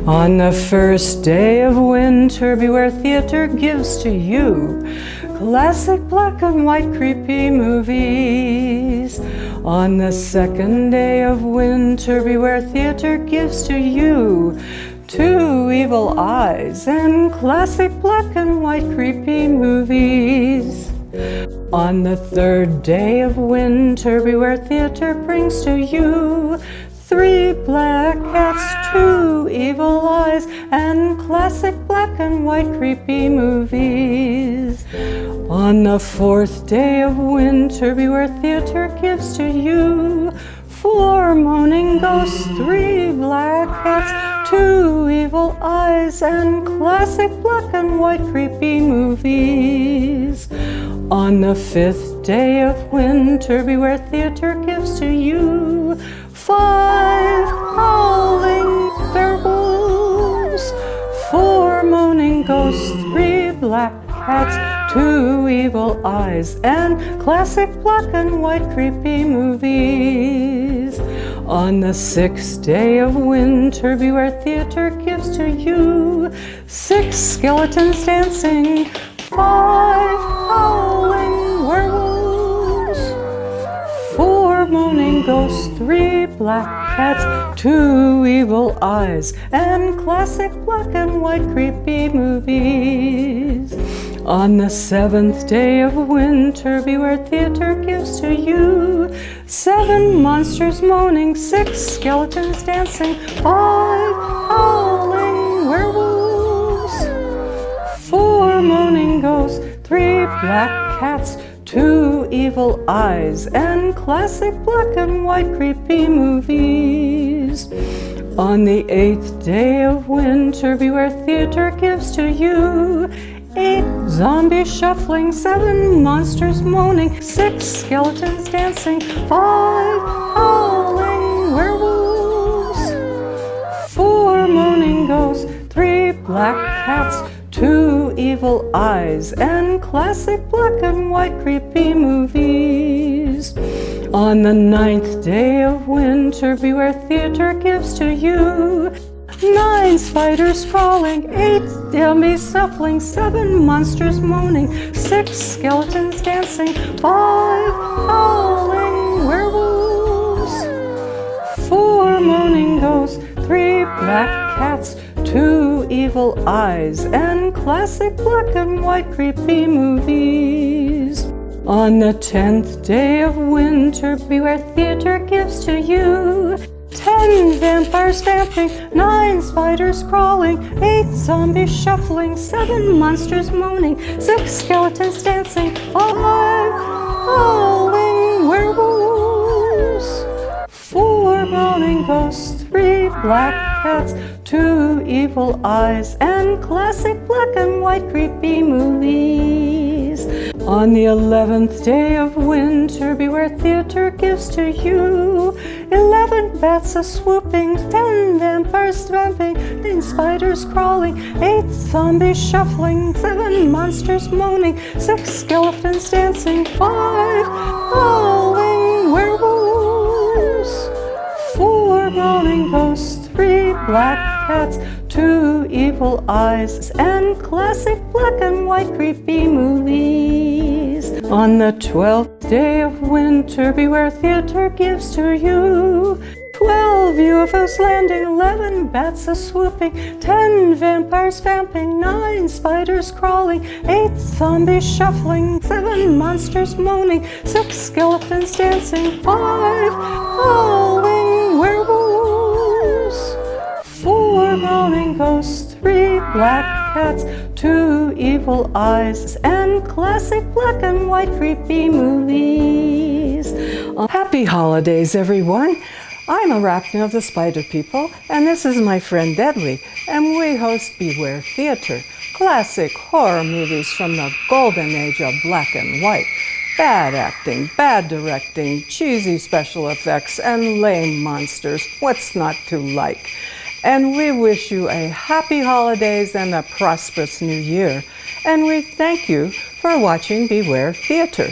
On the first day of winter, Beware Theater gives to you classic black and white creepy movies. On the second day of winter, Beware Theater gives to you Two Evil Eyes and classic black and white creepy movies. On the third day of winter, Beware Theater brings to you Three Black Cats, Two Evil Eyes, and classic black and white creepy movies. On the fourth day of winter, Beware Theater gives to you Four Moaning Ghosts, Three Black Cats, Two Evil Eyes, and classic black and white creepy movies. On the fifth day of winter, Beware Theater gives to you Five Howling Werewolves, Four Moaning Ghosts, Three Black Cats, Two Evil Eyes, and classic black and white creepy movies. On the sixth day of winter, Beware Theater gives to you Six Skeletons Dancing, Five Howling Werewolves, Four Moaning Ghosts, Three Black Cats, Two Evil Eyes, and classic black and white creepy movies. On the seventh day of winter, Beware Theater gives to you Seven Monsters Moaning, Six Skeletons Dancing, Five Howling Werewolves, Four Moaning Ghosts, Three Black Cats, Two Evil Eyes, and classic black and white creepy movies. On the eighth day of winter, Beware Theater gives to you Eight Zombies Shuffling, Seven Monsters Moaning, Six Skeletons Dancing, Five Howling Werewolves, Four Moaning Ghosts, Three Black Cats, Two Evil Eyes, and classic black and white creepy movies. On the ninth day of winter, Beware Theater gives to you Nine Spiders Crawling, Eight Zombies Shuffling, Seven Monsters Moaning, Six Skeletons Dancing, Five Howling Werewolves, Four Moaning Ghosts, Three Black Cats, Two Evil Eyes, and classic black and white creepy movies. On the 10th day of winter, Beware Theater gives to you 10 vampires stamping, 9 spiders crawling, 8 zombies shuffling, 7 monsters moaning, 6 skeletons dancing, 5 howling werewolves, 4 moaning ghosts, 3 black cats, 2 evil eyes, and classic black and white creepy movies. On the 11th day of winter, Beware Theater gives to you 11 bats a-swooping, 10 vampires vamping, 9 spiders crawling, 8 zombies shuffling, 7 monsters moaning, 6 skeletons dancing, 5 howling werewolves, 4 moaning ghosts, 3 black cats, 2 evil eyes, and classic black and white creepy movies. On the 12th day of winter, Beware Theater gives to you 12 UFOs landing, 11 bats a-swooping, 10 vampires vamping, 9 spiders crawling, 8 zombies shuffling, 7 monsters moaning, 6 skeletons dancing, 5 howling werewolves, 4 moaning ghosts, 3 black cats, 2 evil eyes, and classic black and white creepy movies. Happy holidays, everyone. I'm Arachne of the Spider People, and this is my friend Deadly, and we host Beware Theater, classic horror movies from the golden age of black and white. Bad acting, bad directing, cheesy special effects, and lame monsters. What's not to like? And we wish you a happy holidays and a prosperous new year. And we thank you for watching Beware Theater.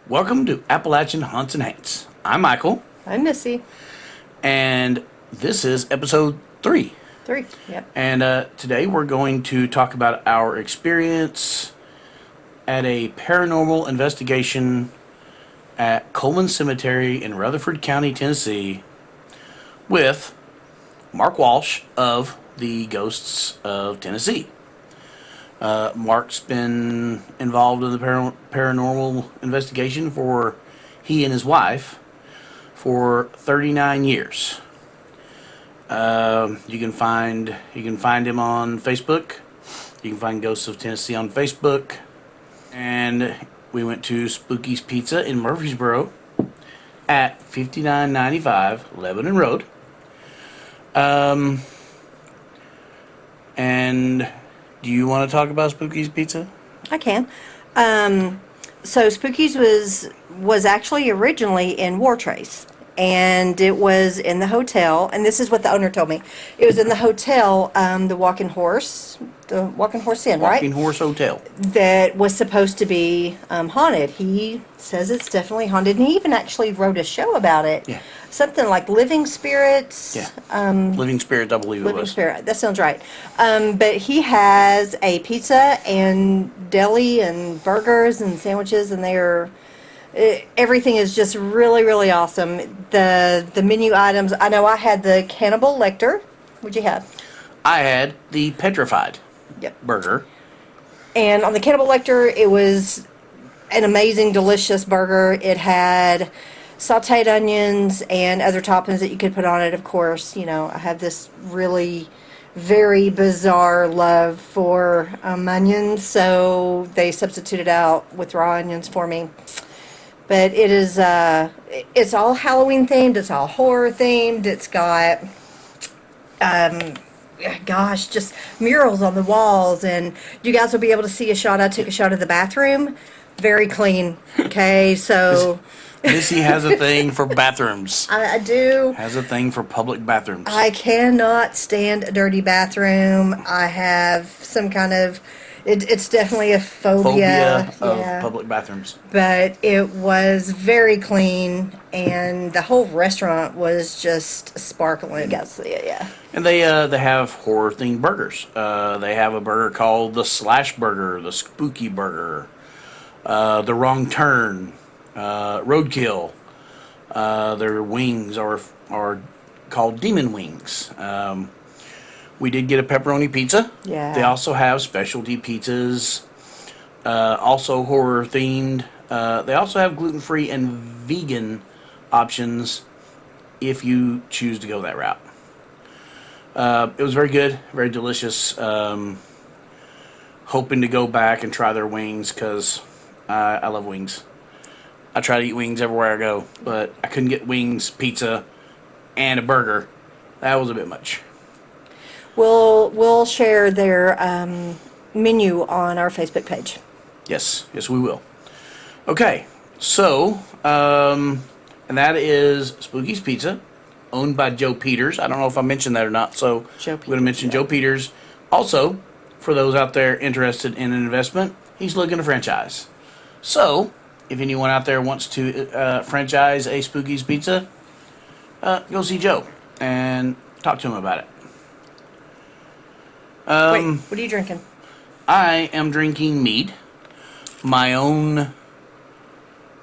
Welcome to Appalachian Haunts and Haints. I'm Michael. I'm Missy. And this is episode 3. 3, yep. And today we're going to talk about our experience at a paranormal investigation at Coleman Cemetery in Rutherford County, Tennessee, with Mark Walsh of the Ghosts of Tennessee. Mark's been involved in the paranormal investigation for he and his wife for 39 years. You can find him on Facebook. You can find Ghosts of Tennessee on Facebook. And we went to Spooky's Pizza in Murfreesboro at 5995 Lebanon Road. And do you want to talk about Spooky's Pizza? I can. So Spooky's was actually originally in War Trace, and it was in the hotel, and this is what the owner told me. It was in the hotel, the Walking Horse Inn, right? Walking Horse Hotel. That was supposed to be haunted. He says it's definitely haunted, and he even actually wrote a show about it. Yeah. Something like Living Spirits. Yeah. Living Spirits, I believe it was. Living Spirit. That sounds right. But he has a pizza and deli and burgers and sandwiches, and everything is just really, really awesome. The menu items. I know I had the Cannibal Lecter. What'd you have? I had the Petrified burger. And on the Cannibal Lecter, it was an amazing, delicious burger. It had sauteed onions and other toppings that you could put on it. Of course, I have this really very bizarre love for onions, so they substituted out with raw onions for me. But it is it's all Halloween themed, it's all horror themed, it's got just murals on the walls, and you guys will be able to see a shot. I took a shot of the bathroom. Very clean. Okay, so Missy has a thing for bathrooms. I do. Has a thing for public bathrooms. I cannot stand a dirty bathroom. I have some kind of, it's definitely a phobia. Of public bathrooms. But it was very clean, and the whole restaurant was just sparkling. You got to see it, yeah. And they have horror themed burgers. They have a burger called the Slash Burger, the Spooky Burger, the Wrong Turn, Roadkill. Their wings are called Demon Wings. We did get a pepperoni pizza. Yeah. They also have specialty pizzas, also horror themed. They also have gluten-free and vegan options if you choose to go that route. It was very good, very delicious. Hoping to go back and try their wings because I love wings. I try to eat wings everywhere I go, but I couldn't get wings, pizza, and a burger. That was a bit much. We'll share their menu on our Facebook page. Yes, we will. Okay, so, and that is Spooky's Pizza, owned by Joe Peters. I don't know if I mentioned that or not, so I'm going to mention Joe Peters. Also, for those out there interested in an investment, he's looking to franchise. So, if anyone out there wants to franchise a Spooky's Pizza, go see Joe and talk to him about it. Wait, what are you drinking? I am drinking mead, my own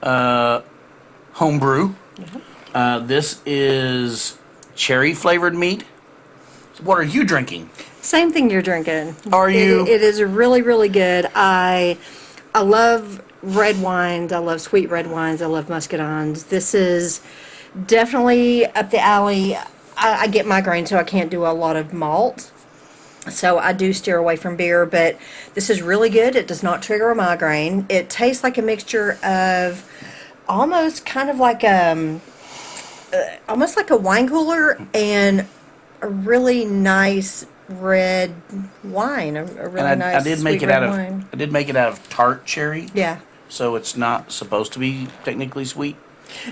home brew. Mm-hmm. This is cherry flavored mead. So what are you drinking? Same thing you're drinking. Are you? It is really, really good. I love red wines. I love sweet red wines. I love muscadines. This is definitely up the alley. I get migraine, so I can't do a lot of malt. So I do steer away from beer, but this is really good. It does not trigger a migraine. It tastes like a mixture of almost kind of like almost like a wine cooler and a really nice red wine, a really And nice I did sweet make it red out wine. of I did make it out of tart cherry, Yeah. so it's not supposed to be technically sweet.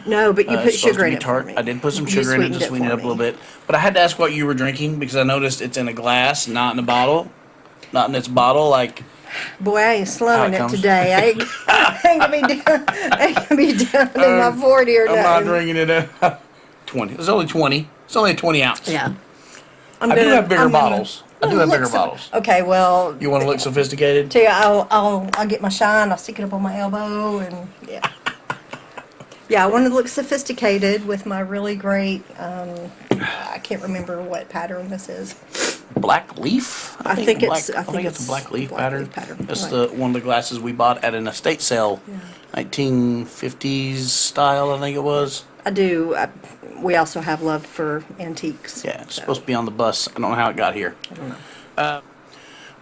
No, but you put It's supposed sugar to in be it tart. for me. I did put some You sugar in it to sweetened sweeten it for up a little me. bit. But I had to ask what you were drinking because I noticed it's in a glass, not in a bottle, not in its bottle. Like Boy, I ain't slowing How it it comes. today. I ain't gonna be down. I ain't gonna be down in my 40 or I'm not nothing. drinking it. 20. It's only 20. It's only a 20 ounce. Yeah. I do have bigger bottles. I do have bigger Look, bottles. Okay, well, You want to look sophisticated? tell you, I'll get my shine. I'll stick it up on my elbow, and yeah, yeah. I want to look sophisticated with my really great. I can't remember what pattern this is. Black leaf. I think black, it's- I think it's a it's black leaf black pattern. leaf pattern. It's Right. the one of the glasses we bought at an estate sale, 1950s style. I think it was. I do. We also have love for antiques. Yeah, it's so, supposed to be on the bus. I don't know how it got here. I don't know.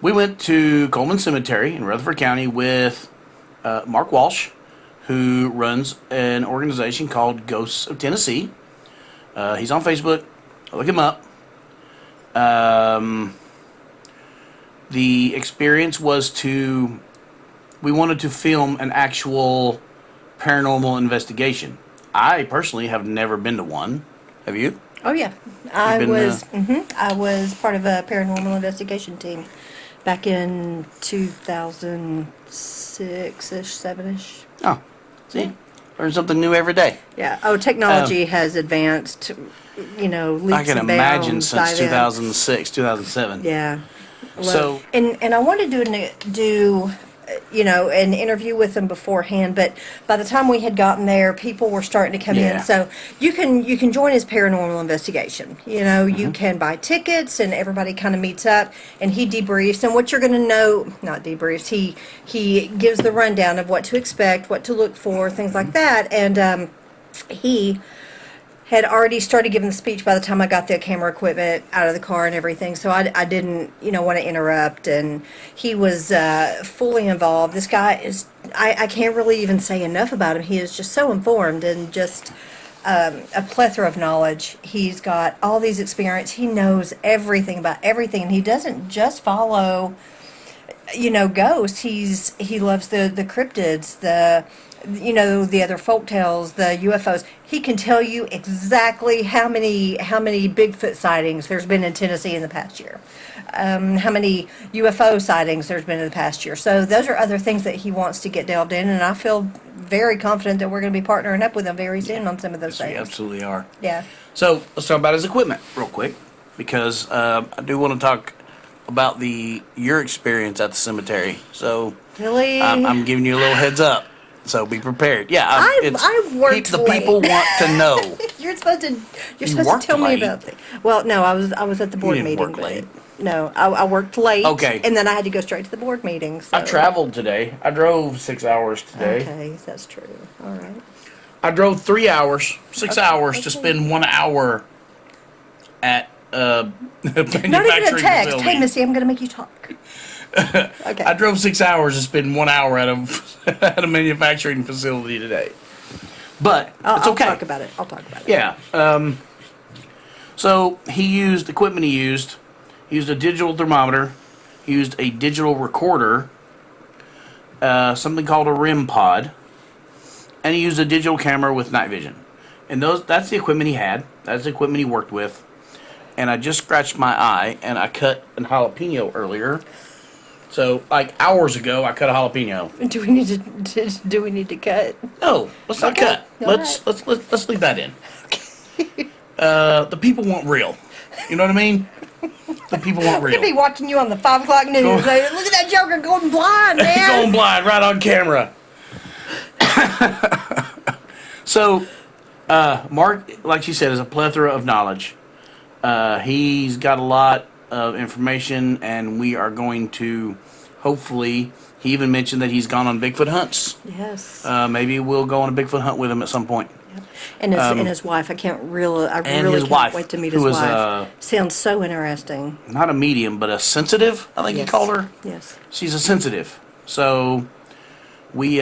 We went to Coleman Cemetery in Rutherford County with Mark Walsh, who runs an organization called Ghosts of Tennessee. He's on Facebook. Look him up. The experience was we wanted to film an actual paranormal investigation. I personally have never been to one. Have you? Oh yeah, I been, was. I was part of a paranormal investigation team back in 2006-ish, 7-ish. Oh, see? Learn something new every day. Yeah. Oh, technology has advanced. Leaps I can and imagine bounds by since then. 2006, 2007. Yeah. Well, So- and I wanted to do an interview with them beforehand, but by the time we had gotten there, people were starting to come Yeah. in. So you can join his paranormal investigation. Mm-hmm. You can buy tickets, and everybody kind of meets up, and he debriefs. And what you're going to know, not debriefs, he gives the rundown of what to expect, what to look for, things like that, and he had already started giving the speech by the time I got the camera equipment out of the car and everything. So I didn't, want to interrupt. And he was fully involved. This guy is, I can't really even say enough about him. He is just so informed and just a plethora of knowledge. He's got all these experience. He knows everything about everything. And he doesn't just follow, ghosts. He loves the cryptids, the other folk tales, the UFOs. He can tell you exactly how many Bigfoot sightings there's been in Tennessee in the past year, how many UFO sightings there's been in the past year. So those are other things that he wants to get delved in, and I feel very confident that we're going to be partnering up with him very soon on some of those Yes, we things. absolutely are. Yeah. So let's talk about his equipment real quick, because I do want to talk about your experience at the cemetery. So Really? I'm giving you a little heads up. So be prepared. Yeah, I've worked The people late. want to know. You're supposed to worked tell me late. about things. Well, no, I was at the board didn't meeting. work but late. No, I worked late. Okay. And then I had to go straight to the board meeting. So. I traveled today. I drove 6 hours today. Okay, that's true. All right. I drove 3 hours, 6 hours to okay. spend 1 hour at manufacturing Not even a text. facility. Hey, Missy, I'm going to make you talk. Okay. I drove 6 hours to spend 1 hour at at a manufacturing facility today. But it's okay. I'll talk about it. I'll talk about it. Yeah. So he used equipment. He used a digital thermometer. He used a digital recorder. Something called a REM pod, and he used a digital camera with night vision. And that's the equipment he had. That's the equipment he worked with. And I just scratched my eye, and I cut a jalapeno earlier. So, like hours ago, I cut a jalapeno. Do we need to cut? No, let's not Okay, cut. all Let's leave that in. The people want real. You know what I mean? The people want We're going to be real. watching you on the 5 o'clock news. Go- Look at that Joker going blind, man. Going blind right on camera. So, Mark, like she said, is a plethora of knowledge. He's got a lot of information, and we are going to, hopefully, he even mentioned that he's gone on Bigfoot hunts. Yes. Maybe we'll go on a Bigfoot hunt with him at some point. And his wife, I really his can't wife, wait to meet who his is, wife. Sounds so interesting. Not a medium, but a sensitive, I think he Yes. called her. Yes. She's a sensitive. So we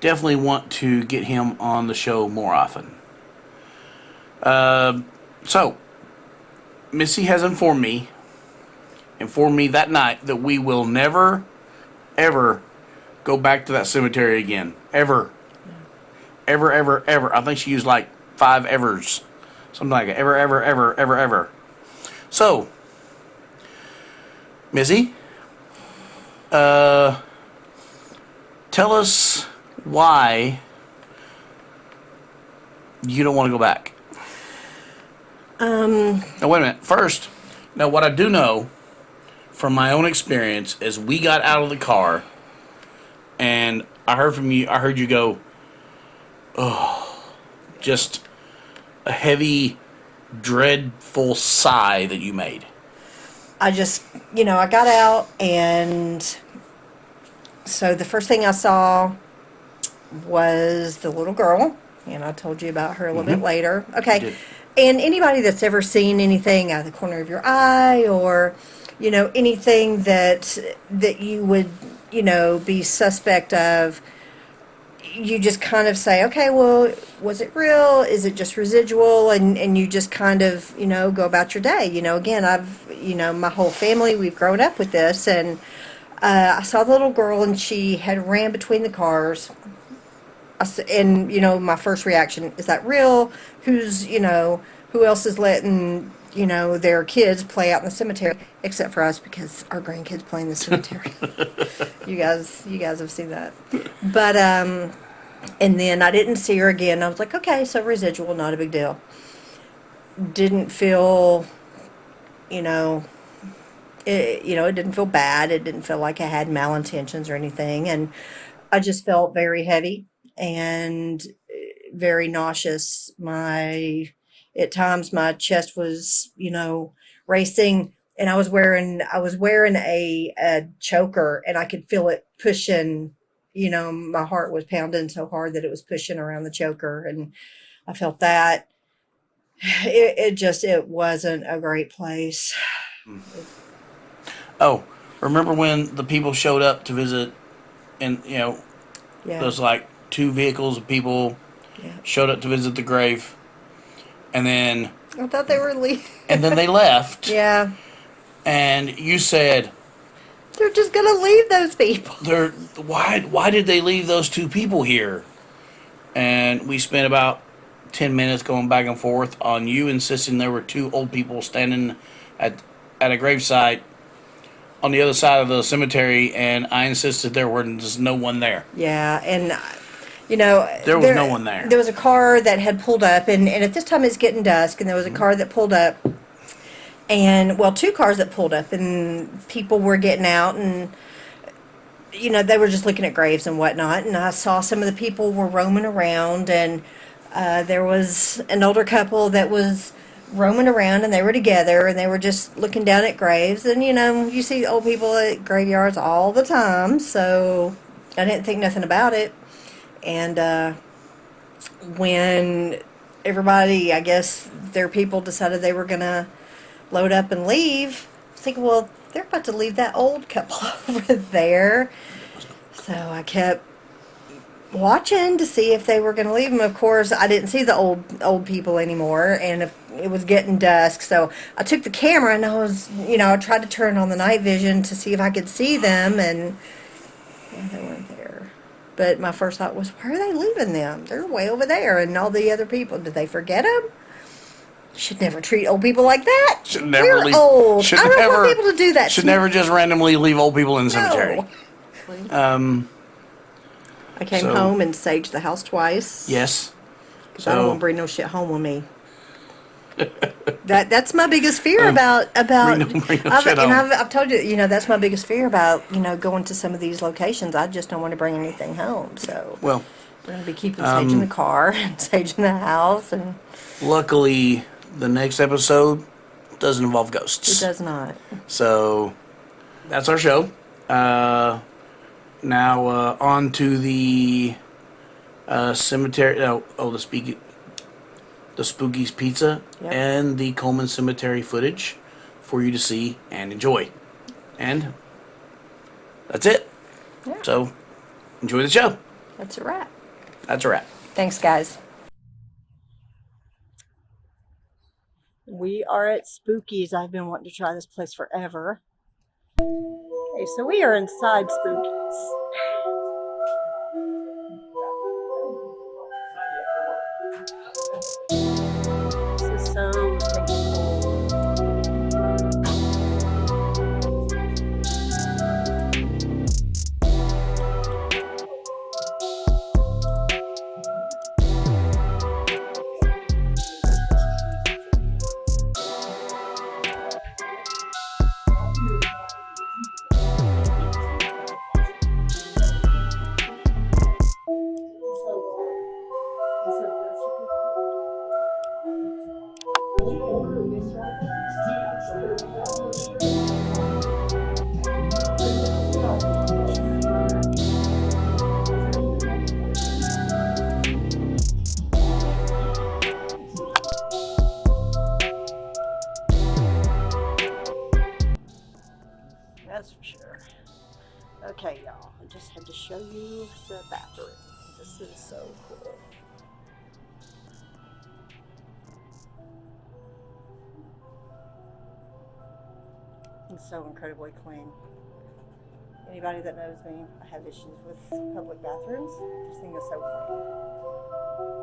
definitely want to get him on the show more often. So Missy has informed me that night that we will never, ever go back to that cemetery again. Ever. Ever, ever, ever. I think she used like 5 evers. Something like that. Ever, ever, ever, ever, ever. So, Missy, tell us why you don't want to go back. Now, wait a minute. First, now what I do know from my own experience is we got out of the car and I heard you go, oh, just a heavy, dreadful sigh that you made. I just, I got out, and so the first thing I saw was the little girl, and I told you about her a little bit later. Okay. And anybody that's ever seen anything out of the corner of your eye, or, anything that you would, be suspect of, you just kind of say, okay, well, was it real? Is it just residual? And you just kind of, go about your day. Again, my whole family, we've grown up with this. And I saw the little girl, and she had ran between the cars. And, my first reaction, is that real? Who else is letting, their kids play out in the cemetery? Except for us, because our grandkids play in the cemetery. You guys have seen that. But, and then I didn't see her again. I was like, okay, so residual, not a big deal. Didn't feel, it didn't feel bad. It didn't feel like I had malintentions or anything. And I just felt very heavy and very nauseous. At times my chest was, racing, and I was wearing a choker, and I could feel it pushing. My heart was pounding so hard that it was pushing around the choker, and I felt that. It wasn't a great place. Oh, remember when the people showed up to visit, and Yeah. there's like 2 vehicles of people showed up to visit the grave, and then I thought they were leaving. and then they left. Yeah. And you said, They're just gonna leave those people. why did they leave those 2 people here? And we spent about 10 minutes going back and forth on you insisting there were 2 old people standing at a gravesite on the other side of the cemetery, and I insisted there was no one there. Yeah, and there was no one there. There was a car that had pulled up, and at this time it's getting dusk, and there was a car that pulled up, and 2 cars that pulled up, and people were getting out, and they were just looking at graves and whatnot, and I saw some of the people were roaming around, and there was an older couple that was roaming around, and they were together, and they were just looking down at graves, and you see old people at graveyards all the time, so I didn't think nothing about it. And when everybody, I guess their people decided they were gonna load up and leave, I was thinking, well, they're about to leave that old couple over there. So I kept watching to see if they were going to leave them. Of course, I didn't see the old people anymore, and it was getting dusk. So I took the camera, and I tried to turn on the night vision to see if I could see them, and they weren't there. But my first thought was, where are they leaving them? They're way over there, and all the other people, did they forget them? Should never treat old people like that. Should never We're leave. old. Should I don't never, want people to do that. Should never just randomly leave old people in the cemetery. I came home and saged the house twice. Yes. Because I don't want to bring no shit home with me. That's my biggest fear about bring no shit home. I've told you, that's my biggest fear about, going to some of these locations. I just don't want to bring anything home. So Well, we're going to be keeping saging the car and saging the house. And luckily, the next episode doesn't involve it ghosts. does not. So that's our show. Now on to the cemetery. The Spooky's Pizza and the Coleman Cemetery footage for you to see and enjoy. And that's it. Yeah. So enjoy the show. That's a wrap. That's a wrap. Thanks, guys. We are at Spookies. I've been wanting to try this place forever. Okay, so we are inside Spookies. This is so thankful. That's for sure. Okay, y'all. I just had to show you the bathroom. This is so cool. It's so incredibly clean. Anybody that knows me, I have issues with public bathrooms. This thing is so clean.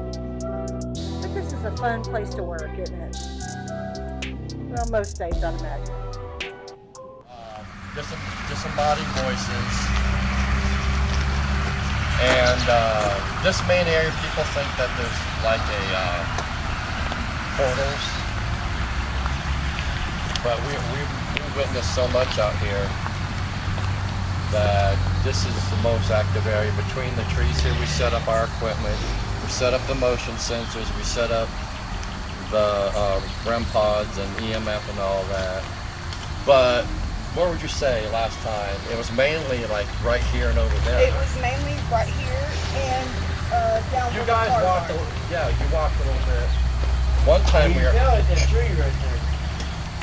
But this is a fun place to work, isn't it? Well, most days, I'd imagine. Disembodied voices. And this main area, people think that there's like a portals, but we witnessed so much out here that this is the most active area. Between the trees here, we set up our equipment, we set up the motion sensors, we set up the REM pods and EMF and all that. But what would you say last time? It was mainly like right here and over there. It was mainly right here and down You where guys the cars walked, are. you walked a little bit. One time we were. Yeah, that tree right there.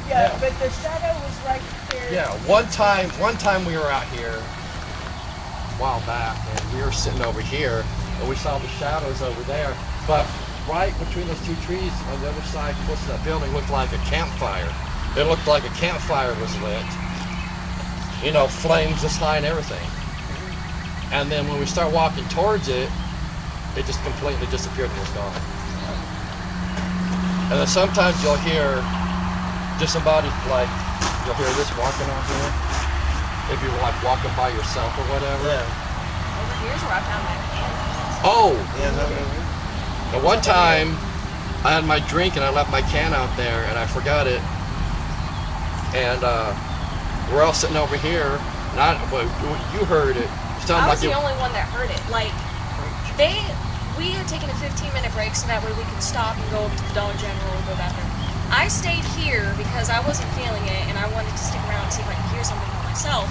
Yeah, Yeah. but the shadow was right there. Yeah, one time we were out here a while back, and we were sitting over here, and we saw the shadows over there. But right between those two trees on the other side, close to that building, looked like a campfire. It looked like a campfire was lit. You know, flames this high and everything. And then when we start walking towards it, it just completely disappeared and was gone. And then sometimes you'll hear disembodied, like, you'll hear this walking out here. If you're like walking by yourself or whatever. Over here's where I found my can. Oh! Yeah, And one time, I had my drink and I left my can out there and I forgot it. And we're all sitting over here. Well, you heard it. I was the only one that heard it. Like, we had taken a 15-minute break so that way we could stop and go up to the Dollar General and go bathroom. I stayed here because I wasn't feeling it and I wanted to stick around and see if I could hear something for myself.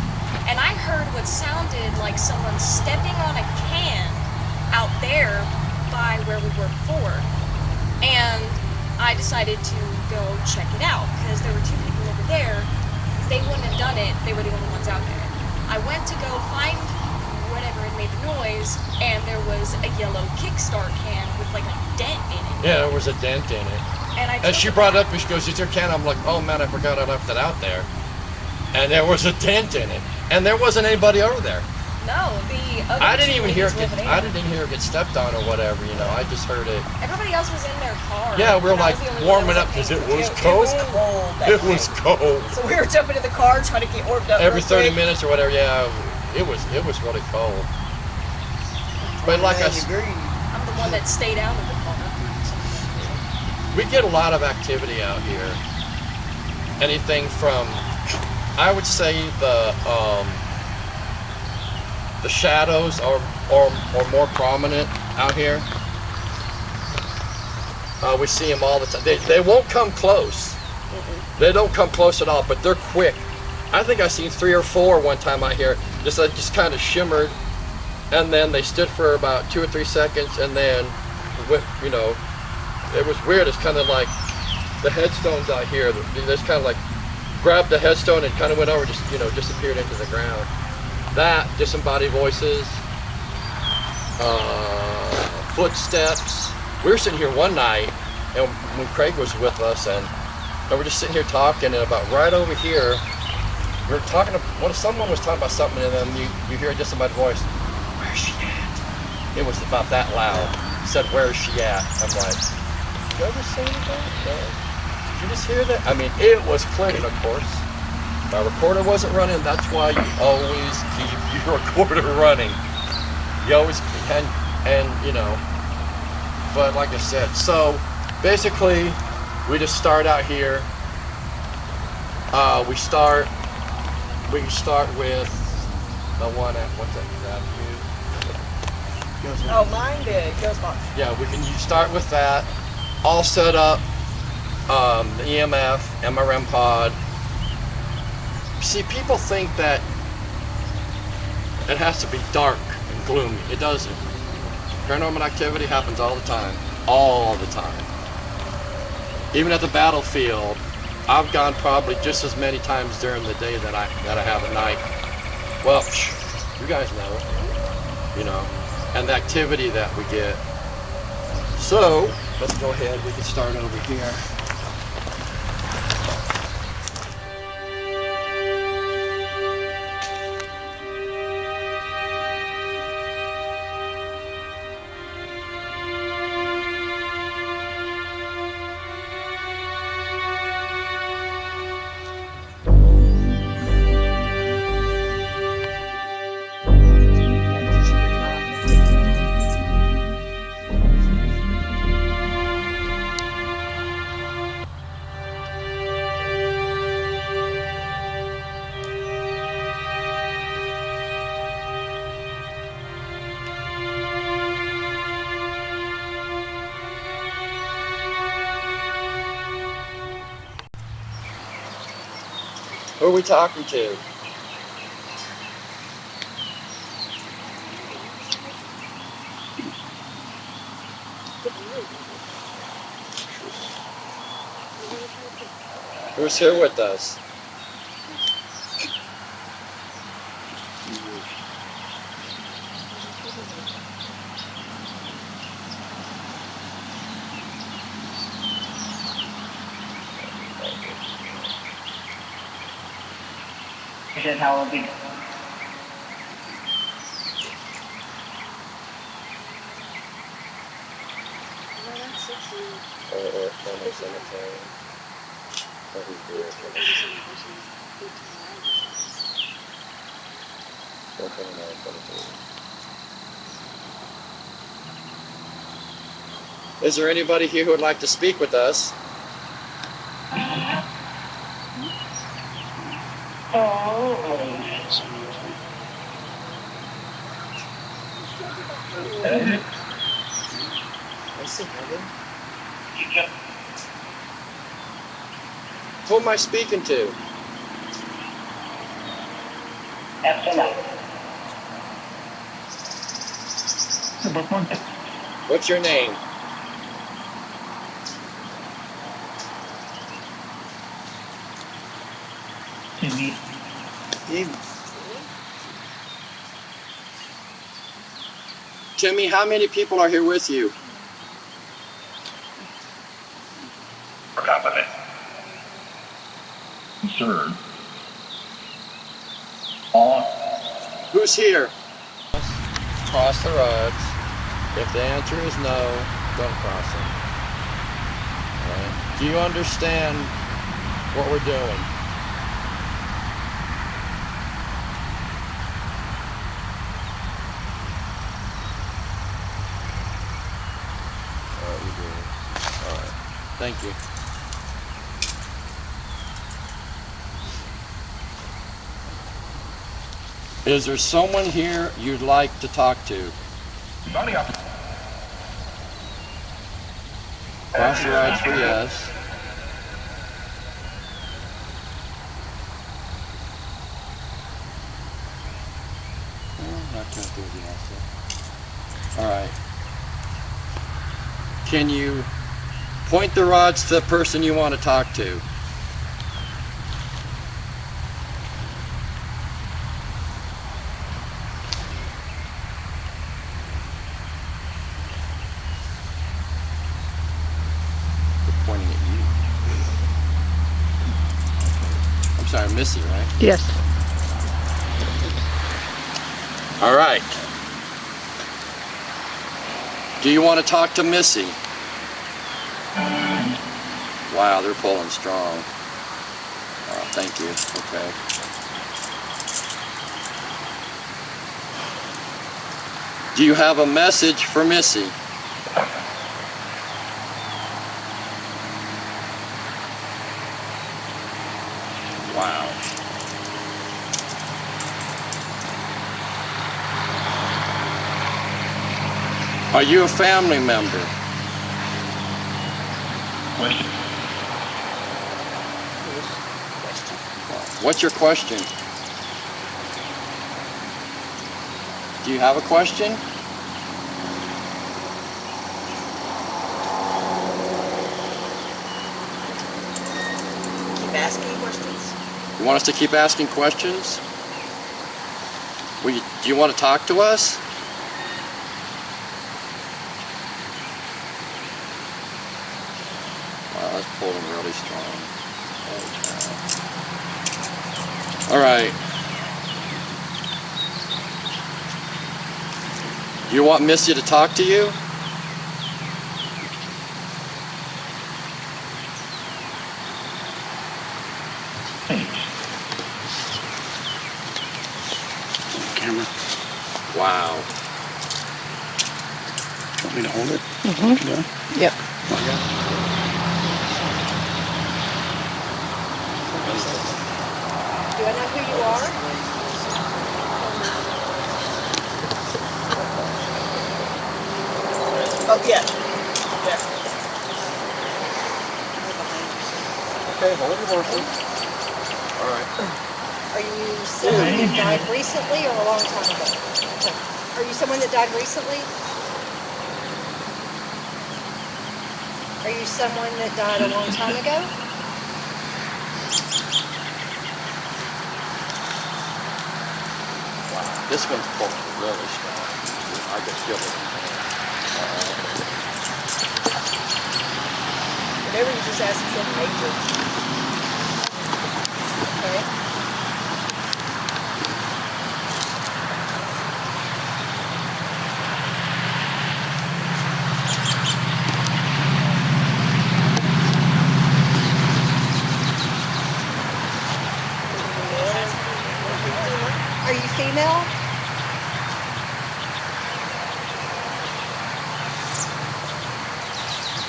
And I heard what sounded like someone stepping on a can out there by where we were before. And I decided to go check it out because there were two people over there. They wouldn't have done it. They were the only ones out there. I went to go find whatever had made the noise, and there was a yellow Kickstart can with like a dent in it. Yeah, there was a dent in it. And she brought it up and she goes, "Is your can?" I'm like, "Oh man, I forgot I left it out there." And there was a dent in it, and there wasn't anybody over there. No, the other I didn't even hear it. I didn't. didn't hear it get stepped on or whatever. You know, I just heard it. Everybody else was in their car. Yeah, we were and I like was the only one warming that up because it wasn't was paying cold. It was cold. back It was then. cold. So we were jumping in the car trying to get warmed up. Every real 30 quick. minutes or whatever. Yeah, it was really cold. But like I said, I'm the one that stayed out of the car. we get a lot of activity out here. Anything from, I would say the shadows are more prominent out here. We see them all the time. They won't come close. They don't come close at all, but they're quick. I think I seen 3 or 4 one time out here. Just kind of shimmered, and then they stood for about 2 or 3 seconds, and then, you know, it was weird. It's kind of like the headstones out here. They just kind of like grabbed the headstone and kind of went over, just, you know, disappeared into the ground. that, disembodied voices, footsteps. We were sitting here one night, and when Craig was with us, and we're just sitting here talking, and about right over here, we were talking. Someone was talking about something, and then you hear a disembodied voice. Where's she at? It was about that loud. It said, "Where's she at?" I'm like, "Did you ever say anything? No. Did you just hear that?" I mean, it was clear, and of course, my recorder wasn't running. That's why you always keep your recorder running. You always and you know. But like I said, so basically, we just start out here. We start with the one at what's that? Oh, mine did. Ghostbox. Yeah, you start with that, all set up, the EMF, MRM pod. See, people think that it has to be dark and gloomy. It doesn't. Paranormal activity happens all the time. All the time. Even at the battlefield, I've gone probably just as many times during the day that I have at night. Well, you guys know, you know, and the activity that we get. So, let's go ahead, we can start over here. Who are we talking to? Who's here with us? Is how it'll be. Cemetery. Is there anybody here who would like to speak with us? Who am I speaking to? What's your name? Timmy, how many people are here with you? Sir. All. Who's here? Cross the roads. If the answer is no, don't cross them. Right. Do you understand what we're doing? Alright, you do. Alright. Thank you. Is there someone here you'd like to talk to? Cross your eyes for yes. Not too enthusiastic. All right. Can you point the rods to the person you want to talk to? Missy, right? Yes. All right. Do you want to talk to Missy? Wow, they're pulling strong. Oh, thank you. Okay. Do you have a message for Missy? Wow. Are you a family member? Question. What's your question? Do you have a question? Keep asking questions. You want us to keep asking questions? Do you want to talk to us? Wow, that's pulling really strong. All right. Do you want Missy to talk to you? Camera. Wow. Do you want me to hold it? Mm-hmm. Yeah. Yep. Do I know who you are? Oh, yeah. Yeah. Okay, hold your horses. All right. Are you someone who died recently or a long time ago? Are you someone that died recently? Are you someone that died a long time ago? Wow. This one's pulling really strong. I can feel it. Whenever you just ask yourself major. Okay. Are you female?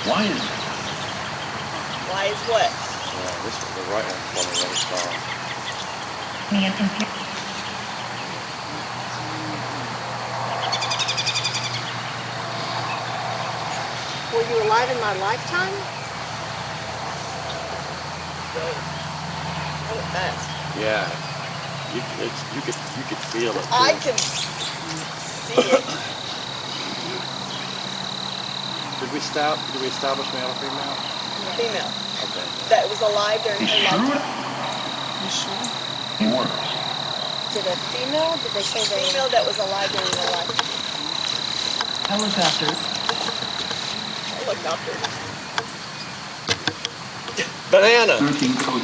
Why is it? Why is what? Yeah, this is the right one pulling really strong. Were you alive in my lifetime? That was fast. Yeah. You could feel it. I too. can see it. Did we establish male or female? Female. Okay. That was alive during Is her true? lifetime. You sure? It works. Did a female? Did they say they? Female that was alive during her lifetime. Tell us after. I looked after her. Banana. 13 code.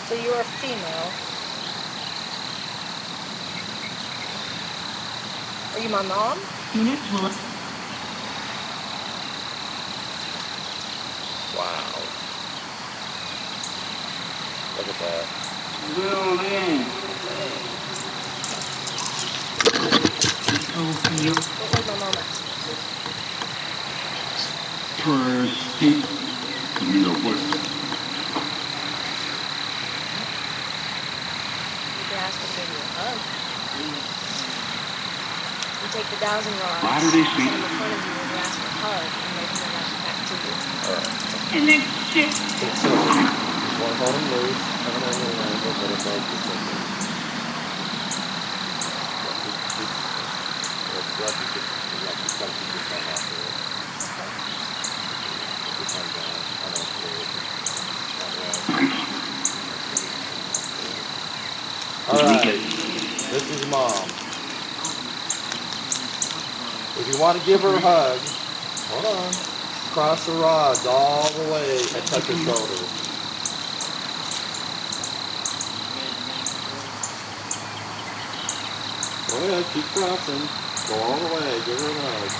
So you're a female. Are you my mom? Wow. Look at that. What was my mom at? You can ask her to give you a hug. You take the dowsing rods, Latter-day set Saint. them in front of you, and you ask for a hug, and they come back to you. Want to hold them loose. Have an angle angle, but it's like this. Alright, this is Mom. If you want to give her a hug, Hold on. Cross the rods all the way and touch your shoulder. Go ahead, keep crossing. Go all the way, give her a nudge.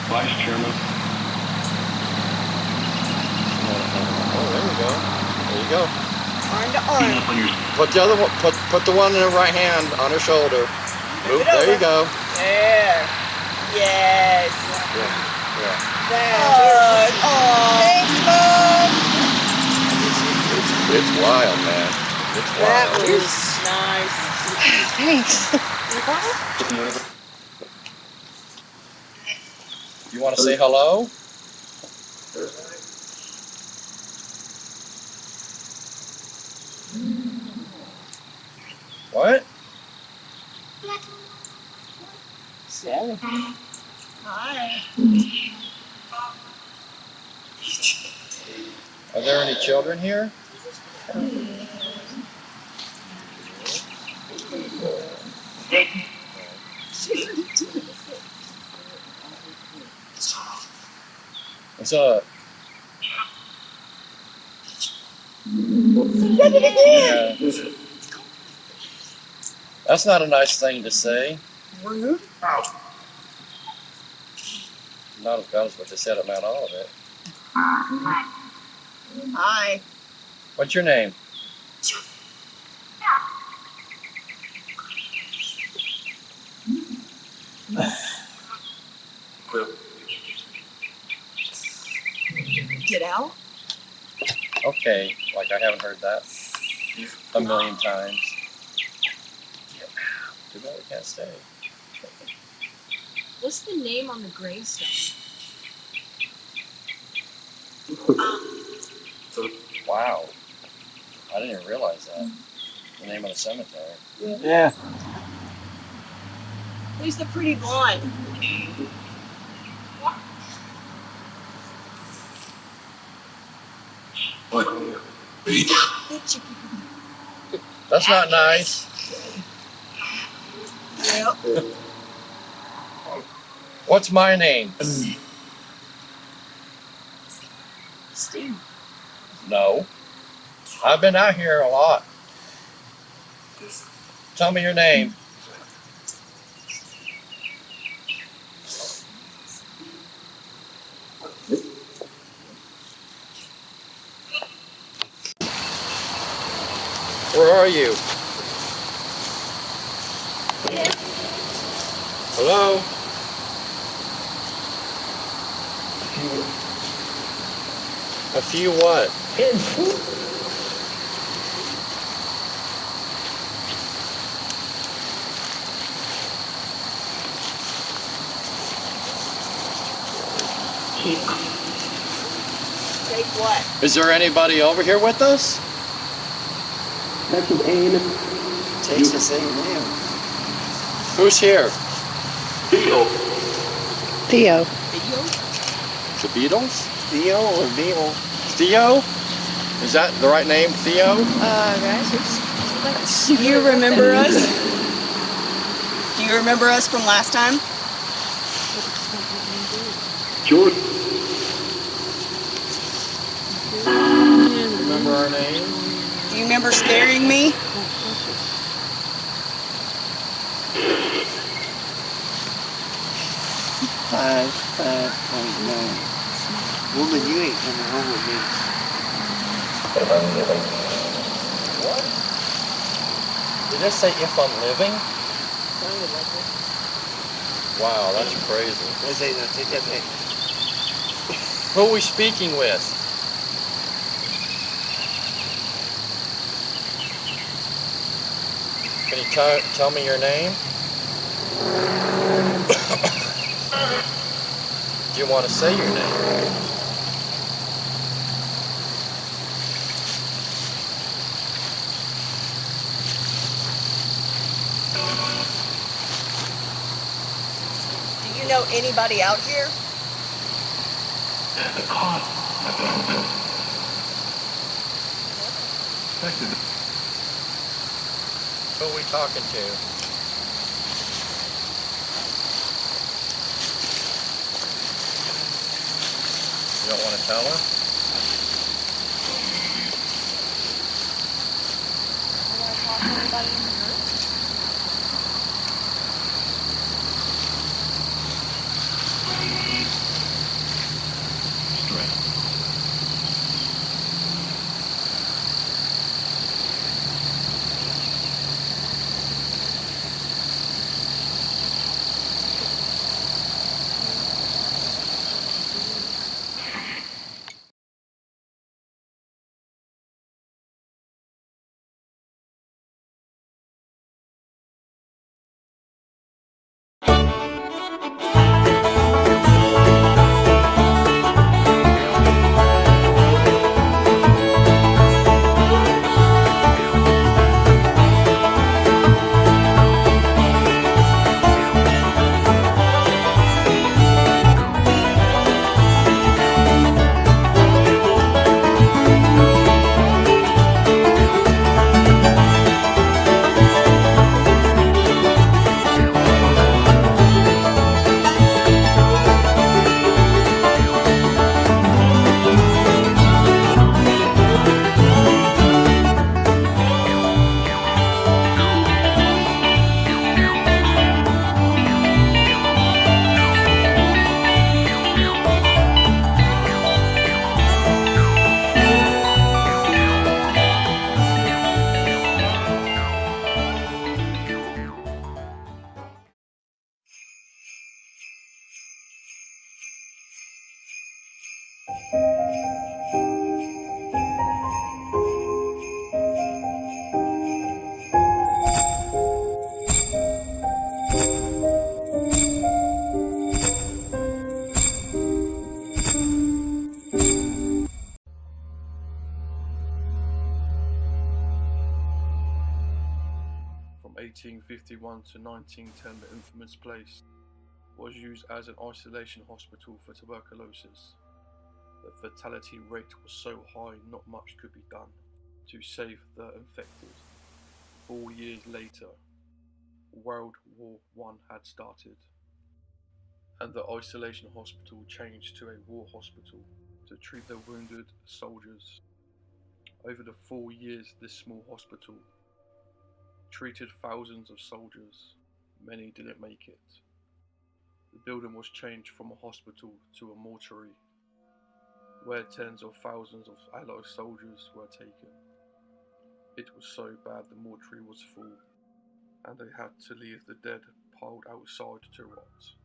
Vice Chairman. Oh, there you go. There you go. Arm to Clean arm. up on your Put the other one, put the one in her right hand on her shoulder. Move Oop, it there over. you go. There. Yes. Yeah. Good. Thanks, Mom. It's wild, man. It's That wild. was nice. Thanks. You want to say hello? What? Hi. Are there any children here? What's up? Yeah. That's not a nice thing to say. Rude. Not as bad as what they said at Mount Olivet. Hi. What's your name? Get out. Okay, like I haven't heard that a million times. Too bad we can't stay. What's the name on the gravestone? Wow. I didn't even realize that. The name of the cemetery. Yeah. Who's the pretty blonde? That's not nice. Yep. What's my name? Steve. No. I've been out here a lot. Tell me your name. Where are you? Hello? A few what? Take what? Is there anybody over here with us? That's an A Takes the same name. Who's here? Theo. Theo. The Beatles? Theo or Theo? Theo? Is that the right name, Theo? Do you remember us? Do you remember us from last time? George. Remember our name? Do you remember scaring me? Five, 5.9. Woman, you ain't coming home with me. What? Did it say if I'm living? Wow, that's crazy. I say, no, take that back. Who are we speaking with? Can you tell me your name? Do you want to say your name? Do you know anybody out here? The cost. Who are we talking to? You don't want to tell her? I want to talk to anybody in the group. Straight. From 1851 to 1910, the infamous place was used as an isolation hospital for tuberculosis. The fatality rate was so high not much could be done to save the infected. 4 years later, World War I had started, and the isolation hospital changed to a war hospital to treat the wounded soldiers. Over the 4 years, this small hospital treated thousands of soldiers. Many didn't make it. The building was changed from a hospital to a mortuary, where tens of thousands of Allied soldiers were taken. It was so bad the mortuary was full, and they had to leave the dead piled outside to rot.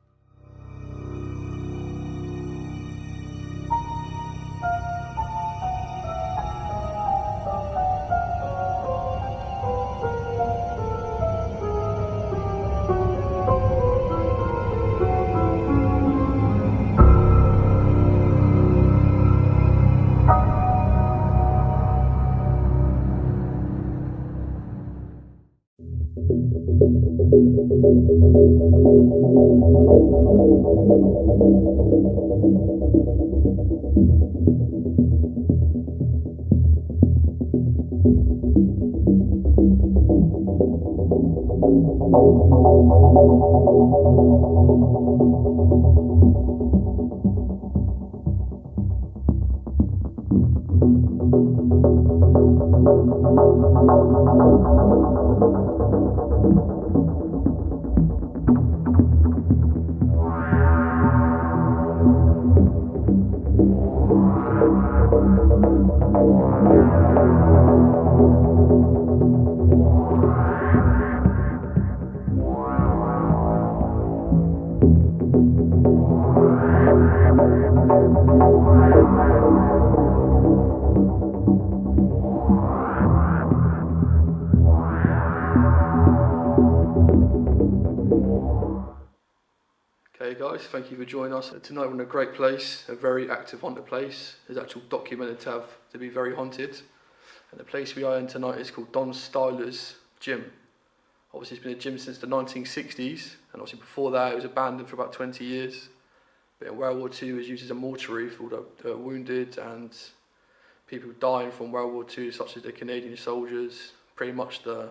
Okay guys, thank you for joining us. Tonight we're in a great place, a very active haunted place. It's actually documented to be very haunted. And the place we are in tonight is called Don Styler's Gym. Obviously it's been a gym since the 1960s, and obviously before that it was abandoned for about 20 years. But in World War II it was used as a mortuary for the wounded and people dying from World War II, such as the Canadian soldiers, pretty much the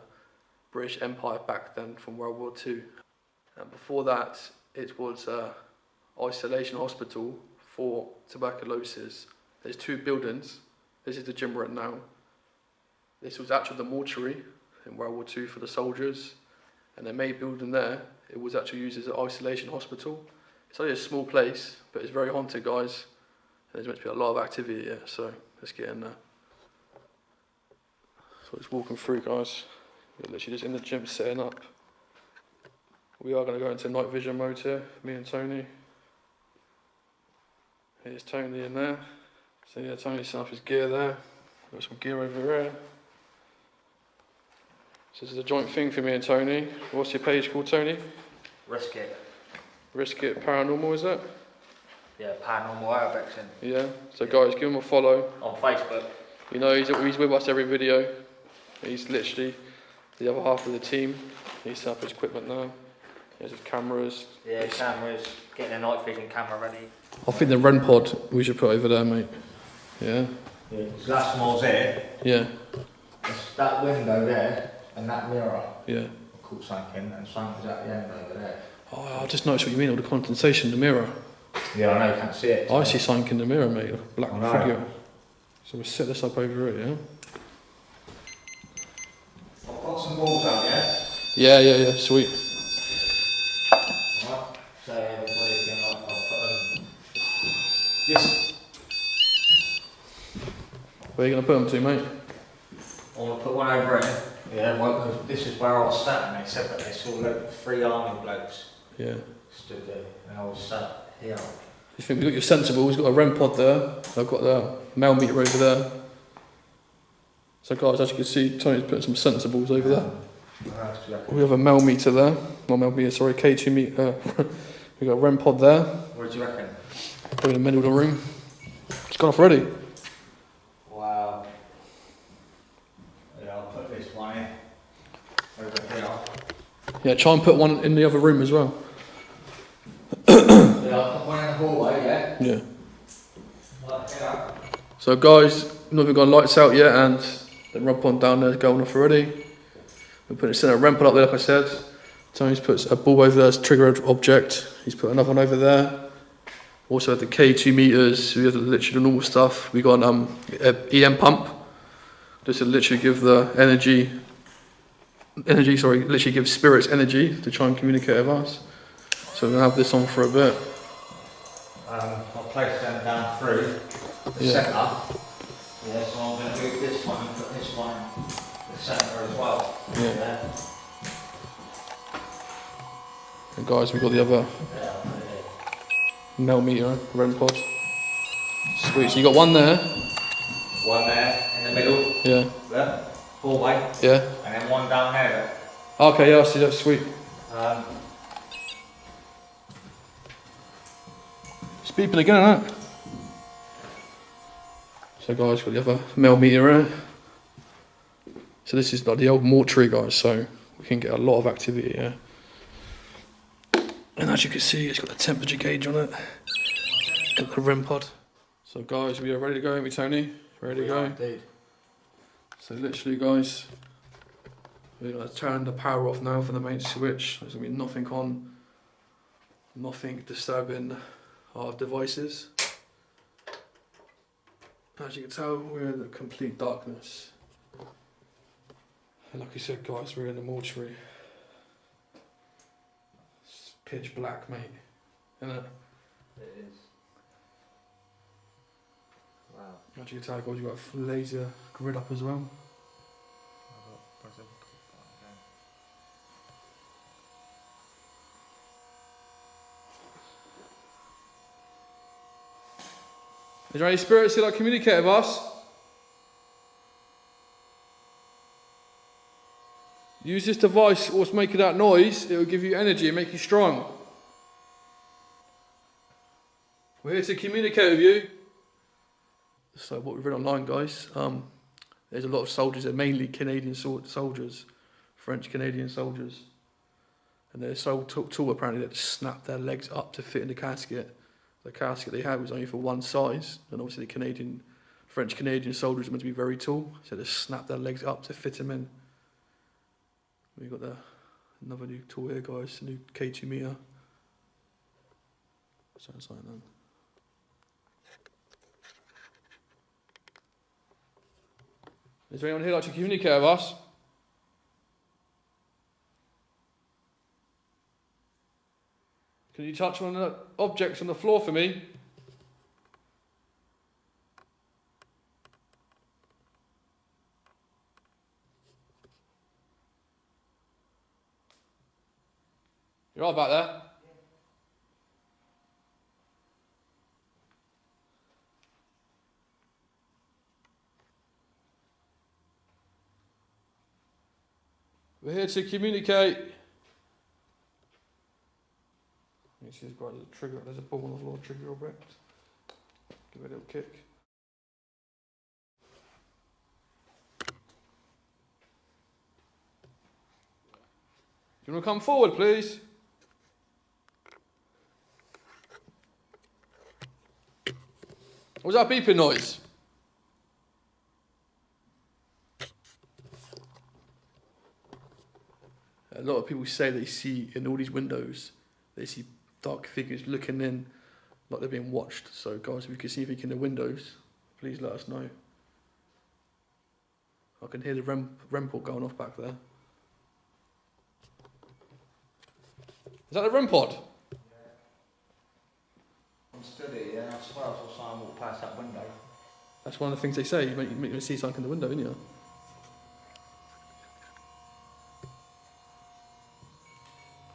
British Empire back then from World War II. And before that, it was an isolation hospital for tuberculosis. There's 2 buildings. This is the gym we're at now. This was actually the mortuary in World War II for the soldiers. And the main building there, it was actually used as an isolation hospital. It's only a small place, but it's very haunted, guys. And there's meant to be a lot of activity here, so let's get in there. So just walking through, guys. We're literally just in the gym setting up. We are going to go into night vision mode here, me and Tony. Here's Tony in there. So yeah, Tony's set up his gear there. Got some gear over there. So this is a joint thing for me and Tony. What's your page called, Tony? Risk It. Risk It Paranormal, is that? Yeah, Paranormal Affection. Yeah. So guys, give him a follow. On Facebook. You know, he's with us every video. He's literally the other half of the team. He's set up his equipment now. He has his cameras. Yeah, cameras. Getting a night vision camera ready. I think the REM pod we should put over there, mate. Yeah? Yeah, so that's small there. Yeah. It's that window there and that mirror. Yeah. Caught something and something's at the end over there. Oh, I just noticed what you mean, all the condensation in the mirror. Yeah, I know, you can't see it. I see something in the mirror, mate, a black I know. figure. So we'll set this up over it, yeah? I've got some balls out, yeah? Yeah, sweet. Right. So everybody can, I'll put them... This... Where are you going to put them to, mate? I want to put one over here. Yeah, well, 'cause this is where I was sat and they said that they saw like 3 army blokes Yeah. stood there and I was sat here. You think we've got your sensible, we've got a REM pod there, I've got the mail meter over there. So guys, as you can see, Tony's putting some sensibles over there. We have a mail meter there, not mail meter, sorry, K2 meter. We've got a REM pod there. What do you reckon? Probably in the middle of the room. It's gone off already. Wow. Yeah, I'll put this one in. Over here. Yeah, try and put one in the other room as well. Yeah, I'll put one in the hallway, yeah? Yeah. Like here. So guys, not even got lights out yet and the REM pod down there is going off already. We're putting a REM pod up there like I said. Tony's put a ball over there as trigger object. He's put another one over there. Also have the K2 meters, we have literally the normal stuff. We got an EM pump. Just to literally give the literally give spirits energy to try and communicate with us. So we're going to have this on for a bit. I'll place them down through the centre. Yeah, so I'm going to move this one and put this one in the centre as well. Yeah. And guys, we've got the other mel meter, REM pod. Sweet, so you got one there. One there in the middle. Yeah. There. Hallway. Yeah. And then one down there. Okay, yeah, I see that, sweet. It's beeping again, isn't it? So guys, got the other mel meter here. So this is like the old mortuary, guys, so we can get a lot of activity here. And as you can see, it's got the temperature gauge on it. Got the REM pod. So guys, we are ready to go, aren't we, Tony? Ready to go? Indeed. So literally, guys, we're going to turn the power off now for the main switch. There's going to be nothing on, nothing disturbing our devices. As you can tell, we're in the complete darkness. And like I said, guys, we're in the mortuary. It's pitch black, mate. Isn't it? It is. Wow. As you can tell, guys, you've got a laser grid up as well. Is there any spirits that like communicate with us? Use this device, what's making that noise, it will give you energy and make you strong. We're here to communicate with you. So what we've read online, guys, there's a lot of soldiers, they're mainly Canadian soldiers, French Canadian soldiers. And they're so tall apparently that snap their legs up to fit in the casket. The casket they had was only for one size, and obviously the French Canadian soldiers are meant to be very tall, so they snap their legs up to fit them in. We've got another new tool here, guys, a new K2 meter. Sounds like that. Is there anyone here like to communicate with us? Can you touch on the objects on the floor for me? You're all about there? We're here to communicate. You see there's got a trigger, there's a ball on the floor, trigger object. Give it a little kick. Do you want to come forward, please? What was that beeping noise? A lot of people say they see in all these windows, they see dark figures looking in like they're being watched. So guys, if you can see anything in the windows, please let us know. I can hear the REM pod going off back there. Is that the REM pod? Yeah. I'm stood here, and I swear I saw someone walk past that window. That's one of the things they say, you make me see something in the window, didn't you?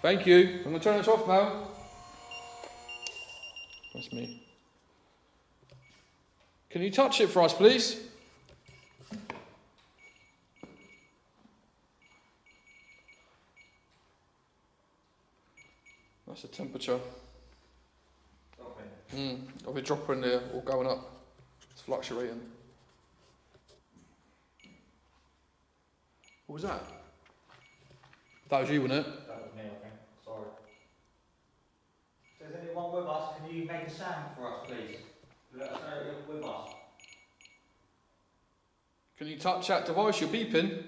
Thank you. I'm going to turn this off now. That's me. Can you touch it for us, please? That's the temperature. Of a dropper in there, all going up. It's fluctuating. What was that? That was you, wasn't it? That was me, I think. Sorry. If there's anyone with us, can you make a sound for us, please? Let us know you're with us. Can you touch that device? You're beeping.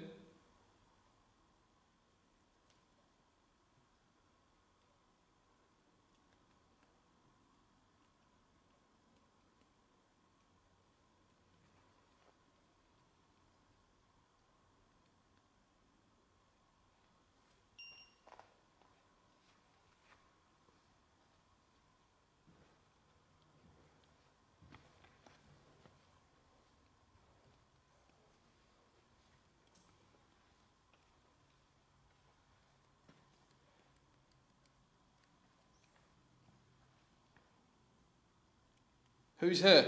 Who's here?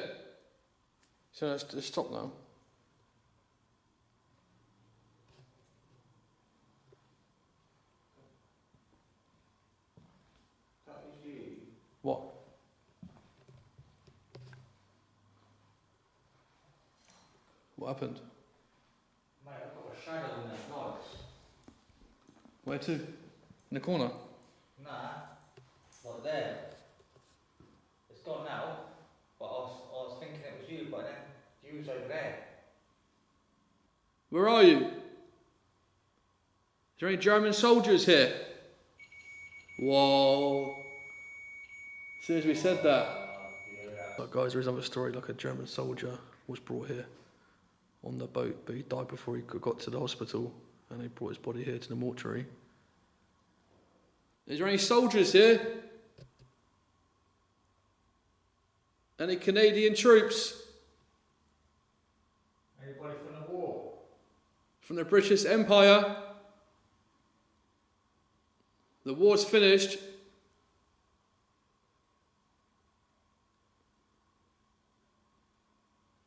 So let's stop now. That is you. What? What happened? Mate, I've got a shadow in that lights. Where to? In the corner? Nah, like there. It's gone now, but I was thinking it was you, but then you was over there. Where are you? Is there any German soldiers here? Whoa. As soon as we said that. But guys, there is another story, like a German soldier was brought here on the boat, but he died before he got to the hospital, and they brought his body here to the mortuary. Is there any soldiers here? Any Canadian troops? Anybody from the war? From the British Empire? The war's finished.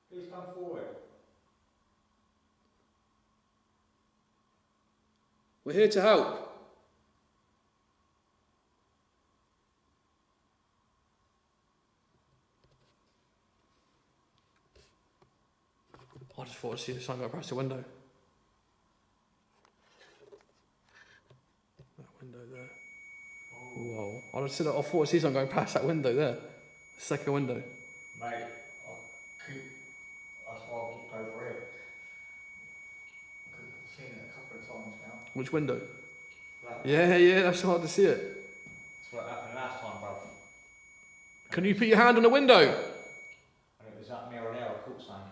Please come forward. We're here to help. I just thought I'd see something go past the window. That window there. Whoa. I thought I'd see something going past that window there. The second window. Mate, that's why I keep over here. I've seen it a couple of times now. Which window? That Yeah, that's hard to see it. That's what happened last time, bruv. Can you put your hand on the window? And it was that mirror there, I caught something.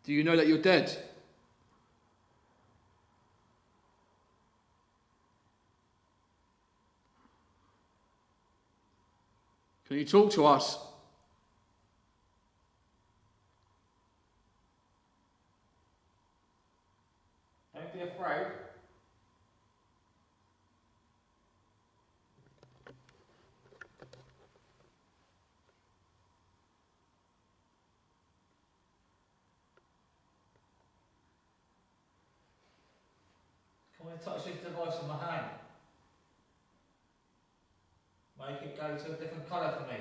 Do you know that you're dead? Can you talk to us? Don't be afraid. Come and touch this device on my hand. Make it go to a different colour for me.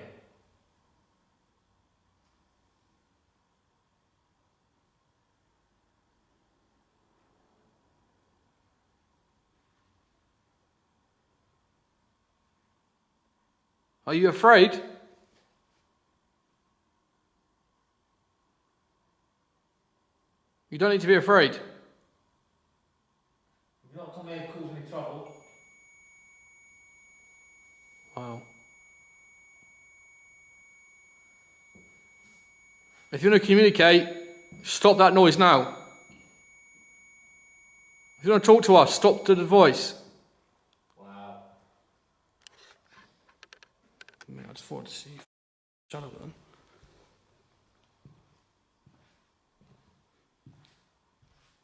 Are you afraid? You don't need to be afraid. If you're not coming here to cause me trouble, Wow. If you want to communicate, stop that noise now. If you want to talk to us, stop the voice. wow. Man, I just thought to see. Shut up then.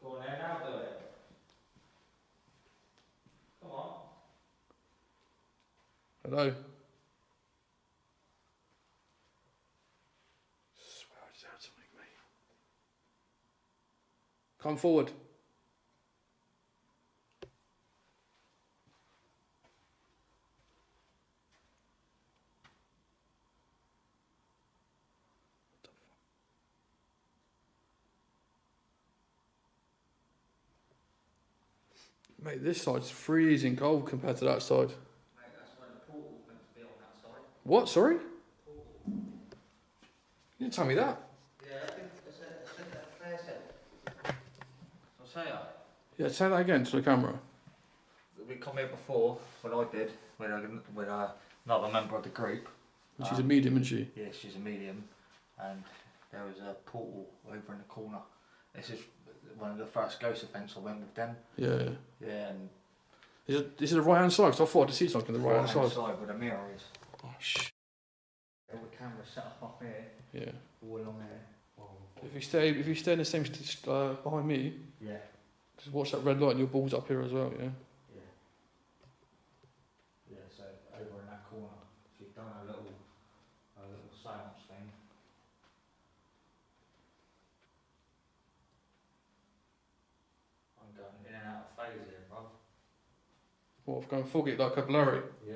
Go on there now, do it. Come on. Hello. Swear I just heard something, mate. Come forward. Mate, this side's freezing cold compared to that side. Mate, that's where the portal's meant to be on that side. What? Sorry? You didn't tell me that. Yeah, I think that's Claire said. I'll say it. Yeah, say that again to the camera. We come here before, when I did, with another member of the group. And she's a medium, isn't she? Yeah, she's a medium, and there was a portal over in the corner. This is one of the first ghost events I went with them. Yeah. Yeah, and Is it the right hand side? Because I thought I'd see something on the right hand side. side where the mirror is. Oh, shit. All the cameras set up here, Yeah. all along there. If you stay in the same behind me, Yeah, just watch that red light and your ball's up here as well, yeah? yeah. Yeah, so over in that corner, she's done a little seance thing. I'm going in and out of phase here, bruv. What, I've gone foggy like a blurry? Yeah.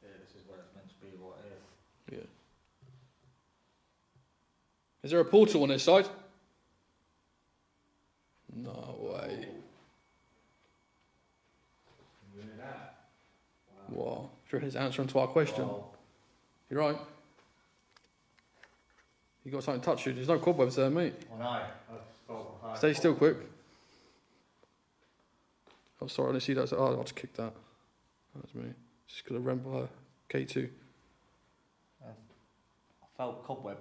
Yeah, this is where it's meant to be right here. Yeah. Is there a portal on this side? No way. You hear that? Wow. Do you reckon it's answering to our question? Wow. You're right. You got something to touch you. There's no cobwebs there, mate. I know. Stay still, quick. Oh, sorry, I didn't see that. Oh, I just kicked that. That was me. Just because I ran by K2. I felt cobweb.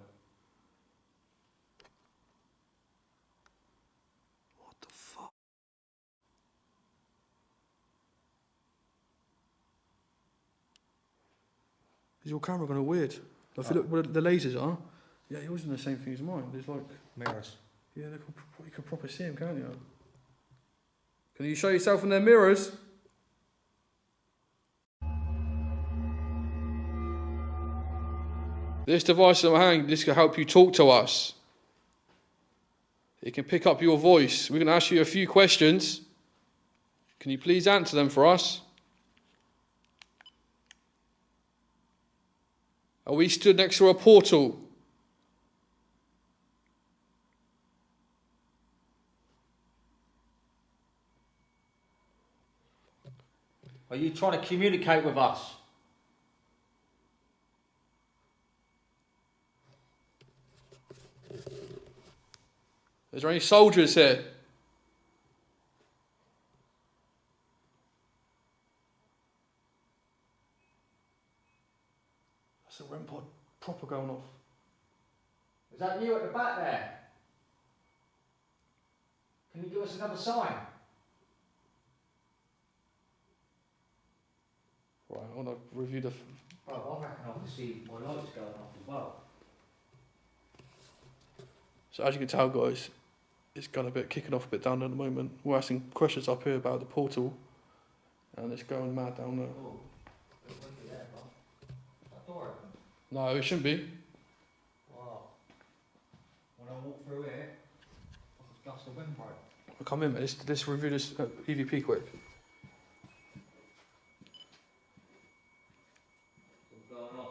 What the fuck? Is your camera going to weird? If you look where the lasers are, yeah, yours is the same thing as mine. There's like Mirrors. yeah, you can proper see them, can't you? Can you show yourself in their mirrors? This device in my hand, this can help you talk to us. It can pick up your voice. We're going to ask you a few questions. Can you please answer them for us? Are we stood next to a portal? Are you trying to communicate with us? Is there any soldiers here? That's a REM pod proper going off. Is that you at the back there? Can you give us another sign? Right, I want to review the... Bro, I reckon I can see my lights going off as well. So as you can tell, guys, it's gone a bit, kicking off a bit down at the moment. We're asking questions up here about the portal, and it's going mad down there. Oh, look at there, bro. Is that door open? No, it shouldn't be. Wow. When I walk through here, I can gust of wind, bro. I'll come in, mate. Let's review this EVP quick. What's going on?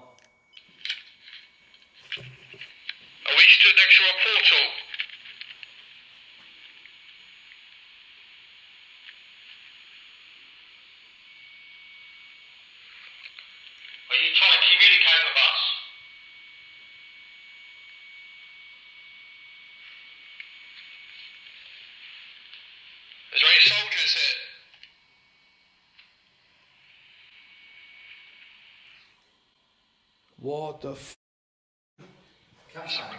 Are we stood next to a portal? Are you trying to communicate with us? Is there any soldiers here? What the f... Catch that.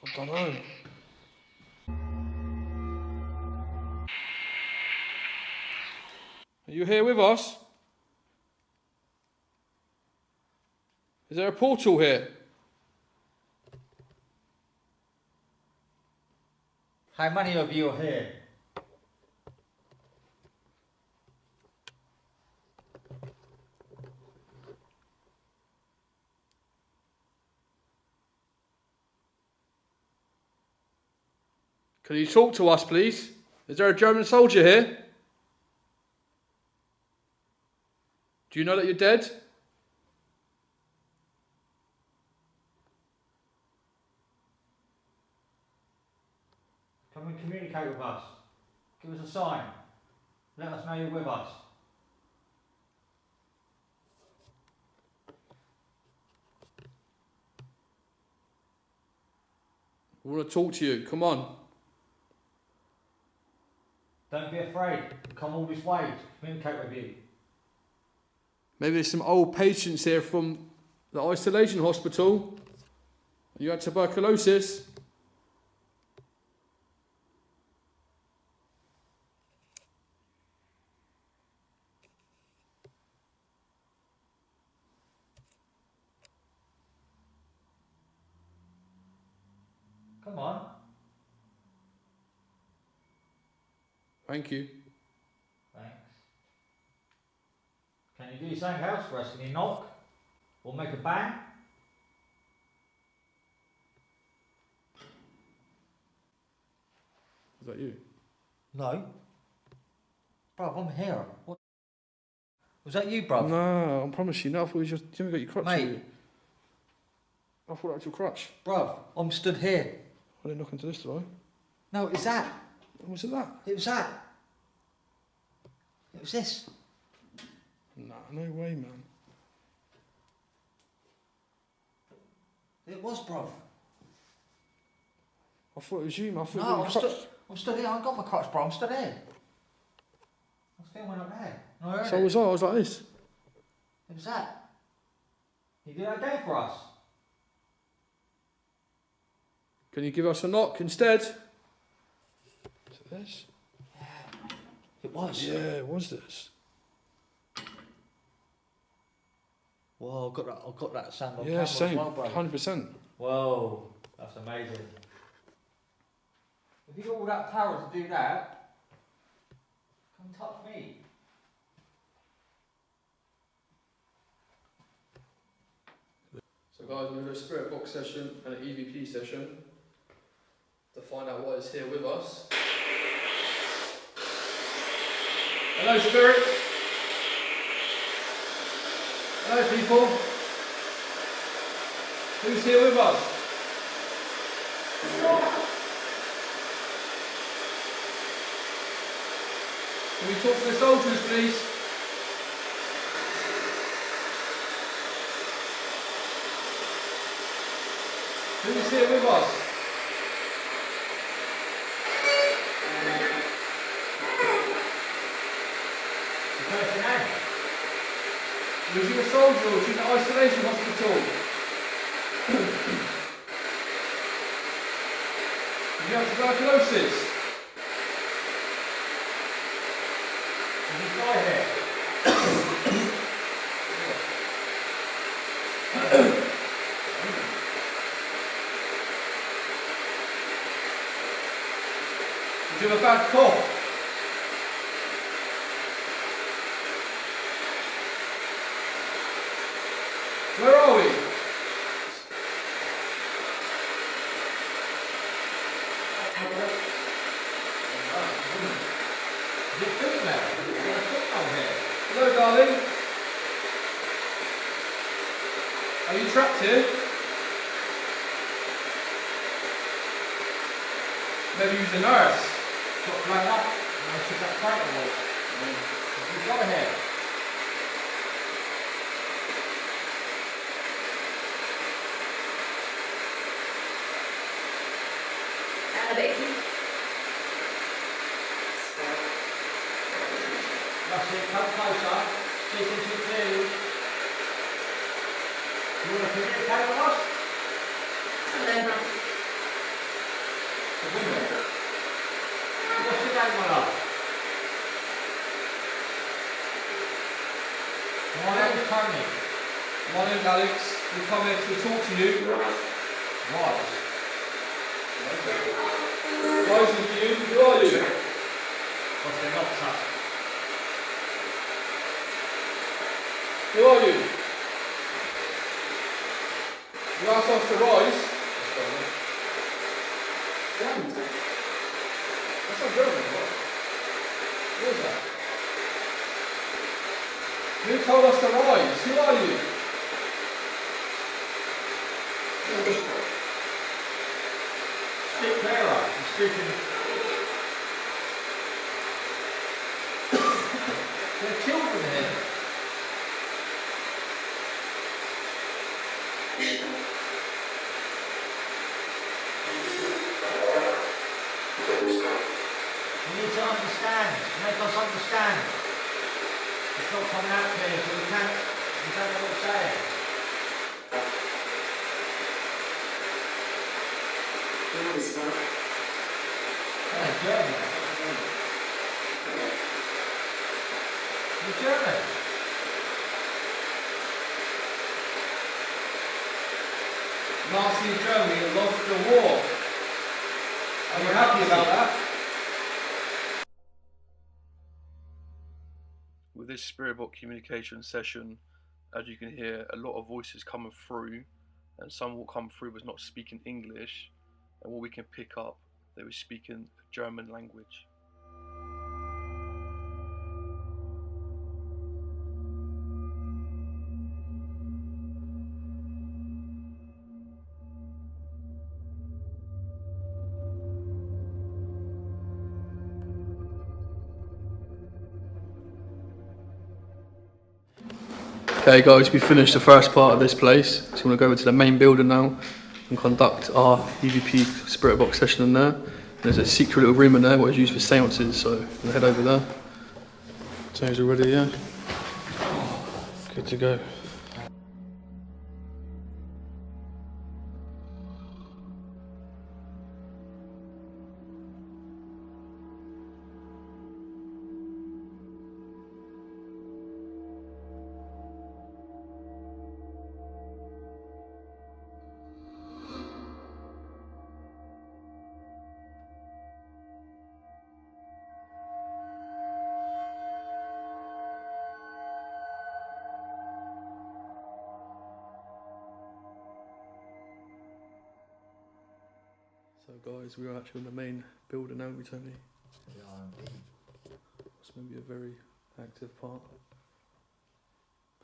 I don't know. Are you here with us? Is there a portal here? How many of you are here? Can you talk to us, please? Is there a German soldier here? Do you know that you're dead? Come and communicate with us. Give us a sign. Let us know you're with us. We want to talk to you. Come on. Don't be afraid. We've come all this way to communicate with you. Maybe there's some old patients here from the isolation hospital. You had tuberculosis. Come on. Thank you. Thanks. Can you do something else for us? Can you knock? Or make a bang? Is that you? No. Bruv, I'm here. What? Was that you, bruv? No, I promise you. No, I thought you haven't got your crutch. Mate. with you. I thought that was your crutch. Bruv, I'm stood here. I didn't look into this, did I? No, it was that. Was it that? It was that. It was this. Nah, no way, man. It was, bruv. I thought it was you, man. I thought No, you I'm got stood, your crutch. I'm stood here. I ain't got my crutch, bro. I'm stood here. I was filming up there. And I heard So it. was I. I was like this. It was that. You did that again for us. Can you give us a knock instead? Is it this? It was. Yeah, it was this. Whoa, I've got that sound on Yeah, camera same. as well, bro. 100%. Whoa, that's amazing. If you got all that power to do that, come touch me. So guys, we're going to do a spirit box session and an EVP session to find out what is here with us. Hello spirit! Hello people! Who's here with us? Can we talk to the soldiers, please? Who's here with us? Was you a soldier or was you in the isolation hospital? tuberculosis. Did you die here? Did you have a bad cough? Where are we? Is it female? Is there a female here? Hello, darling. Are you trapped here? Maybe use a nurse. Got blown up. I took that photo of. You go ahead. That's it, come closer. Speak into it clearly. You want to communicate with us? The women. What's your name, my love? My name's Tony. My name's Alex. We come here to talk to you. Right. Guys with you, who are you? What's the doctor? Who are you? You asked us to rise. German. That's not German, what? What is that? Who told us to rise? Who are you? Speak clearer. I'm speaking. There are children here. You need to understand. Make us understand. It's not coming out clear, so we don't know what it's saying. Oh, German. You're German. Nazi Germany lost the war. Are you happy about that? With this spirit box communication session, as you can hear, a lot of voices coming through, and some will come through was not speaking English, and what we can pick up, they were speaking German language. Okay guys, we finished the first part of this place, so we're going to go over to the main building now and conduct our EVP spirit box session in there. There's a secret little room in there what is used for seances, so we'll head over there. James, all ready, yeah? Good to go. So guys, we are actually in the main building now, aren't we, Tony? Yeah, indeed. It's maybe a very active part.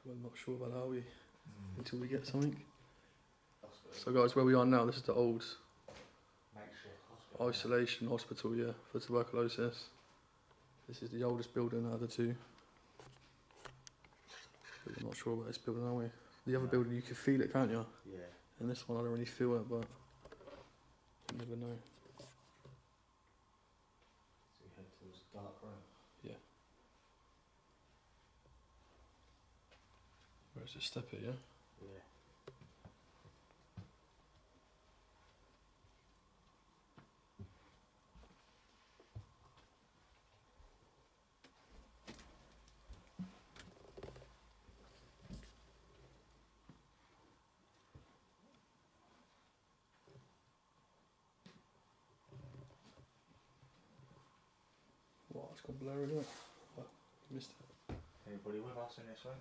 But I'm not sure about how we until we get something. So guys, where we are now, this is the old isolation hospital, yeah, for tuberculosis. This is the oldest building out of the two. But I'm not sure about this building, are we? The other building, you can feel it, can't you? Yeah. And this one, I don't really feel it, but you never know. So we head towards the dark room. Yeah. Where's the step here, yeah? Yeah. gone blurry, isn't it? Oh, missed it. Anybody with us in this room?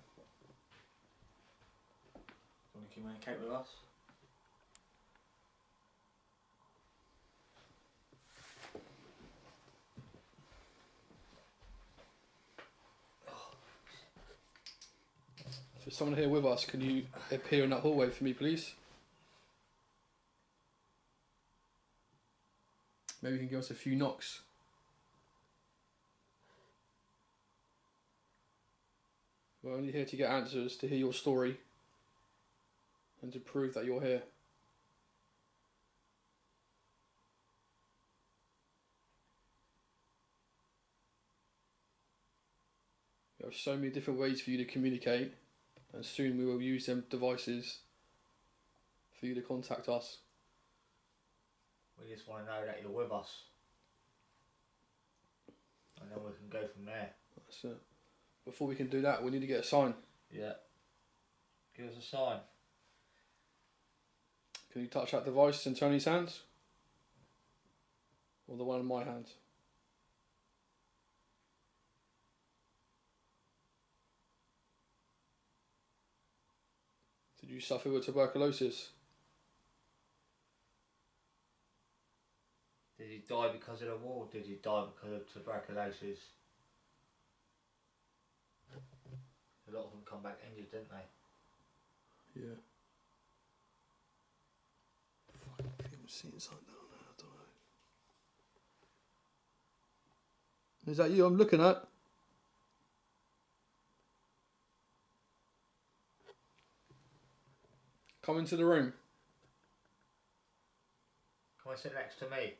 Want to communicate with us? If there's someone here with us, can you appear in that hallway for me, please? Maybe you can give us a few knocks. We're only here to get answers, to hear your story, and to prove that you're here. There are so many different ways for you to communicate, and soon we will use them devices for you to contact us. We just want to know that you're with us. And then we can go from there. That's it. Before we can do that, we need to get a sign. Yeah. Give us a sign. Can you touch that device in Tony's hands? Or the one in my hand? Did you suffer with tuberculosis? Did you die because of the war? Did you die because of tuberculosis? A lot of them come back injured, didn't they? Yeah. Fucking feel I'm seeing something down there, I don't know. Is that you I'm looking at? Come into the room. Come and sit next to me.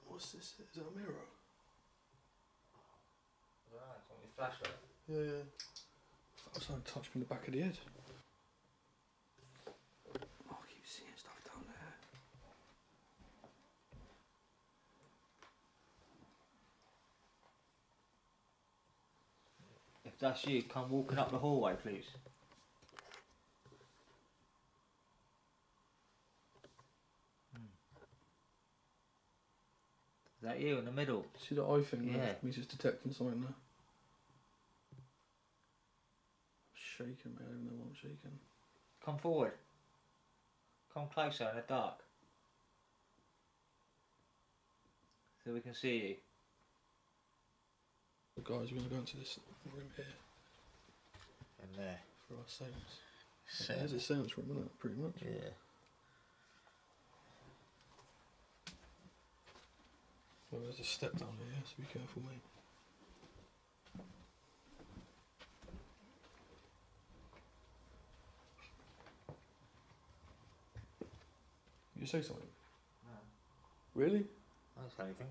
What's this? Is that a mirror? I don't know, it's on your flashlight. Yeah, yeah. I thought someone touched me in the back of the head. Oh, I keep seeing stuff down there. If that's you, come walking up the hallway, please. Is that you in the middle? See the eye thing? Yeah. Means it's detecting something there. I'm shaking, mate. I don't know why I'm shaking. Come forward. Come closer in the dark. So we can see you. Guys, we're going to go into this room here In there. for our seance. There's a seance room, isn't it? Pretty much. Yeah. Well, there's a step down here, so be careful, mate. You say something? No. Really? I don't say anything.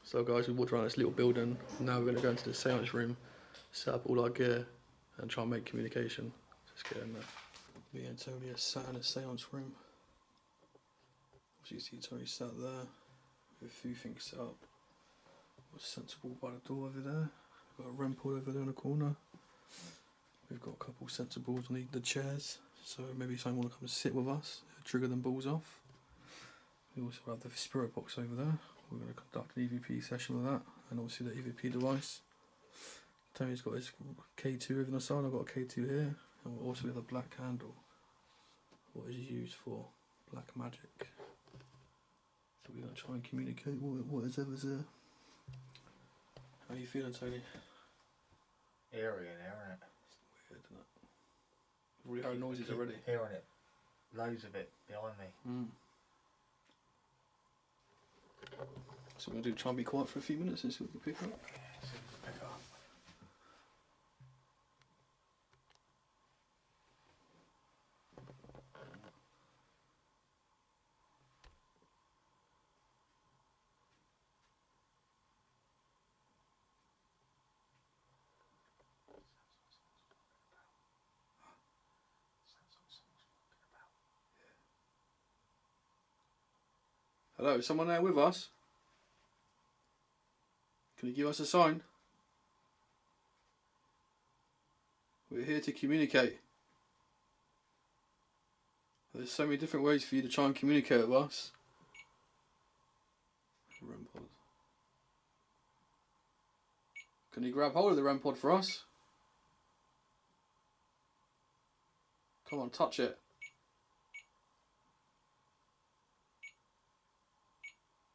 So guys, we walked around this little building. Now we're going to go into the seance room, set up all our gear, and try and make communication. Let's get in there. Me and Tony are sat in a seance room. As you see, Tony sat there with a few things set up. Got a sensible by the door over there. We've got a REM pod over there in the corner. We've got a couple sensibles on the chairs, so maybe someone will come and sit with us, trigger them balls off. We also have the spirit box over there. We're going to conduct an EVP session with that, and obviously the EVP device. Tony's got his K2 over on the side, I've got a K2 here, and we'll also have a black candle. What is used for black magic. So we're going to try and communicate whatever's there. How are you feeling, Tony? Eerie in there, isn't it? Weird, isn't it? We've heard noises already. Hearing it. Loads of it behind me. So we're going to try and be quiet for a few minutes and see what we can pick up. Hello, is someone there with us? Can you give us a sign? We're here to communicate. There's so many different ways for you to try and communicate with us. REM pod. Can you grab hold of the REM pod for us? Come on, touch it.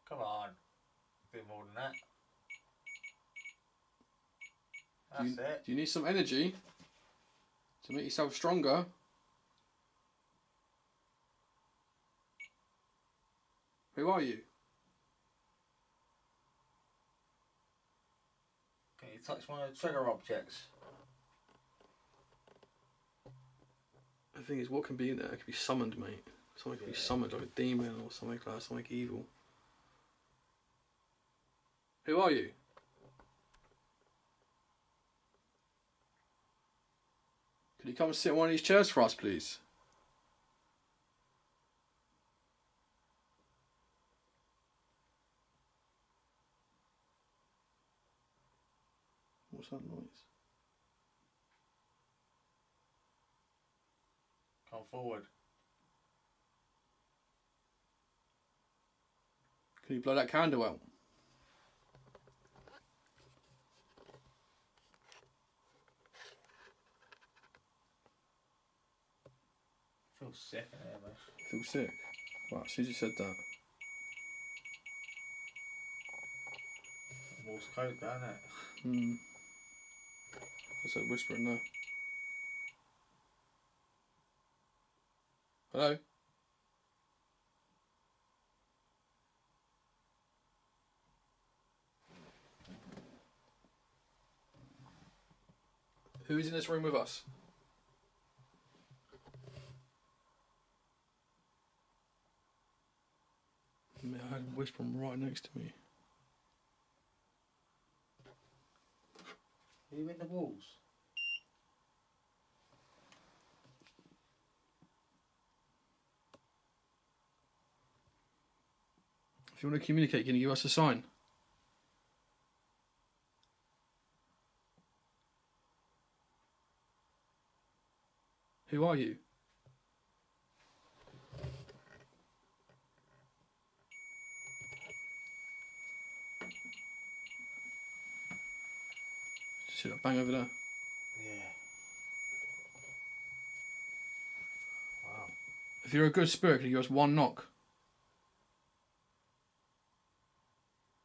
Come on. Do more than that. That's it. Do you need some energy to make yourself stronger? Who are you? Can you touch one of the trigger objects? The thing is, what can be in there? It could be summoned, mate. Something could be summoned, like a demon or something like that, something evil. Who are you? Could you come and sit in one of these chairs for us, please? What's that noise? Come forward. Can you blow that candle out? I feel sick in here, mate. Feel sick? Right, as soon as you said that. Morse code, don't it? What's that whispering there? Hello? Who is in this room with us? I had a whispering right next to me. Are you in the walls? If you want to communicate, can you give us a sign? Who are you? See that bang over there? Yeah. Wow. If you're a good spirit, can you give us one knock?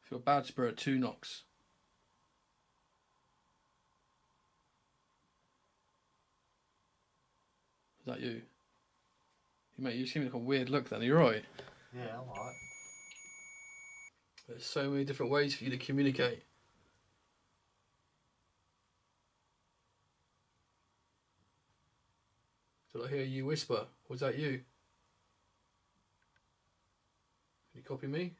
If you're a bad spirit, 2 knocks. Is that you? Mate, you seem like a weird look then, are you right? Yeah, I'm alright. There's so many different ways for you to communicate. Did I hear you whisper? Was that you? Can you copy me?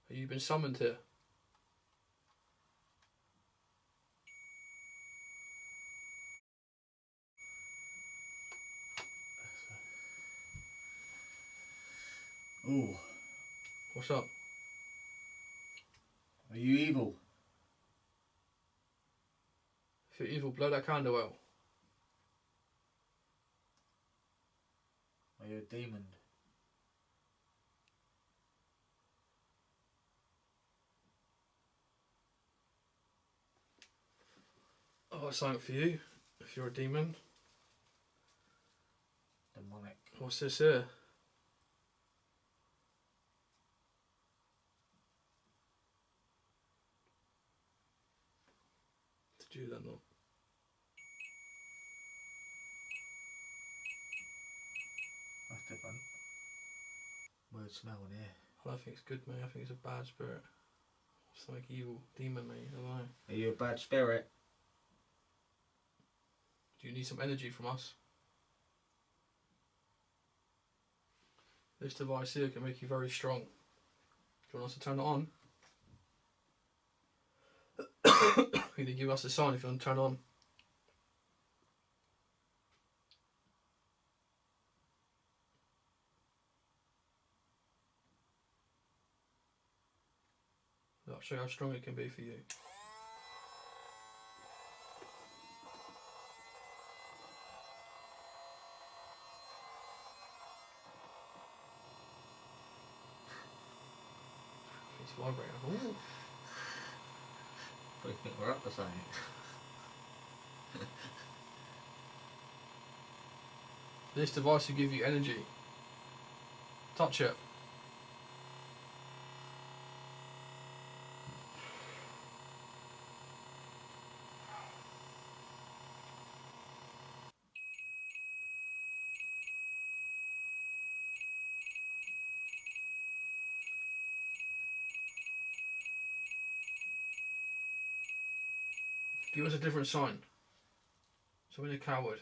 Have you been summoned here? Ooh. What's up? Are you evil? If you're evil, blow that candle out. Are you a demon? Oh, it's something for you. If you're a demon. Demonic. What's this here? Did you that not? That's different. Weird smell in here. I don't think it's good, mate. I think it's a bad spirit. Something evil. Demon, mate. I don't know. Are you a bad spirit? Do you need some energy from us? This device here can make you very strong. Do you want us to turn it on? You need to give us a sign if you want to turn it on. I'll show you how strong it can be for you. It's vibrating. Ooh. Do you think we're up to something? This device will give you energy. Touch it. Give us a different sign. So we're a coward.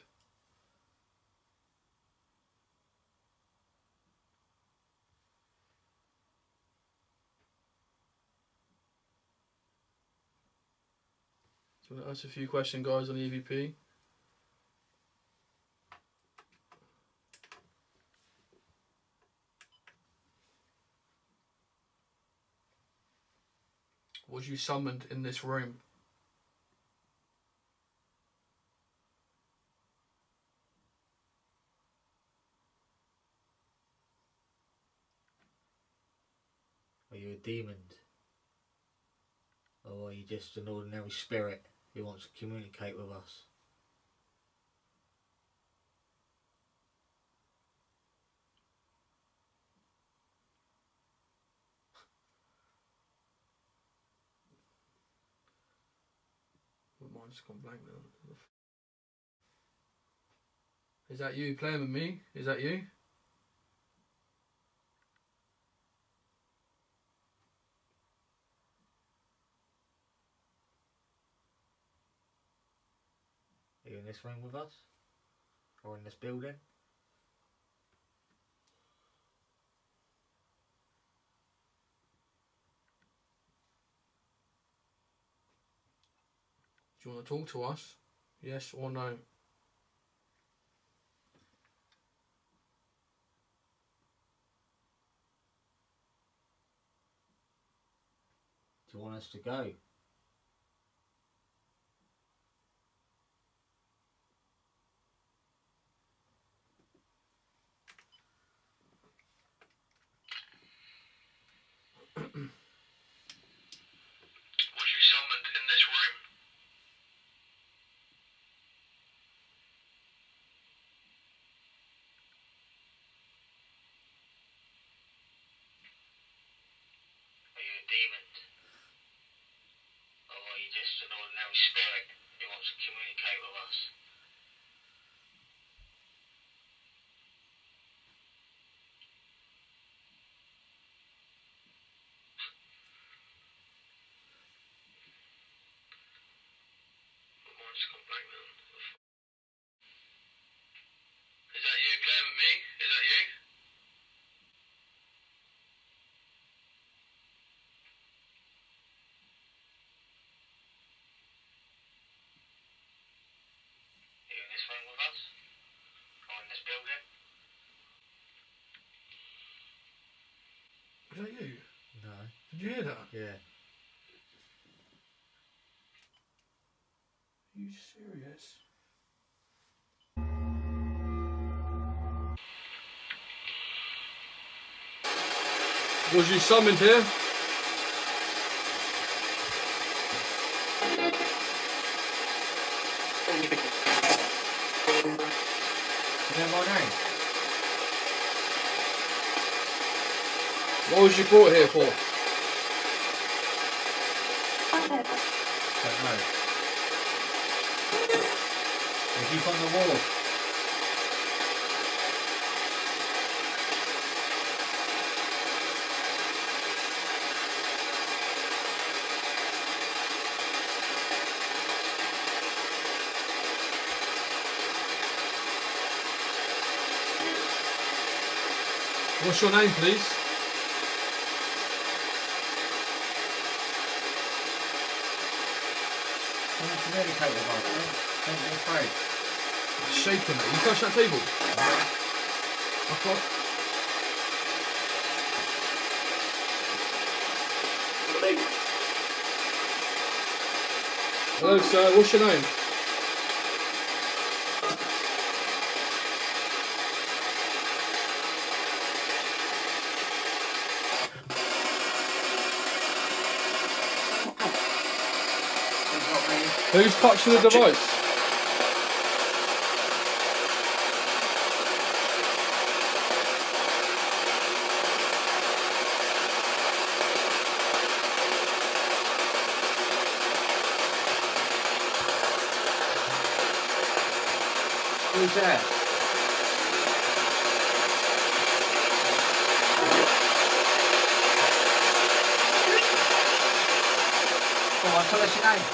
So that's a few questions, guys, on the EVP. Was you summoned in this room? Are you a demon? Or are you just an ordinary spirit who wants to communicate with us? My mind's gone blank now. Is that you playing with me? Is that you? Are you in this room with us? Or in this building? Do you want to talk to us? Yes or no? Do you want us to go? Was you summoned in this room? Are you a demon? Or are you just an ordinary spirit who wants to communicate with us? My mind's gone blank now. Is that you playing with me? Is that you? Are you in this room with us? Or in this building? Is that you? No. Did you hear that? Yeah. Are you serious? Was you summoned here? You know my name? What was you brought here for? Don't know. Is he from the war? What's your name, please? Can you communicate with us? Don't be afraid. It's shaking, mate. You touched that table? Okay. Hello, sir. What's your name? Who's touching the device? Who's there? Come on, tell us your name.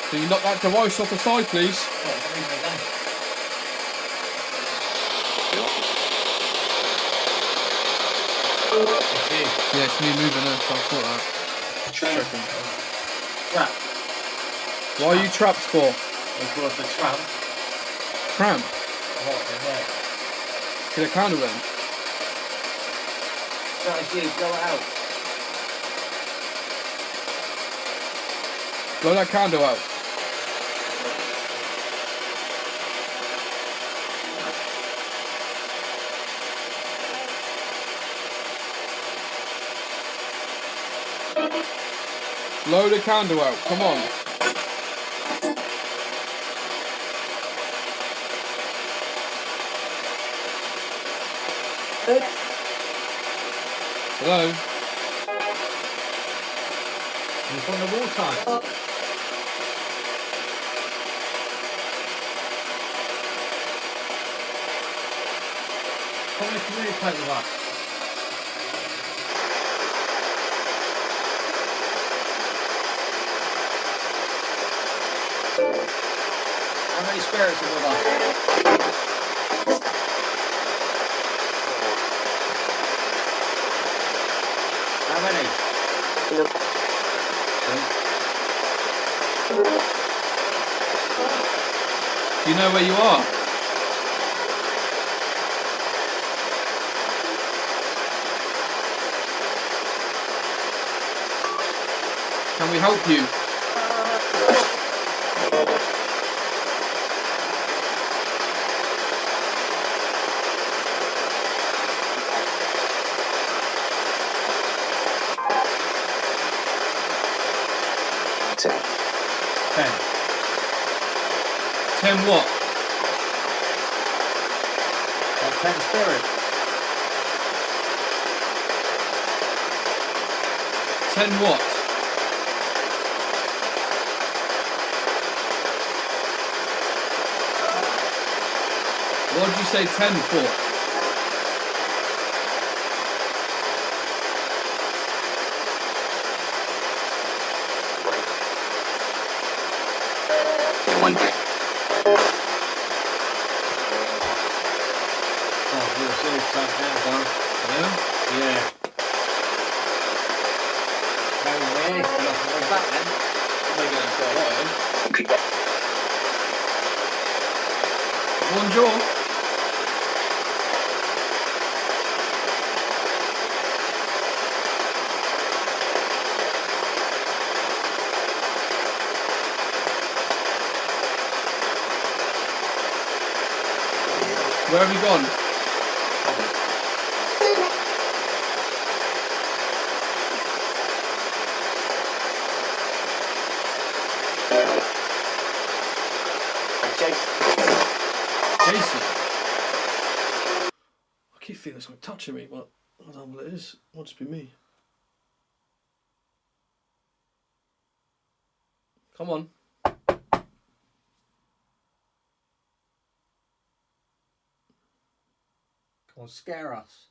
Can you knock that device off the side, please? Yeah, it's me moving in, so I thought that. Checking. Trap. What are you trapped for? It's worth a tramp. Tramp? What in there? Get a candle then. That's you, blow it out. Blow that candle out. Blow the candle out, come on. Hello? You're from the wartime. Come and communicate with us. How many spirits are with us? How many? Do you know where you are? Can we help you? Ten. 10 what? 10 spirits. 10 what? What did you say 10 for? One. Oh, you're serious time now, Don. Yeah? Yeah. No way, still off the way back then. They're going to quite a lot in. Bonjour. Where have you gone? Jason. I keep feeling something touching me, but I don't know what it is. It might just be me. Come on. Come on, scare us.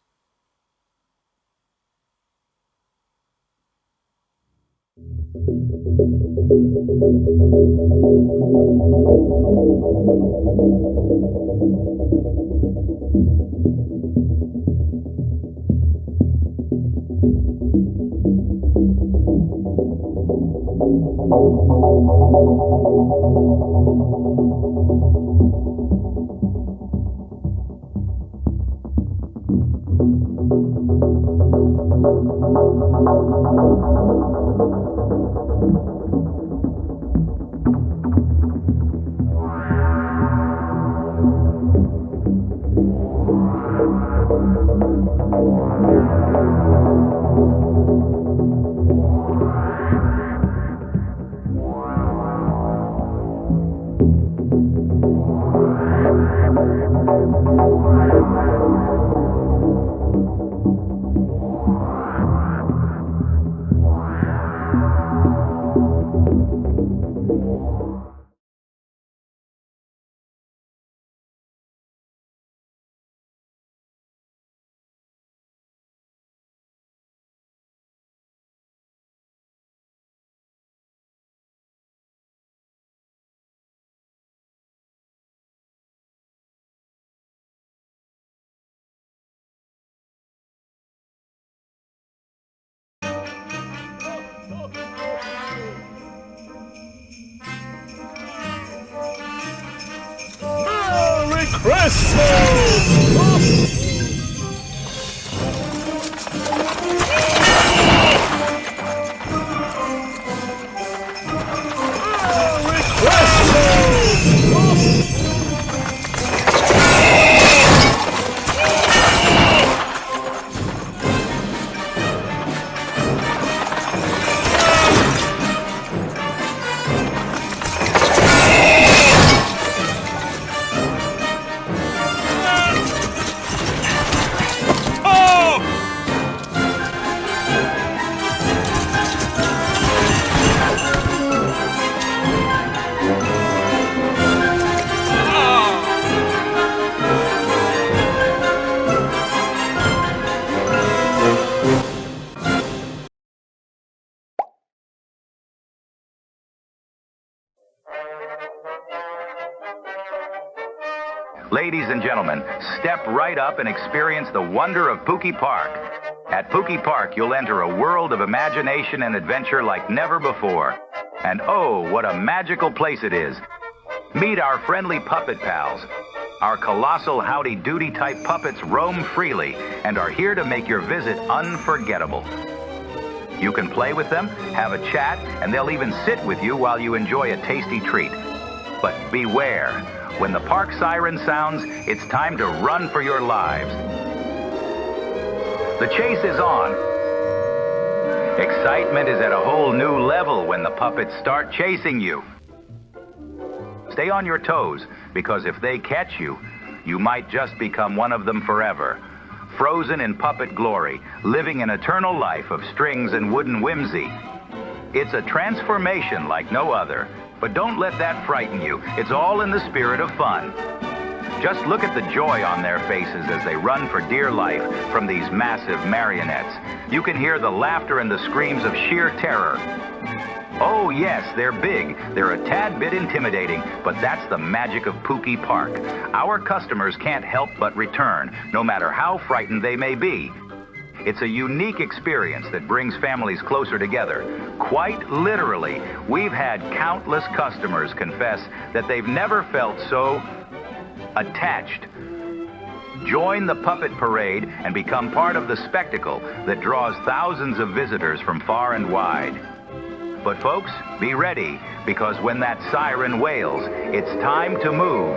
Merry Christmas! Ladies and gentlemen, step right up and experience the wonder of Pookie Park. At Pookie Park, you'll enter a world of imagination and adventure like never before. And oh, what a magical place it is. Meet our friendly puppet pals. Our colossal howdy-doody type puppets roam freely and are here to make your visit unforgettable. You can play with them, have a chat, and they'll even sit with you while you enjoy a tasty treat. But beware. When the park siren sounds, it's time to run for your lives. The chase is on. Excitement is at a whole new level when the puppets start chasing you. Stay on your toes, because if they catch you, you might just become one of them forever. Frozen in puppet glory, living an eternal life of strings and wooden whimsy. It's a transformation like no other. But don't let that frighten you. It's all in the spirit of fun. Just look at the joy on their faces as they run for dear life from these massive marionettes. You can hear the laughter and the screams of sheer terror. Oh yes, they're big. They're a tad bit intimidating, but that's the magic of Pookie Park. Our customers can't help but return, no matter how frightened they may be. It's a unique experience that brings families closer together. Quite literally, we've had countless customers confess that they've never felt so attached. Join the puppet parade and become part of the spectacle that draws thousands of visitors from far and wide. But folks, be ready, because when that siren wails, it's time to move.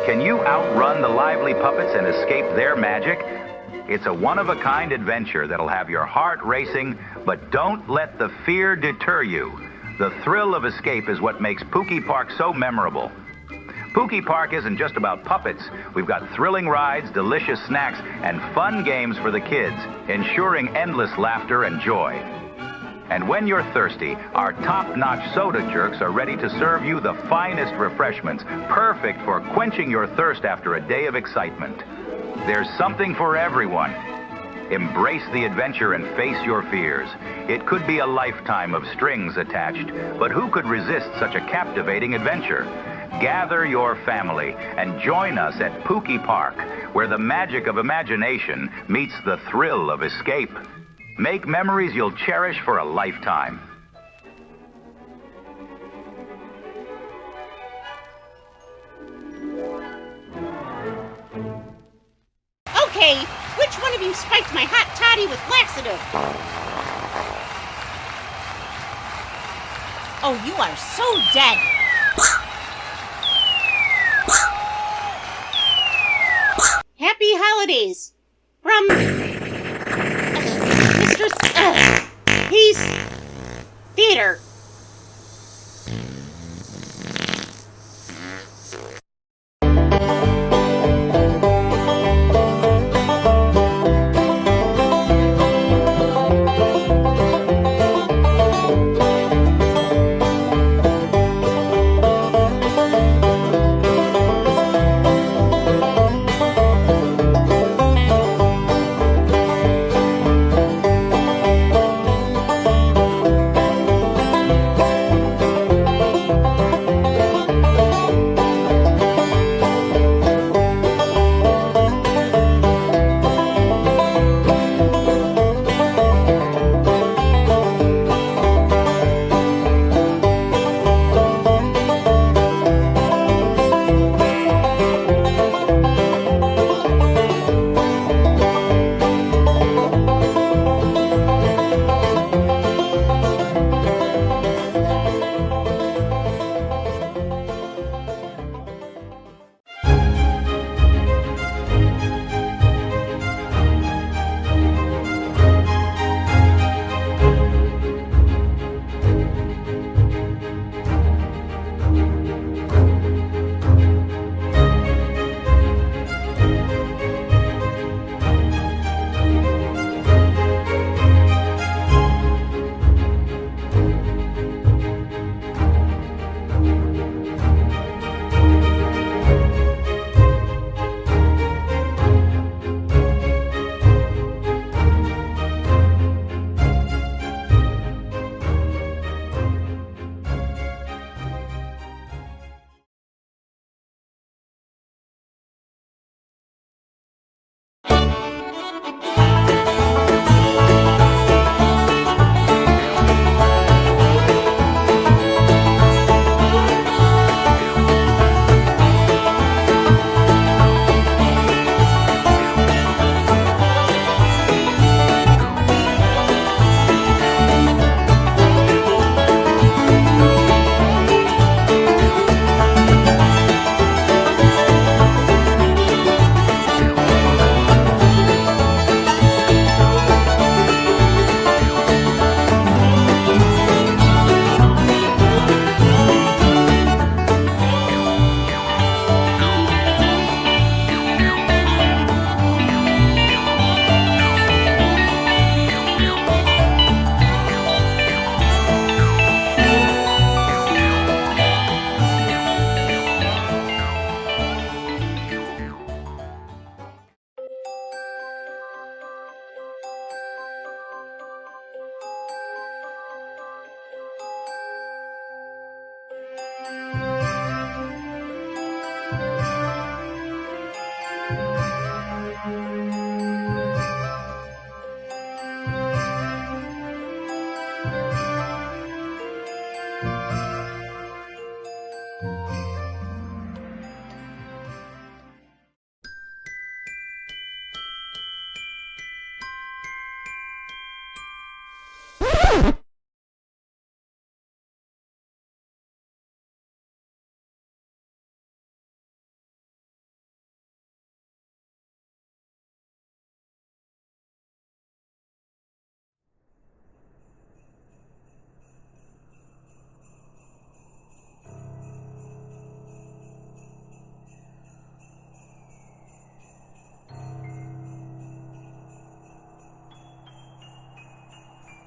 Can you outrun the lively puppets and escape their magic? It's a one-of-a-kind adventure that'll have your heart racing, but don't let the fear deter you. The thrill of escape is what makes Pookie Park so memorable. Pookie Park isn't just about puppets. We've got thrilling rides, delicious snacks, and fun games for the kids, ensuring endless laughter and joy. And when you're thirsty, our top-notch soda jerks are ready to serve you the finest refreshments, perfect for quenching your thirst after a day of excitement. There's something for everyone. Embrace the adventure and face your fears. It could be a lifetime of strings attached, but who could resist such a captivating adventure? Gather your family and join us at Pookie Park, where the magic of imagination meets the thrill of escape. Make memories you'll cherish for a lifetime. Okay, which one of you spiked my hot toddy with laxative? Oh, you are so dead. Happy holidays from Mr. Peace Theater.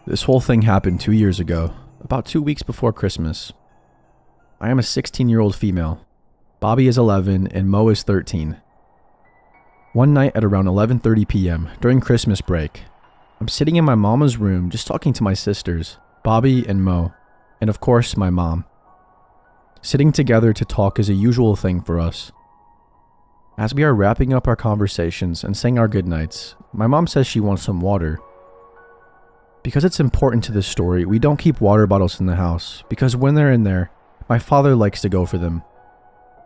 This whole thing happened 2 years ago, about 2 weeks before Christmas. I am a 16-year-old female. Bobby is 11 and Mo is 13. One night at around 11:30 p.m. during Christmas break, I'm sitting in my mama's room just talking to my sisters, Bobby and Mo, and of course my mom. Sitting together to talk is a usual thing for us. As we are wrapping up our conversations and saying our goodnights, my mom says she wants some water. Because it's important to this story, we don't keep water bottles in the house, because when they're in there, my father likes to go for them.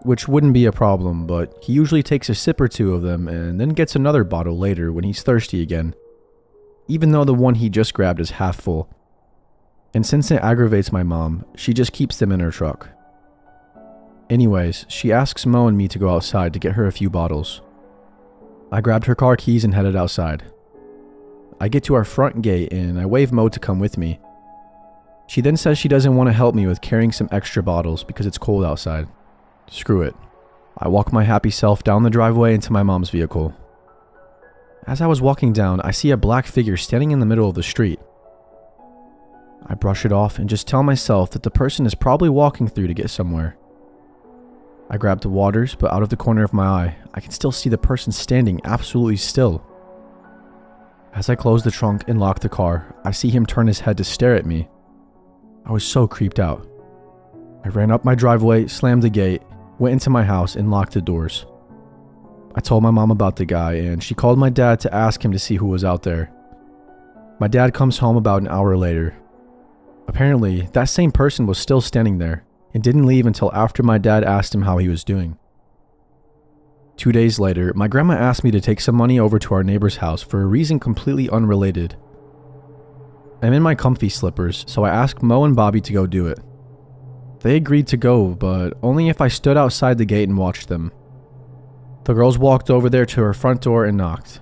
Which wouldn't be a problem, but he usually takes a sip or two of them and then gets another bottle later when he's thirsty again, even though the one he just grabbed is half full. And since it aggravates my mom, she just keeps them in her truck. Anyways, she asks Mo and me to go outside to get her a few bottles. I grabbed her car keys and headed outside. I get to our front gate and I wave Mo to come with me. She then says she doesn't want to help me with carrying some extra bottles because it's cold outside. Screw it. I walk my happy self down the driveway into my mom's vehicle. As I was walking down, I see a black figure standing in the middle of the street. I brush it off and just tell myself that the person is probably walking through to get somewhere. I grab the waters, but out of the corner of my eye, I can still see the person standing absolutely still. As I close the trunk and lock the car, I see him turn his head to stare at me. I was so creeped out. I ran up my driveway, slammed the gate, went into my house, and locked the doors. I told my mom about the guy, and she called my dad to ask him to see who was out there. My dad comes home about an hour later. Apparently, that same person was still standing there, and didn't leave until after my dad asked him how he was doing. 2 days later, my grandma asked me to take some money over to our neighbor's house for a reason completely unrelated. I'm in my comfy slippers, so I asked Mo and Bobby to go do it. They agreed to go, but only if I stood outside the gate and watched them. The girls walked over there to her front door and knocked.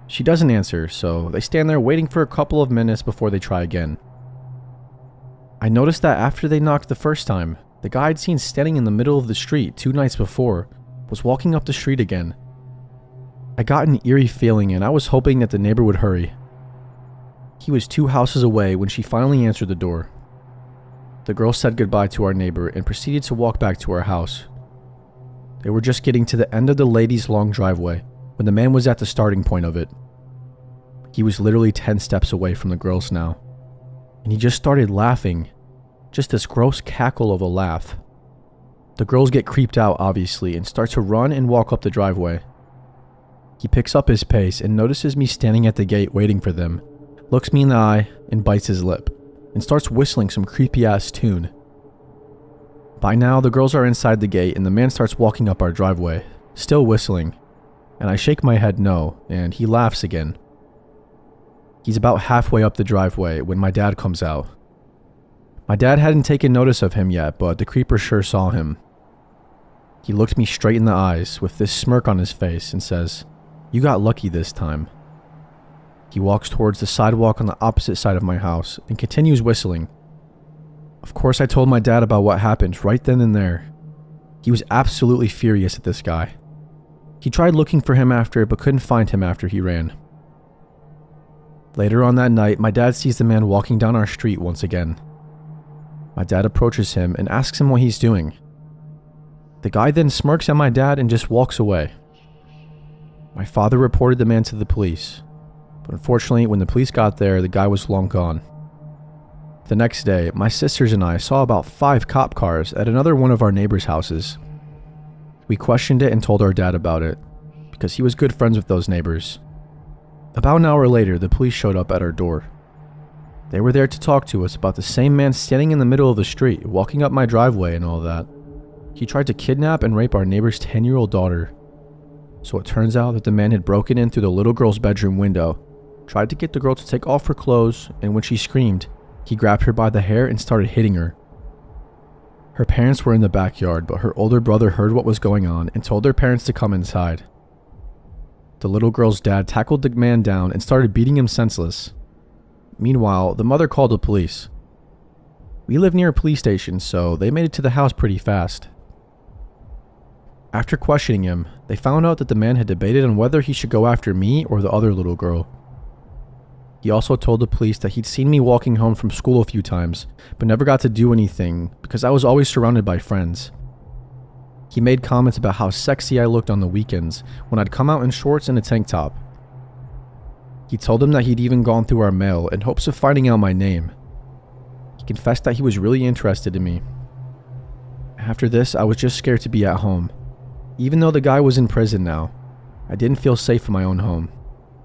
She doesn't answer, so they stand there waiting for a couple of minutes before they try again. I noticed that after they knocked the first time, the guy I'd seen standing in the middle of the street 2 nights before was walking up the street again. I got an eerie feeling and I was hoping that the neighbor would hurry. He was 2 houses away when she finally answered the door. The girl said goodbye to our neighbor and proceeded to walk back to our house. They were just getting to the end of the lady's long driveway when the man was at the starting point of it. He was literally 10 steps away from the girls now. And he just started laughing. Just this gross cackle of a laugh. The girls get creeped out, obviously, and start to run and walk up the driveway. He picks up his pace and notices me standing at the gate waiting for them, looks me in the eye and bites his lip, and starts whistling some creepy-ass tune. By now, the girls are inside the gate and the man starts walking up our driveway, still whistling, and I shake my head no, and he laughs again. He's about halfway up the driveway when my dad comes out. My dad hadn't taken notice of him yet, but the creeper sure saw him. He looked me straight in the eyes with this smirk on his face and says, "You got lucky this time." He walks towards the sidewalk on the opposite side of my house and continues whistling. Of course, I told my dad about what happened right then and there. He was absolutely furious at this guy. He tried looking for him after, but couldn't find him after he ran. Later on that night, my dad sees the man walking down our street once again. My dad approaches him and asks him what he's doing. The guy then smirks at my dad and just walks away. My father reported the man to the police, but unfortunately, when the police got there, the guy was long gone. The next day, my sisters and I saw about 5 cop cars at another one of our neighbors' houses. We questioned it and told our dad about it, because he was good friends with those neighbors. About an hour later, the police showed up at our door. They were there to talk to us about the same man standing in the middle of the street, walking up my driveway and all that. He tried to kidnap and rape our neighbor's 10-year-old daughter. So it turns out that the man had broken in through the little girl's bedroom window, tried to get the girl to take off her clothes, and when she screamed, he grabbed her by the hair and started hitting her. Her parents were in the backyard, but her older brother heard what was going on and told their parents to come inside. The little girl's dad tackled the man down and started beating him senseless. Meanwhile, the mother called the police. We live near a police station, so they made it to the house pretty fast. After questioning him, they found out that the man had debated on whether he should go after me or the other little girl. He also told the police that he'd seen me walking home from school a few times, but never got to do anything because I was always surrounded by friends. He made comments about how sexy I looked on the weekends when I'd come out in shorts and a tank top. He told them that he'd even gone through our mail in hopes of finding out my name. He confessed that he was really interested in me. After this, I was just scared to be at home. Even though the guy was in prison now, I didn't feel safe in my own home.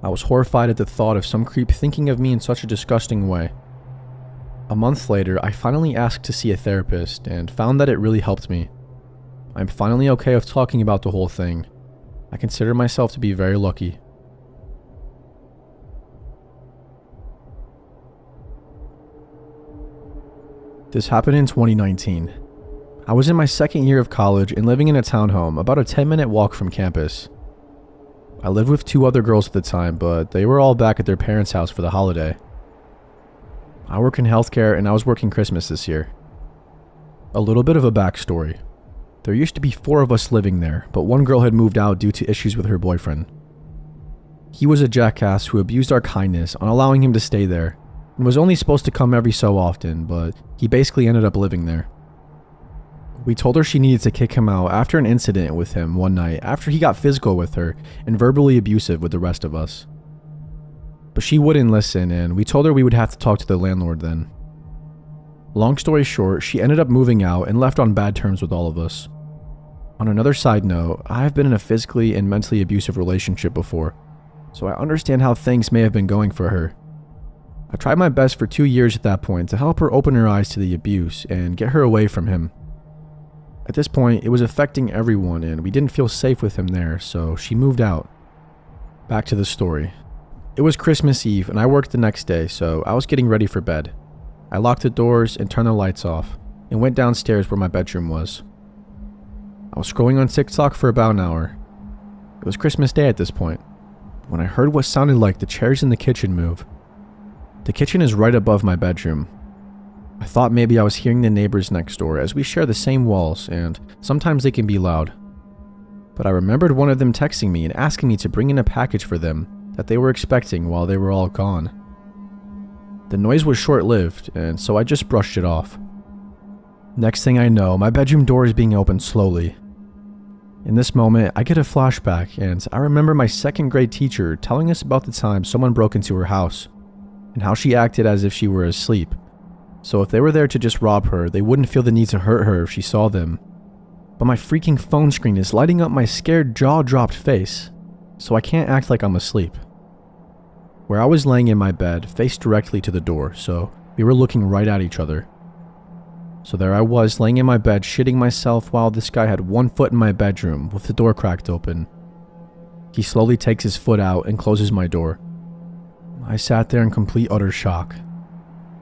I was horrified at the thought of some creep thinking of me in such a disgusting way. A month later, I finally asked to see a therapist and found that it really helped me. I'm finally okay with talking about the whole thing. I consider myself to be very lucky. This happened in 2019. I was in my second year of college and living in a townhome about a 10-minute walk from campus. I lived with 2 other girls at the time, but they were all back at their parents' house for the holiday. I work in healthcare and I was working Christmas this year. A little bit of a backstory. There used to be 4 of us living there, but one girl had moved out due to issues with her boyfriend. He was a jackass who abused our kindness on allowing him to stay there, and was only supposed to come every so often, but he basically ended up living there. We told her she needed to kick him out after an incident with him one night after he got physical with her and verbally abusive with the rest of us. But she wouldn't listen, and we told her we would have to talk to the landlord then. Long story short, she ended up moving out and left on bad terms with all of us. On another side note, I have been in a physically and mentally abusive relationship before, so I understand how things may have been going for her. I tried my best for 2 years at that point to help her open her eyes to the abuse and get her away from him. At this point, it was affecting everyone and we didn't feel safe with him there, so she moved out. Back to the story. It was Christmas Eve and I worked the next day, so I was getting ready for bed. I locked the doors and turned the lights off and went downstairs where my bedroom was. I was scrolling on TikTok for about an hour. It was Christmas Day at this point, when I heard what sounded like the chairs in the kitchen move. The kitchen is right above my bedroom. I thought maybe I was hearing the neighbors next door as we share the same walls and sometimes they can be loud. But I remembered one of them texting me and asking me to bring in a package for them that they were expecting while they were all gone. The noise was short-lived and so I just brushed it off. Next thing I know, my bedroom door is being opened slowly. In this moment, I get a flashback and I remember my second grade teacher telling us about the time someone broke into her house and how she acted as if she were asleep. So if they were there to just rob her, they wouldn't feel the need to hurt her if she saw them. But my freaking phone screen is lighting up my scared jaw-dropped face, so I can't act like I'm asleep. Where I was laying in my bed faced directly to the door, so we were looking right at each other. So there I was laying in my bed shitting myself while this guy had 1 foot in my bedroom with the door cracked open. He slowly takes his foot out and closes my door. I sat there in complete utter shock.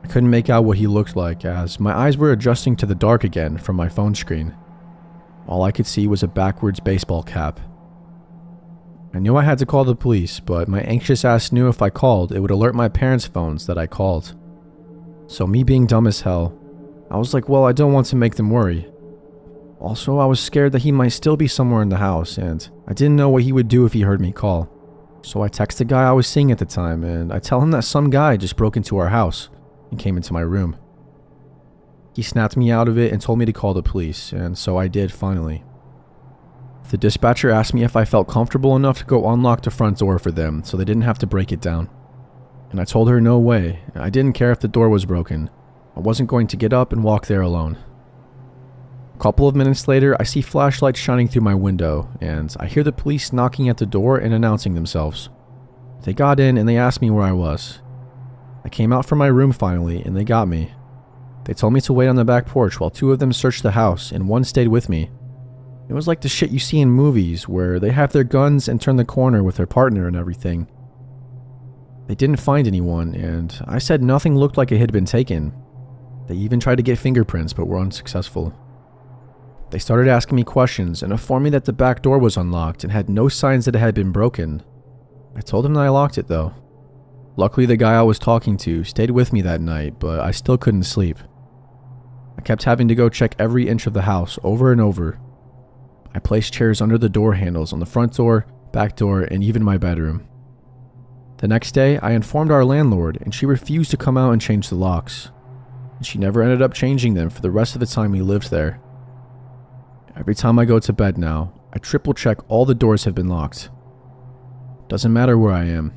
I couldn't make out what he looked like as my eyes were adjusting to the dark again from my phone screen. All I could see was a backwards baseball cap. I knew I had to call the police, but my anxious ass knew if I called, it would alert my parents' phones that I called. So me being dumb as hell, I was like, well, I don't want to make them worry. Also, I was scared that he might still be somewhere in the house, and I didn't know what he would do if he heard me call. So I text the guy I was seeing at the time, and I tell him that some guy just broke into our house and came into my room. He snapped me out of it and told me to call the police, and so I did finally. The dispatcher asked me if I felt comfortable enough to go unlock the front door for them so they didn't have to break it down. And I told her no way, I didn't care if the door was broken. I wasn't going to get up and walk there alone. A couple of minutes later, I see flashlights shining through my window, and I hear the police knocking at the door and announcing themselves. They got in and they asked me where I was. I came out from my room finally, and they got me. They told me to wait on the back porch while 2 of them searched the house, and 1 stayed with me. It was like the shit you see in movies, where they have their guns and turn the corner with their partner and everything. They didn't find anyone, and I said nothing looked like it had been taken. They even tried to get fingerprints, but were unsuccessful. They started asking me questions and informed me that the back door was unlocked and had no signs that it had been broken. I told them that I locked it though. Luckily, the guy I was talking to stayed with me that night, but I still couldn't sleep. I kept having to go check every inch of the house over and over. I placed chairs under the door handles on the front door, back door, and even my bedroom. The next day, I informed our landlord, and she refused to come out and change the locks. And she never ended up changing them for the rest of the time we lived there. Every time I go to bed now, I triple check all the doors have been locked. Doesn't matter where I am.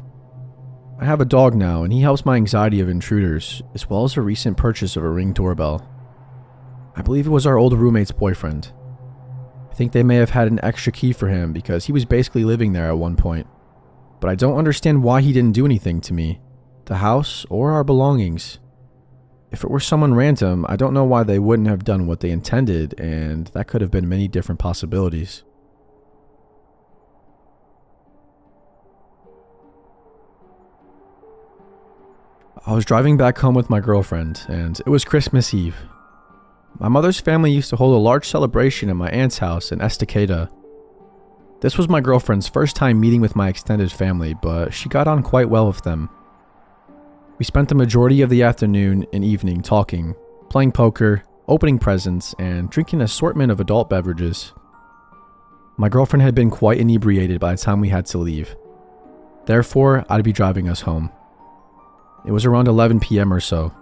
I have a dog now, and he helps my anxiety of intruders, as well as a recent purchase of a Ring doorbell. I believe it was our old roommate's boyfriend. I think they may have had an extra key for him because he was basically living there at one point. But I don't understand why he didn't do anything to me, the house, or our belongings. If it were someone random, I don't know why they wouldn't have done what they intended, and that could have been many different possibilities. I was driving back home with my girlfriend, and it was Christmas Eve. My mother's family used to hold a large celebration at my aunt's house in Estacada. This was my girlfriend's first time meeting with my extended family, but she got on quite well with them. We spent the majority of the afternoon and evening talking, playing poker, opening presents, and drinking an assortment of adult beverages. My girlfriend had been quite inebriated by the time we had to leave. Therefore, I'd be driving us home. It was around 11 p.m. or so.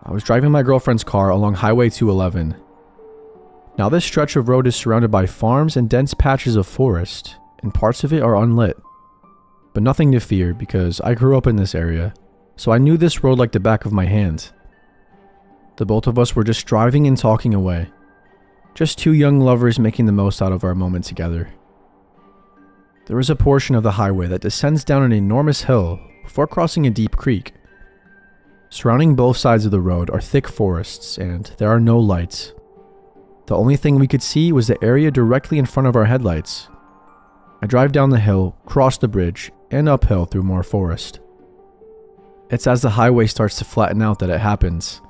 I was driving my girlfriend's car along Highway 211. Now this stretch of road is surrounded by farms and dense patches of forest, and parts of it are unlit. But nothing to fear because I grew up in this area, so I knew this road like the back of my hand. The both of us were just driving and talking away. Just two young lovers making the most out of our moment together. There is a portion of the highway that descends down an enormous hill before crossing a deep creek. Surrounding both sides of the road are thick forests, and there are no lights. The only thing we could see was the area directly in front of our headlights. I drive down the hill, cross the bridge, and uphill through more forest. It's as the highway starts to flatten out that it happens.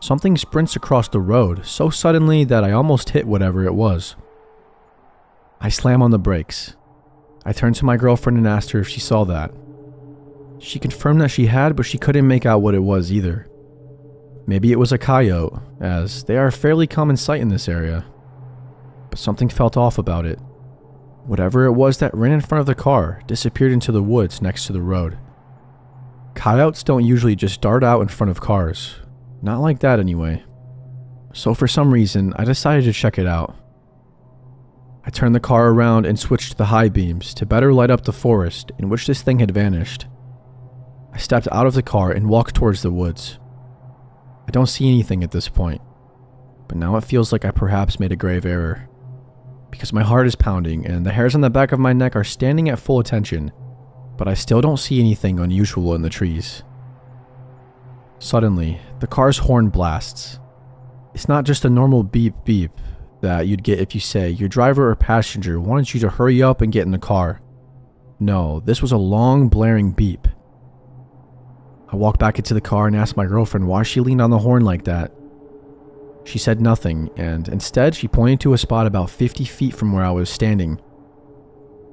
Something sprints across the road so suddenly that I almost hit whatever it was. I slam on the brakes. I turned to my girlfriend and asked her if she saw that. She confirmed that she had, but she couldn't make out what it was either. Maybe it was a coyote, as they are a fairly common sight in this area. But something felt off about it. Whatever it was that ran in front of the car disappeared into the woods next to the road. Coyotes don't usually just dart out in front of cars. Not like that anyway. So for some reason, I decided to check it out. I turned the car around and switched to the high beams to better light up the forest in which this thing had vanished. I stepped out of the car and walked towards the woods. I don't see anything at this point, but now it feels like I perhaps made a grave error. Because my heart is pounding and the hairs on the back of my neck are standing at full attention, but I still don't see anything unusual in the trees. Suddenly, the car's horn blasts. It's not just a normal beep beep that you'd get if you say your driver or passenger wanted you to hurry up and get in the car. No, this was a long blaring beep. I walked back into the car and asked my girlfriend why she leaned on the horn like that. She said nothing, and instead she pointed to a spot about 50 feet from where I was standing.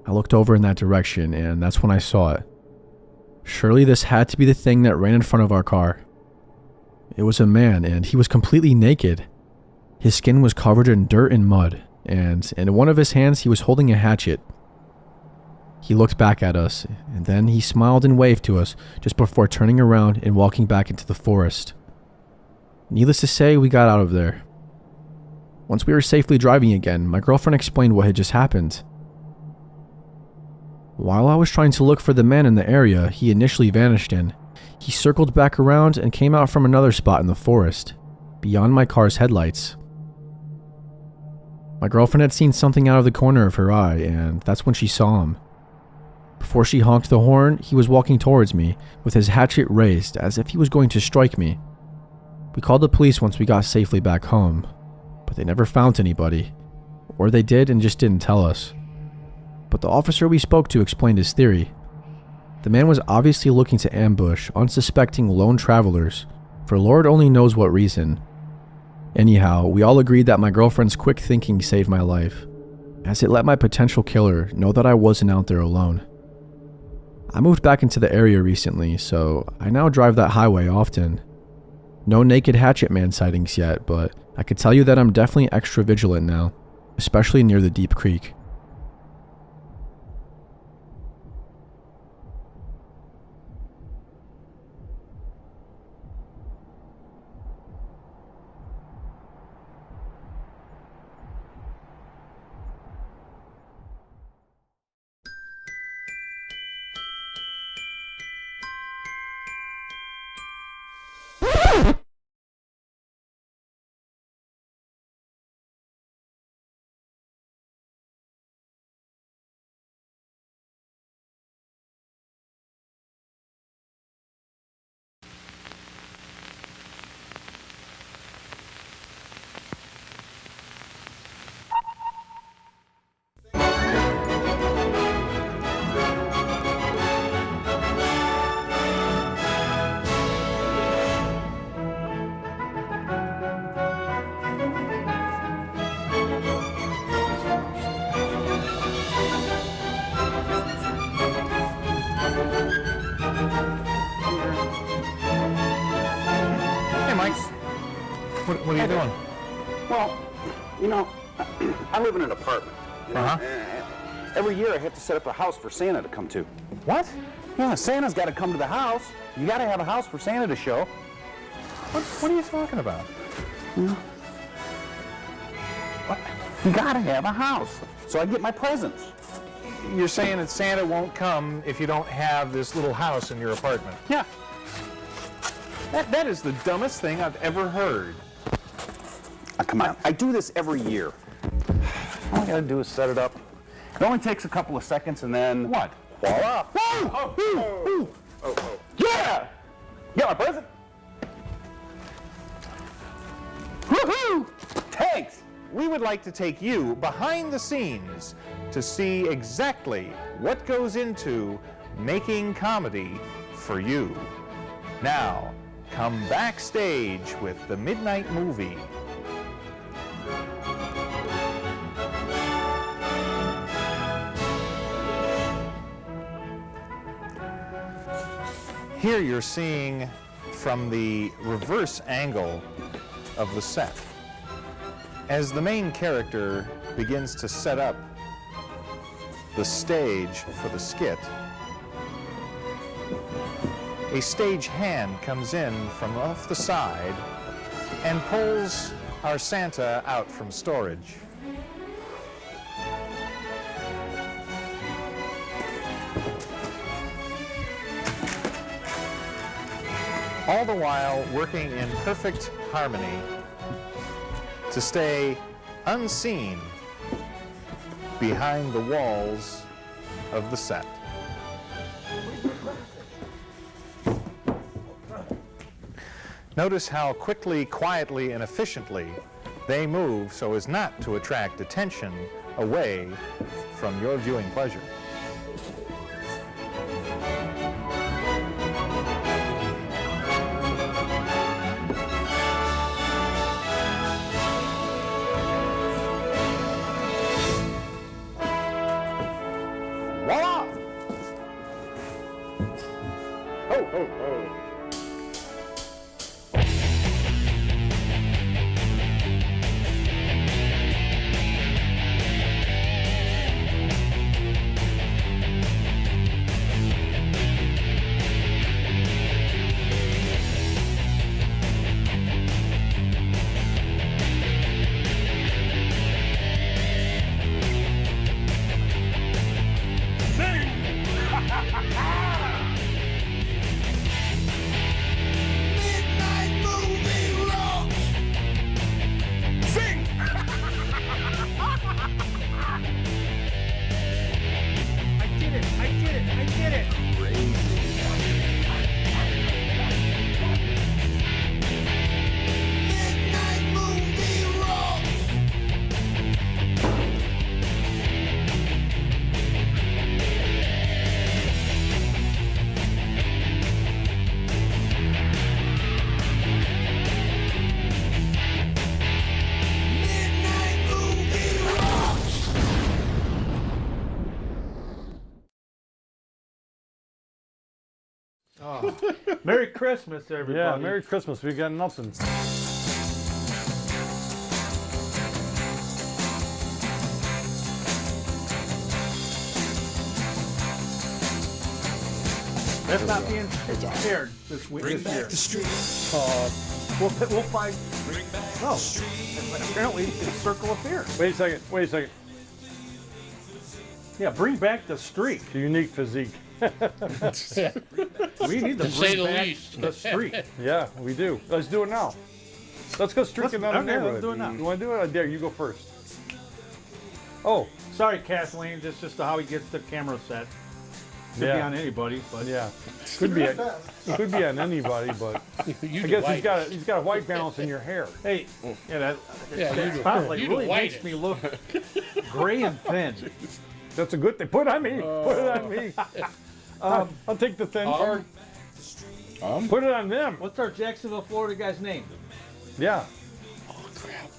I looked over in that direction, and that's when I saw it. Surely this had to be the thing that ran in front of our car. It was a man, and he was completely naked. His skin was covered in dirt and mud, and in one of his hands he was holding a hatchet. He looked back at us, and then he smiled and waved to us just before turning around and walking back into the forest. Needless to say, we got out of there. Once we were safely driving again, my girlfriend explained what had just happened. While I was trying to look for the man in the area he initially vanished in, he circled back around and came out from another spot in the forest, beyond my car's headlights. My girlfriend had seen something out of the corner of her eye, and that's when she saw him. Before she honked the horn, he was walking towards me, with his hatchet raised as if he was going to strike me. We called the police once we got safely back home, but they never found anybody. Or they did and just didn't tell us. But the officer we spoke to explained his theory. The man was obviously looking to ambush unsuspecting lone travelers, for Lord only knows what reason. Anyhow, we all agreed that my girlfriend's quick thinking saved my life, as it let my potential killer know that I wasn't out there alone. I moved back into the area recently, so I now drive that highway often. No naked hatchet man sightings yet, but I could tell you that I'm definitely extra vigilant now, especially near the deep creek. you doing? Well, you know, I live in an apartment. Every year I have to set up a house for Santa to come to. What? Yeah, Santa's got to come to the house. You got to have a house for Santa to show. What are you talking about? You got to have a house so I get my presents. You're saying that Santa won't come if you don't have this little house in your apartment? Yeah. That is the dumbest thing I've ever heard. Come on, I do this every year. All I got to do is set it up. It only takes a couple of seconds and then... What? Voila! Yeah! You got my present? Woohoo! Thanks! We would like to take you behind the scenes to see exactly what goes into making comedy for you. Now, come backstage with the Midnight Movie. Here you're seeing from the reverse angle of the set. As the main character begins to set up the stage for the skit, a stage hand comes in from off the side and pulls our Santa out from storage. All the while working in perfect harmony to stay unseen behind the walls of the set. Notice how quickly, quietly, and efficiently they move so as not to attract attention away from your viewing pleasure. Voila! Ho, ho, ho. Oh. Merry Christmas, everybody. Yeah, Merry Christmas. We got nothing. That's not being aired this week. This year. We'll find. No, apparently it's Circle of Fear. Wait a second. Wait a second. Yeah, bring back the streak. The unique physique. We need to bring back the streak. Yeah, we do. Let's do it now. Let's go streaking down the neighborhood. Let's do it now. You want to do it? I dare you go first. Oh, sorry, Kathleen. That's just how he gets the camera set. Could be on anybody, but yeah, could be on anybody, but I guess he's got a white balance in your hair. Hey, that spotlight really makes me look gray and thin. That's a good thing. Put it on me. Put it on me. I'll take the thin part. Put it on them. What's our Jacksonville, Florida guy's name? Yeah. Oh crap!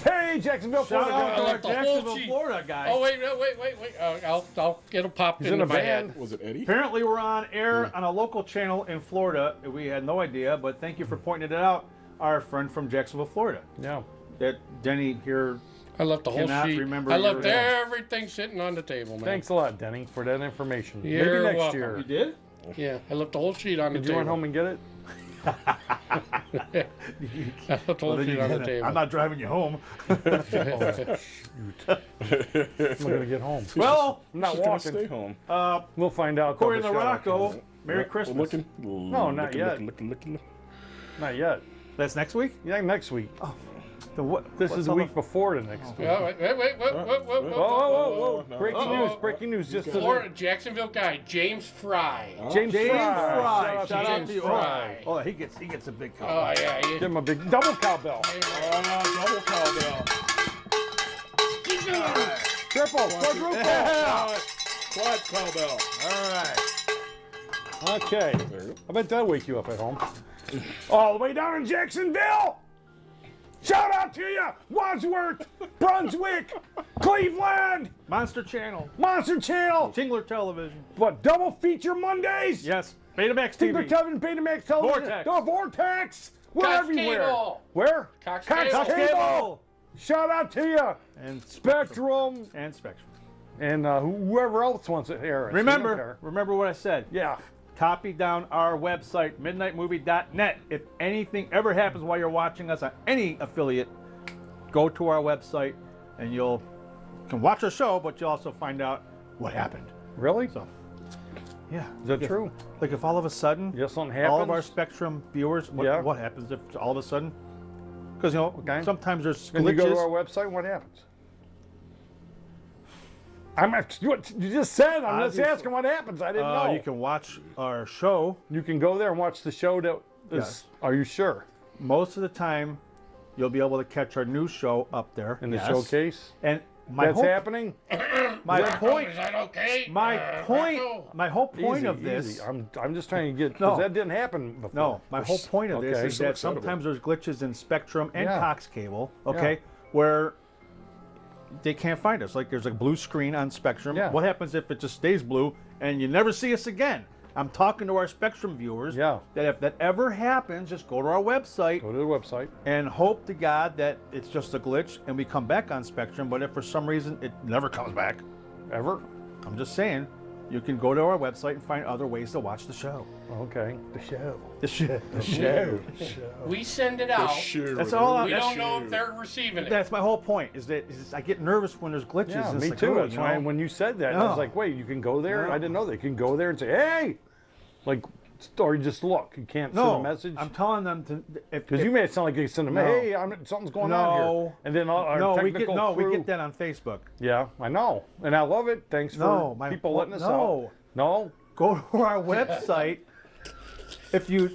Hey, Jacksonville, Florida guy. Jacksonville, Florida guy. Oh wait! I'll get a pop He's in a band. Was it Eddie? Apparently, we're on air on a local channel in Florida. We had no idea, but thank you for pointing it out. our friend from Jacksonville, Florida. Yeah. That Denny here. I left the whole cannot sheet. remember I left your- everything sitting on the table, man. Thanks a lot, Denny, for that information. You're Maybe next welcome. year. You did? Yeah, I left the whole sheet on the Did table. you run home and get it? I left the whole sheet on the table. I'm not driving you home. Oh, shoot. I'm not gonna get home. Well, I'm not She's gonna walking. stay home. We'll find out. According to till the show Rocco, comes. Merry We're Christmas. looking. No, not yet. Looking. Not yet. That's next week? Yeah, next week. Oh. The what? This what's is the on week before the next week. Oh, wait. Whoa. Breaking news. Just Florida, Jacksonville guy, James Fry. James Fry. Shout out James to you. Fry. Oh, he gets a big call. Oh, yeah. Give him a big double cowbell. Double cowbell. Triple. Quadruple. Yeah. Quad cowbell. All right. Okay. I bet that'll wake you up at home. All the way down in Jacksonville. Shout out to you, Wadsworth, Brunswick, Cleveland, Monster Channel. Tingler Television. What, double feature Mondays? Yes. Betamax Tingler TV. Television, Betamax Television. Vortex. The Vortex. We're Cox everywhere. Cable. Where? Cox Cable. Cable. Shout out to you. And Spectrum. And Spectrum. And whoever else wants it here. Remember what I said. Yeah. Copy down our website, midnightmovie.net. If anything ever happens while you're watching us on any affiliate, go to our website and you can watch our show, but you'll also find out what happened. Really? So, yeah. Is that true? Like if all of a sudden, something happens? all of our Spectrum viewers, what happens if all of a sudden? Because, sometimes there's glitches. Then you go to our website, what happens? You just said, I'm just asking what happens. I didn't know. You can watch our show. You can go there and watch the show that is, Yes. Are you sure? Most of the time, you'll be able to catch our new show up there. In the showcase? And That's happening? My point. Is that okay? My whole point Easy, of this. easy. I'm just trying to get, No. because that didn't happen before. No, my whole point of this Okay. is that sometimes there's glitches in Spectrum and Yeah. Cox Cable, okay, where they can't find us. Like there's a blue screen on Spectrum. Yeah. What happens if it just stays blue and you never see us again? I'm talking to our Spectrum viewers. Yeah. That if that ever happens, just go to our website. Go to the website. And hope to God that it's just a glitch and we come back on Spectrum. But if for some reason it never comes back, ever, I'm just saying, you can go to our website and find other ways to watch the show. Okay. The show. The show. The show. We send it out. That's all. We don't know if they're receiving it. That's my whole point. Is that I get nervous when there's glitches. Yeah, and me it's like, too. oh, That's you why know? when you said that, I was No. like, wait, you can go there? No. I didn't know that. You can go there and say, hey! Like, or you just look. You can't send No, a message. I'm telling them to. Because you made it sound like you send them, No. hey, something's going on here. And then our technical we crew- get that on Facebook. Yeah, I know. And I love it. Thanks for people letting us out. No. Go to our website. If you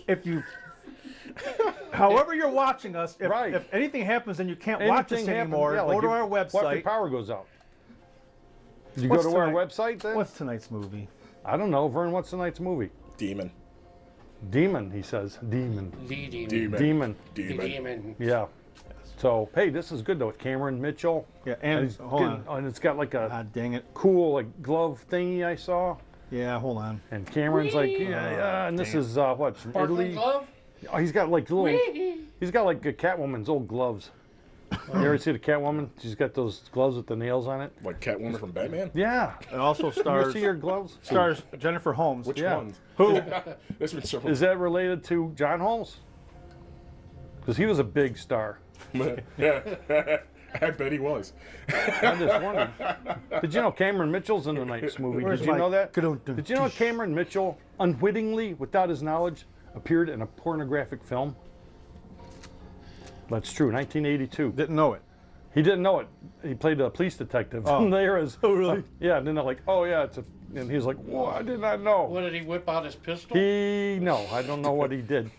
however you're watching us, if anything happens and you can't watch us Anything happens, anymore, yeah, go like to if- our What if website. the power goes out? You What's go to our tonight- website then? What's tonight's movie? I don't know. Vern, what's tonight's movie? Demon. Demon, he says. Demon. The demon. Demon. The demon. Yeah. So, hey, this is good though. With Cameron Mitchell. Yeah, and it's hold good- and it's got like a dang it, cool like glove thingy I saw. Yeah, hold on. And Cameron's like, yeah, and this is what from Sparkling Italy. glove? Oh, he's got like little. He's got like a Catwoman's old gloves. You ever see the Catwoman? She's got those gloves with the nails on it. Like Catwoman from Batman? Yeah. It also You stars. see her gloves? Stars Jennifer Holmes. Which Yeah. ones? Who? There's been several. Is that related to John Holmes? Because he was a big star. Yeah. I bet he was. I just wondered. Did you know Cameron Mitchell's in tonight's movie? Where's Did you my- know that? Did you know Cameron Mitchell, unwittingly, without his knowledge, appeared in a pornographic film? That's true, 1982. Didn't know it. He didn't know it. He played a police detective. Oh. And there is. Oh, really? Yeah, and then they're like, oh, yeah, it's a. And he's like, whoa, I did not know. What, did he whip out his pistol? No, I don't know what he did.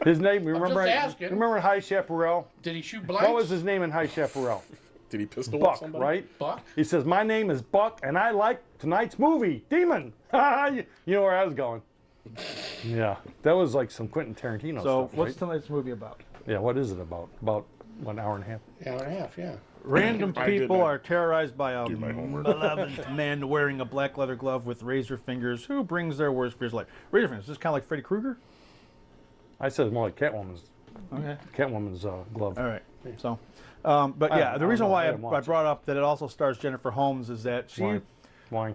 His name, remember? just asking. Remember High Chaparral? Did he shoot blanks? What was his name in High Chaparral? Did he pistol Buck, somebody? right? Buck? He says, my name is Buck, and I like tonight's movie, Demon. You know where I was going. Yeah, that was like some Quentin Tarantino So, stuff, what's right? tonight's movie about? Yeah, what is it about? About 1 hour and a half? Hour and a half, yeah. Random I did people not are terrorized by a do my homework. malevolent man wearing a black leather glove with razor fingers who brings their worst fears to life. Razor fingers, is this kind of like Freddy Krueger? I said more like Catwoman's. Okay. Catwoman's glove. All right. So, but yeah, the reason why I brought up that it also stars Jennifer Holmes is that Why?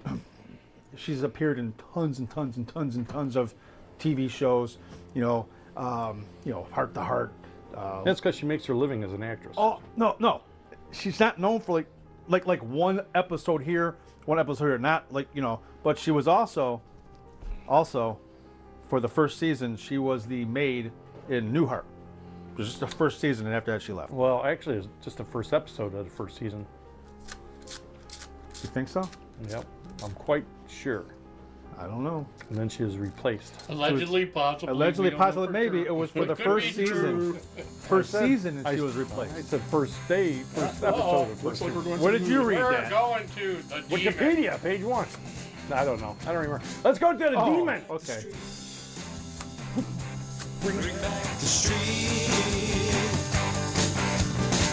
she's appeared in tons and tons and tons and tons of TV shows. Heart to Heart. That's because she makes her living as an actress. Oh no, she's not known for like one episode here, one episode here. Not but she was also for the first season she was the maid in Newhart. It was just the first season, and after that she left. Well, actually, it's just the first episode of the first season. You think so? Yep, I'm quite sure. I don't know. And then she was replaced. Allegedly, possibly. Allegedly, possibly, maybe it was for the first season. First season, and she was replaced. I said first episode of first season. Where did you read that? We're going to the Wikipedia, page 1. I don't know. I don't remember. Let's go to the demon. Okay. Bring back the street.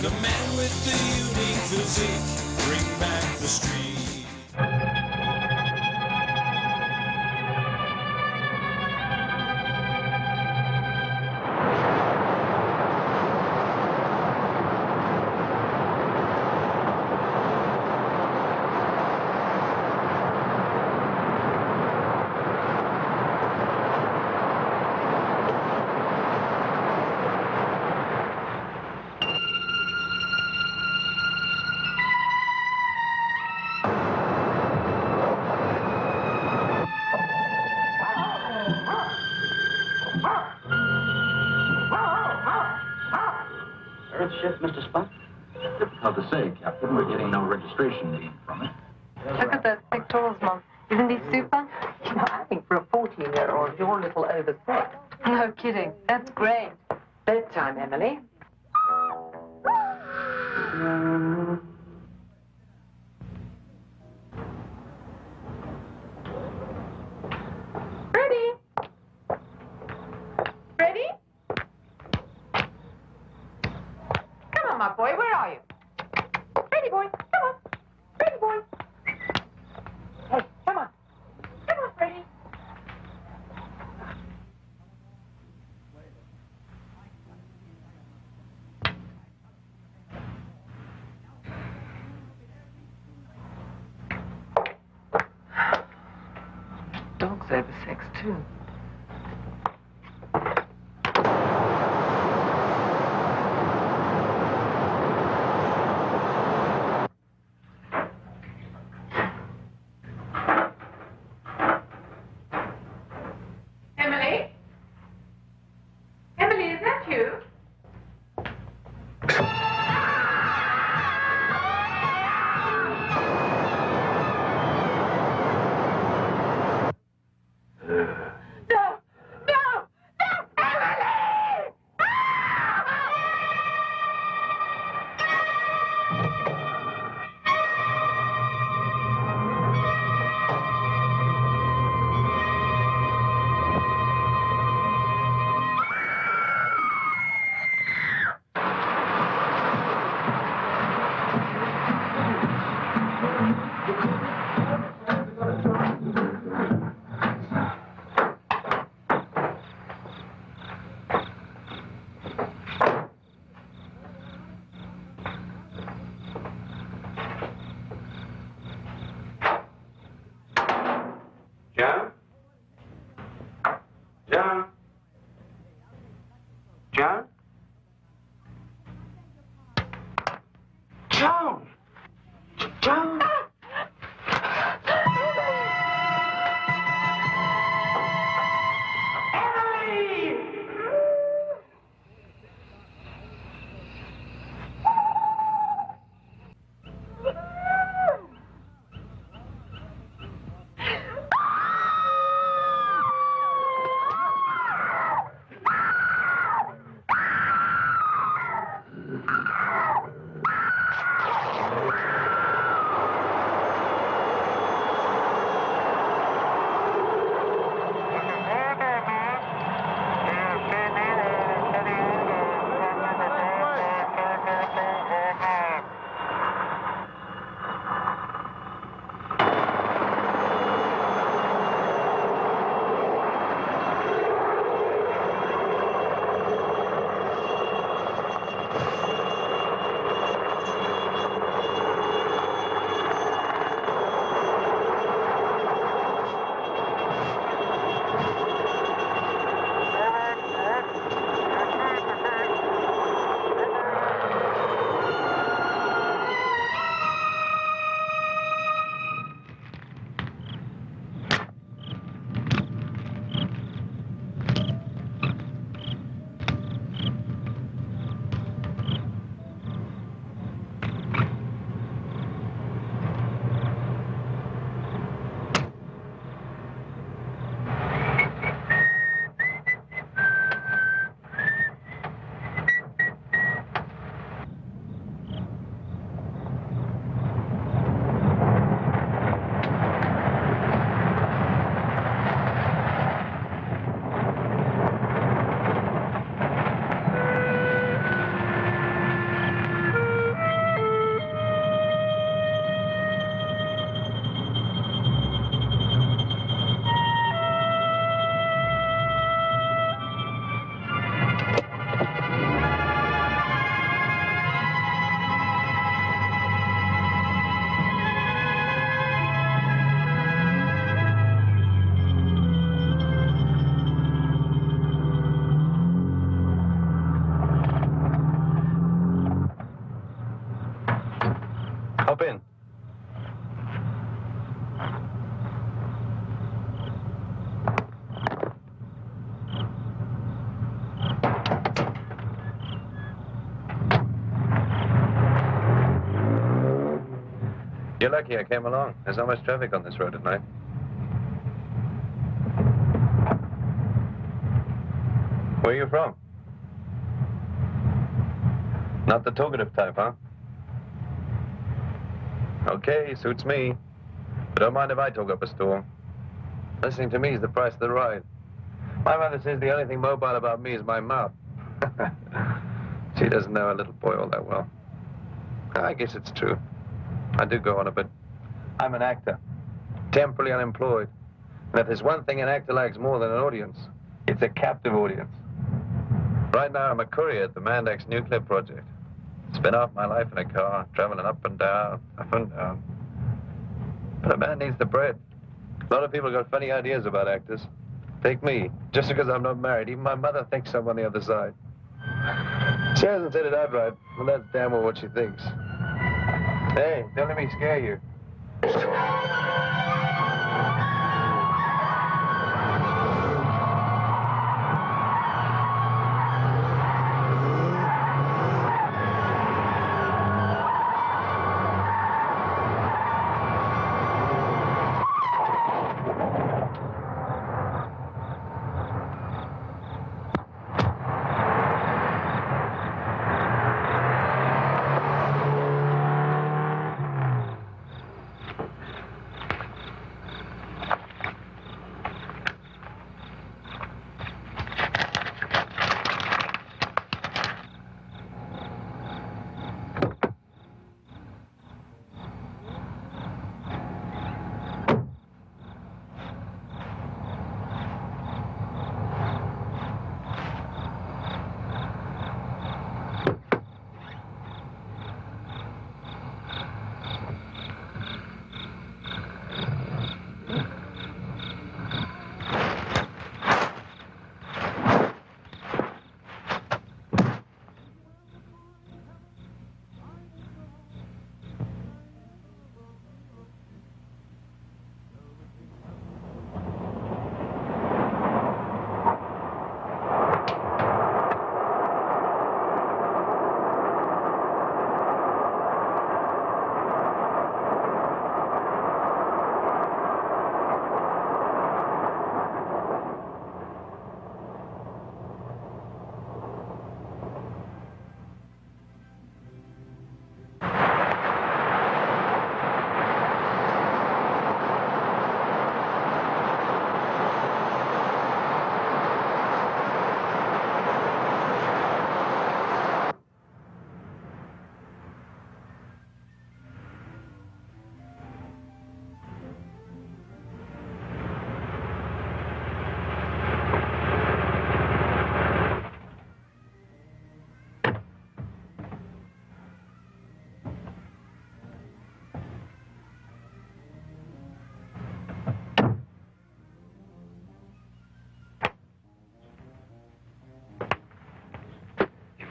The man with the unique physique. Bring back the street. Earthship, Mr. Spock? Difficult to say, Captain. We're getting no registration beam from it. Look at those pectorals, Mom. Isn't he super? You know, I think for a 14-year-old, you're a little overset. No kidding. That's great. Bedtime, Emily. Ready? Ready? Come on, my boy. Where are you? Ready, boy. Come on. Ready, boy. Hey, come on. Come on, Freddie. Dogs oversexed, too. Emily? Emily, is that you? No! No! No! Emily! John? John? John? John! John! Hop in. You're lucky I came along. There's not much traffic on this road at night. Where are you from? Not the talkative type, huh? Okay, suits me. But don't mind if I talk up a storm. Listening to me is the price of the ride. My mother says the only thing mobile about me is my mouth. She doesn't know a little boy all that well. I guess it's true. I do go on a bit. I'm an actor, temporarily unemployed. And if there's one thing an actor likes more than an audience, it's a captive audience. Right now, I'm a courier at the Mandax nuclear project. Spent half my life in a car, traveling up and down, up and down. But a man needs the bread. A lot of people got funny ideas about actors. Take me. Just because I'm not married, even my mother thinks I'm on the other side. She hasn't said it outright, but that's damn well what she thinks. Hey, don't let me scare you.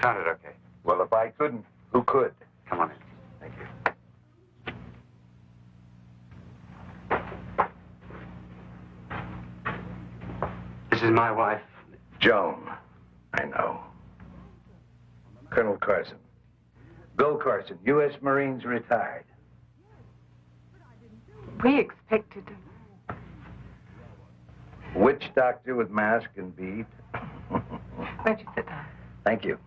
Found it okay. Well, if I couldn't, who could? Come on in. Thank you. This is my wife. Joan. I know. Colonel Carson. Bill Carson, U.S. Marines retired. We expected him. Witch doctor with mask and bead. Where'd you sit down? Thank you.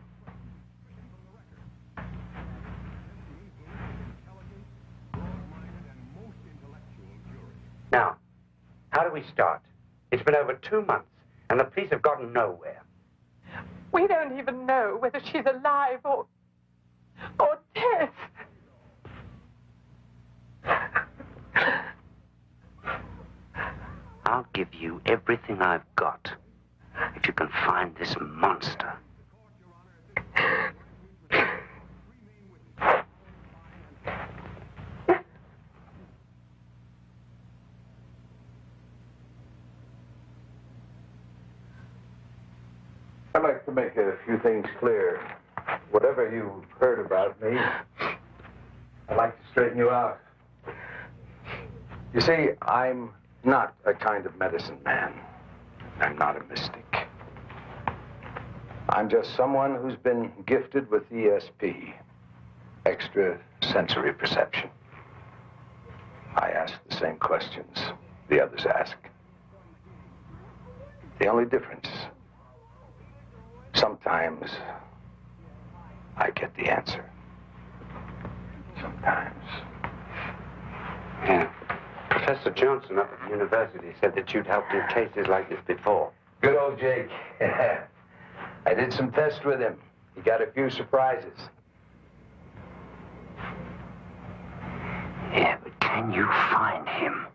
Now, how do we start? It's been over 2 months, and the police have gotten nowhere. We don't even know whether she's alive or dead. I'll give you everything I've got if you can find this monster. I'd like to make a few things clear. Whatever you've heard about me, I'd like to straighten you out. You see, I'm not a kind of medicine man. I'm not a mystic. I'm just someone who's been gifted with ESP, extrasensory perception. I ask the same questions the others ask. The only difference, sometimes I get the answer. Sometimes. Yeah. Professor Johnson up at the university said that you'd helped in cases like this before. Good old Jake. I did some tests with him. He got a few surprises. Yeah, but can you find him?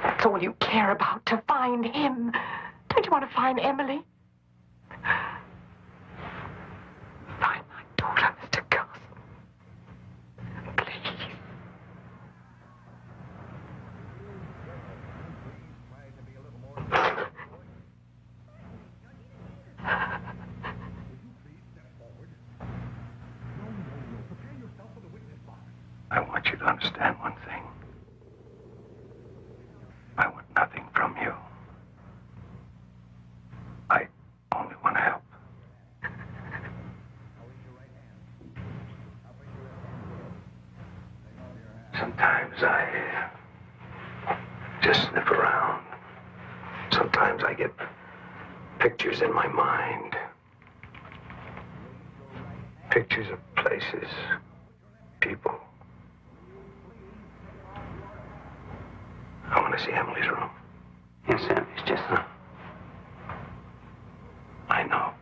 That's all you care about, to find him. Don't you want to find Emily? Find my daughter, Mr. Carson. Please. I want you to understand one thing. I want nothing from you. I only want to help. Sometimes I just sniff around. Sometimes I get pictures in my mind. Pictures of places, people. I want to see Emily's room. Yes, sir. It's just... I know.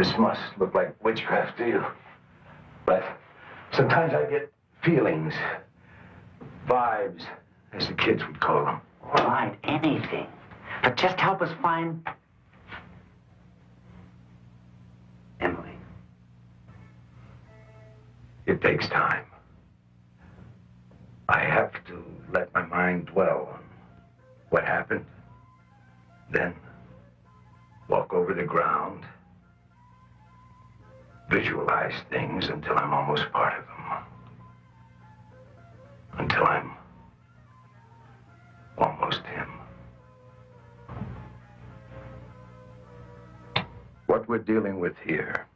This must look like witchcraft to you. But sometimes I get feelings, vibes, as the kids would call them. All right, anything. But just help us find Emily. It takes time. I have to let my mind dwell on what happened, then walk over the ground, visualize things until I'm almost part of them. Until I'm almost him. What we're dealing with here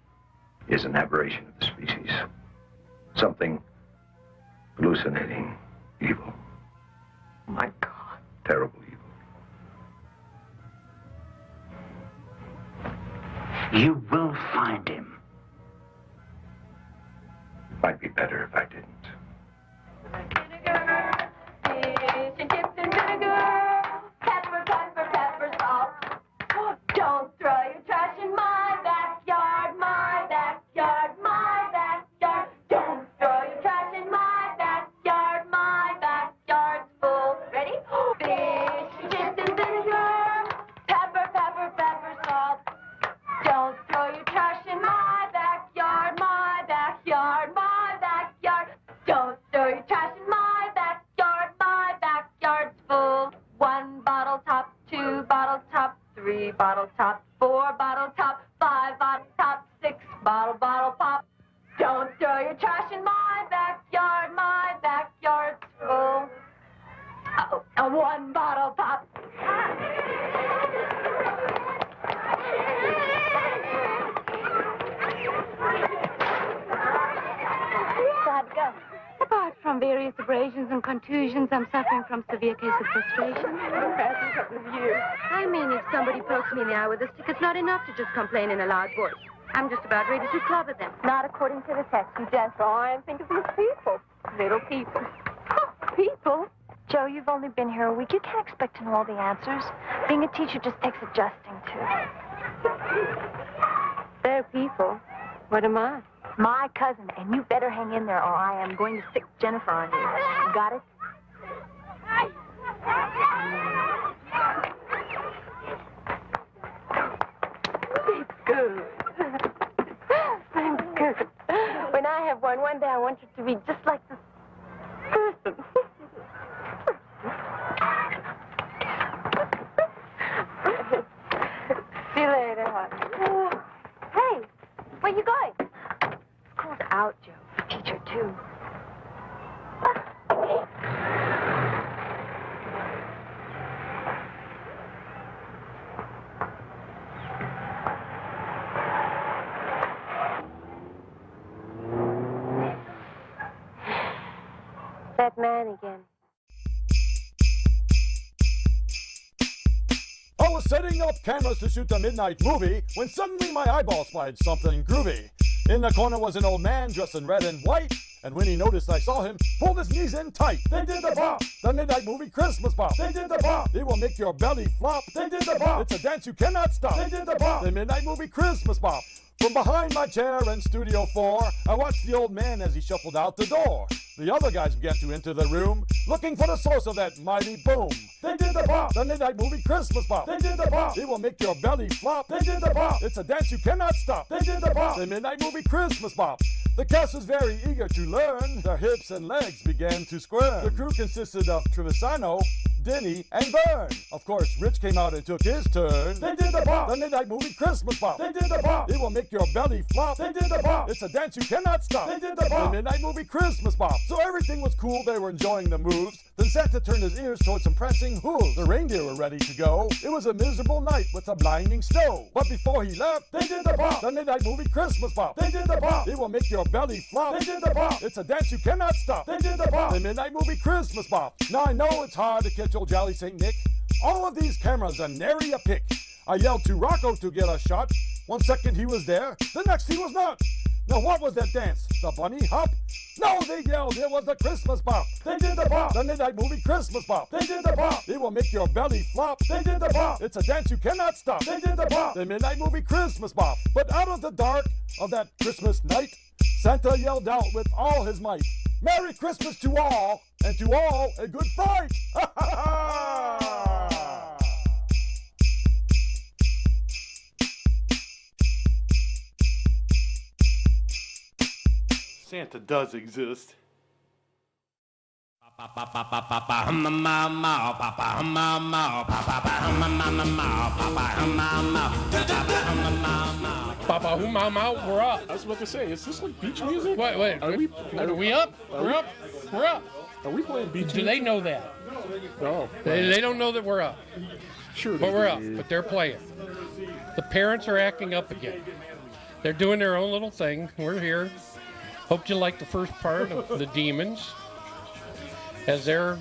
is an aberration of the species. Something hallucinating, evil. My God. Terrible evil. You will find him. Might be better if I didn't. Pepper, pepper, pepper, salt. Don't throw your trash in my backyard, my backyard, my backyard. Don't throw your trash in my backyard, my backyard's full. Ready? Fish, chips, and vinegar. Pepper, pepper, pepper, salt. Don't throw your trash in my backyard, my backyard, my backyard. Don't throw your trash in my backyard's full. 1 bottle top, 2 bottle top, 3 bottle top, 4 bottle top, 5 bottle top, 6 bottle pop. Don't throw your trash in my backyard's full. Oh, 1 bottle pop. Gotta go. Apart from various abrasions and contusions, I'm suffering from severe case of frustration. I mean, if somebody pokes me in the eye with a stick, it's not enough to just complain in a loud voice. I'm just about ready to clobber them. Not according to the text, you gentle. I think of these people. Little people. People? Joe, you've only been here a week. You can't expect to know all the answers. Being a teacher just takes adjusting to. They're people. What am I? My cousin, and you better hang in there or I am going to stick Jennifer on you. You got it? It's good. It's good. When I have one day I want you to be just like this person. See you later, honey. Hey, where you going? School's out, Joe. Teacher, too. That man again. I was setting up cameras to shoot the midnight movie when suddenly my eyeball spied something groovy. In the corner was an old man dressed in red and white, and when he noticed I saw him, pulled his knees in tight. They did the bop, the midnight movie Christmas bop. They did the bop, it will make your belly flop. They did the bop, it's a dance you cannot stop. They did the bop, the midnight movie Christmas bop. From behind my chair in Studio 4, I watched the old man as he shuffled out the door. The other guys began to enter the room, looking for the source of that mighty boom. They did the bop, the midnight movie Christmas bop. They did the bop, it will make your belly flop. They did the bop, it's a dance you cannot stop. They did the bop, the midnight movie Christmas bop. The cast was very eager to learn. Their hips and legs began to squirm. The crew consisted of Trevisano, Denny, and Vern. Of course, Rich came out and took his turn. They did the bop, the midnight movie Christmas bop. They did the bop, it will make your belly flop. They did the bop, it's a dance you cannot stop. They did the bop, the midnight movie Christmas bop. So everything was cool, they were enjoying the moves. Then Santa turned his ears towards some prancing hooves. The reindeer were ready to go. It was a miserable night with a blinding snow. But before he left, they did the bop, the midnight movie Christmas bop. They did the bop, it will make your belly flop. They did the bop, it's a dance you cannot stop. They did the bop, the midnight movie Christmas bop. Now I know it's hard to catch old Jolly St. Nick. All of these cameras are nary a pick. I yelled to Rocco to get a shot. 1 second he was there, the next he was not. Now what was that dance? The bunny hop? No, they yelled it was the Christmas pop. They did the pop. The Midnight Movie Christmas pop. They did the pop. It will make your belly flop. They did the pop. It's a dance you cannot stop. They did the pop. The Midnight Movie Christmas pop. But out of the dark of that Christmas night, Santa yelled out with all his might, Merry Christmas to all, and to all a good fright. Ha ha ha! Santa does exist. Papa, who mau mau, we're up. I was about to say, is this like beach music? Wait, are we up? We're up. We're up. Are we playing beach music? Do they know that? No. They don't know that we're up. Sure. But we're up. But they're playing. The parents are acting up again. They're doing their own little thing. We're here. Hope you like the first part of the Demons. As they're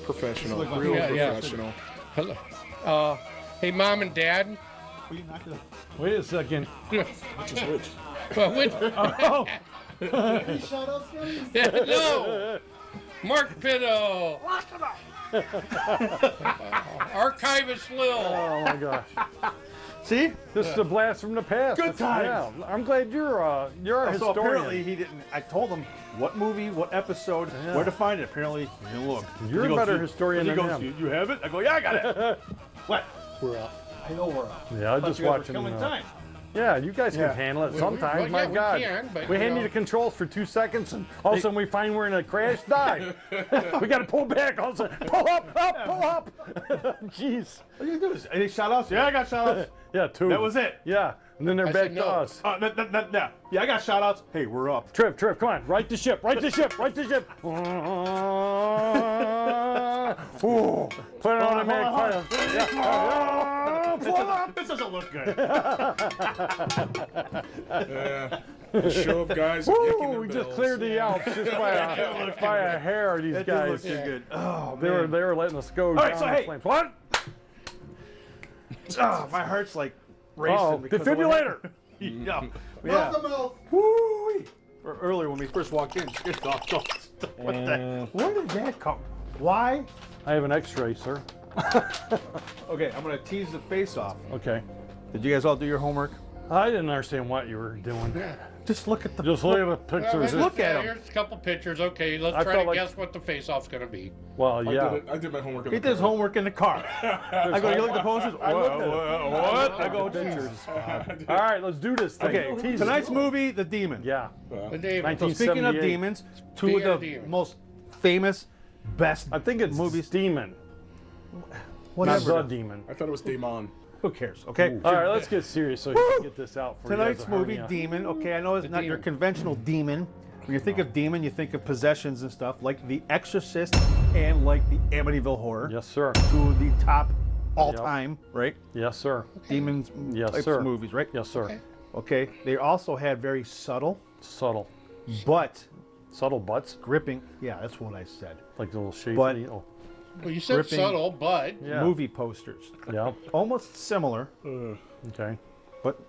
professional, real professional. Hello. Hey, Mom and Dad. Wait a second. Which is which? Well, which? Oh. No. Mark Pitto. Archivist Lil. Oh my gosh. See, this is a blast from the past. Good times. Yeah, I'm glad you're a historian. So apparently he didn't. I told him what movie, what episode, where to find it. Apparently he didn't look. You're a better historian than him. You have it? I go, yeah, I got it. What? We're up. I know we're up. Yeah, I just watching. Yeah, you guys can handle it sometimes. My God, we hand you the controls for 2 seconds, and all of a sudden we find we're in a crash dive. We got to pull back. All of a sudden, pull up, pull up. Jeez. What do you do? Any shout outs? Yeah, I got shout outs. Yeah, 2. That was it. Yeah, and then they're back to us. Yeah, I got shout outs. Hey, we're up. Trip, come on, right the ship. Ooh, put it on the magpie. This doesn't look good. Yeah. The show of guys. Woo, we just cleared the Alps just by a hair. These guys. Good. Oh, they were letting us go. All right, so hey, flames. What? Oh, my heart's like racing. Oh, defibrillator. Yeah. Woo. Earlier when we first walked in, where did that come? Why? I have an X-ray, sir. Okay, I'm gonna tease the face off. Okay. Did you guys all do your homework? I didn't understand what you were doing. Just look at the. Just look at the pictures. Look at them. Here's a couple pictures. Okay, let's try to guess what the face-off's going to be. Well, yeah. I did my homework in He the did his car. homework in the car. I go, you look at the posters? I looked at it. What? I go, pictures. All right, let's do this thing. Okay, tonight's movie, The Demon. Yeah. The Demon. So speaking of demons, two of the most famous, best I think it's movies. Demon. Whatever. Not The Demon. I thought it was Damon. Who cares? Okay. All right, let's get serious so you can get this out for Tonight's you. movie, Demon. Okay, I know it's not your conventional demon. When you think of demon, you think of possessions and stuff like The Exorcist and like the Amityville Horror. Yes, sir. Two of the top all-time, right? Yes, sir. Demons types of movies, right? Yes, sir. Okay. They also had very subtle, but subtle butts, gripping. Yeah, that's what I said. Like the little shape. But well, you said subtle, but movie posters. Yeah. Almost similar. Okay. But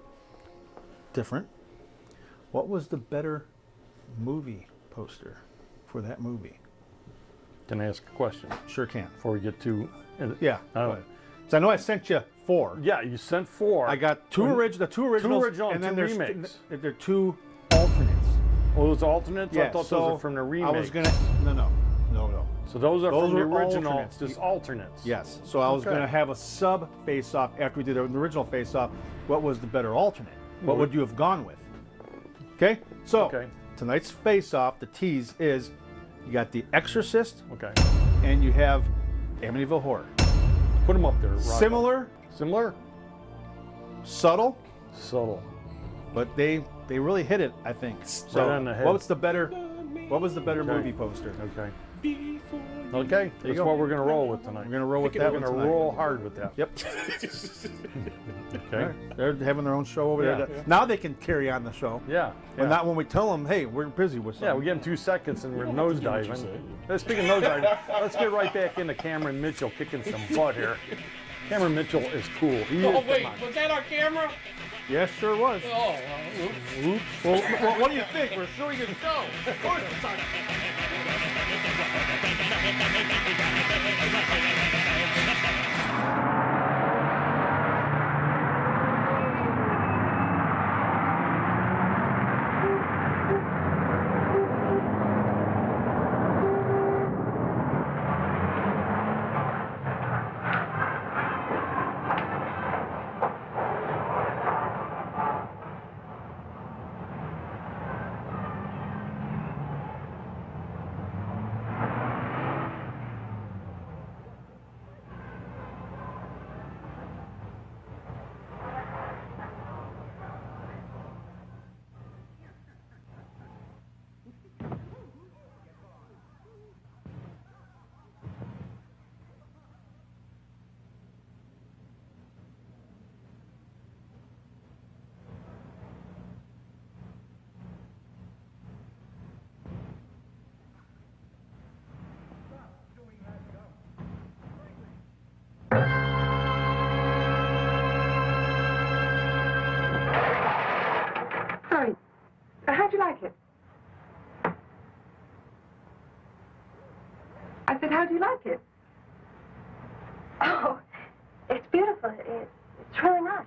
different. What was the better movie poster for that movie? Can I ask a question? Sure can. Before we get to yeah. So I know I sent you 4. Yeah, you sent 4. I got two originals, two original, and then two there's remakes. They're 2 alternates. Oh, those alternates? Yeah, I thought so those were from the remake. I was gonna no. So those are from the are original, alternates. just alternates. Yes. So I was going to have a sub face-off after we did the original face-off. What was the better alternate? What would you have gone with? Okay. So tonight's face-off, the tease is, you got The Exorcist. Okay. And you have Amityville Horror. Put them up there. Similar. Subtle. But they really hit it, I think. So right on the head. What was the better movie poster? Okay. Okay, that's what we're going to roll with tonight. We're going to roll with that. We're going to roll hard with that. Yep. Okay. Right. They're having their own show over there. Now they can carry on the show. Yeah. And not when we tell them, hey, we're busy with something. Yeah, we give them 2 seconds and we're nosediving. Speaking of nosediving, let's get right back into Cameron Mitchell kicking some butt here. Cameron Mitchell is cool. Oh, wait, was that on camera? Yes, sure was. Oh, oops. Well, what do you think? We're suing your show. Of course it's on. Sorry, how'd you like it? I said, how'd you like it? Oh, it's beautiful. It's really nice.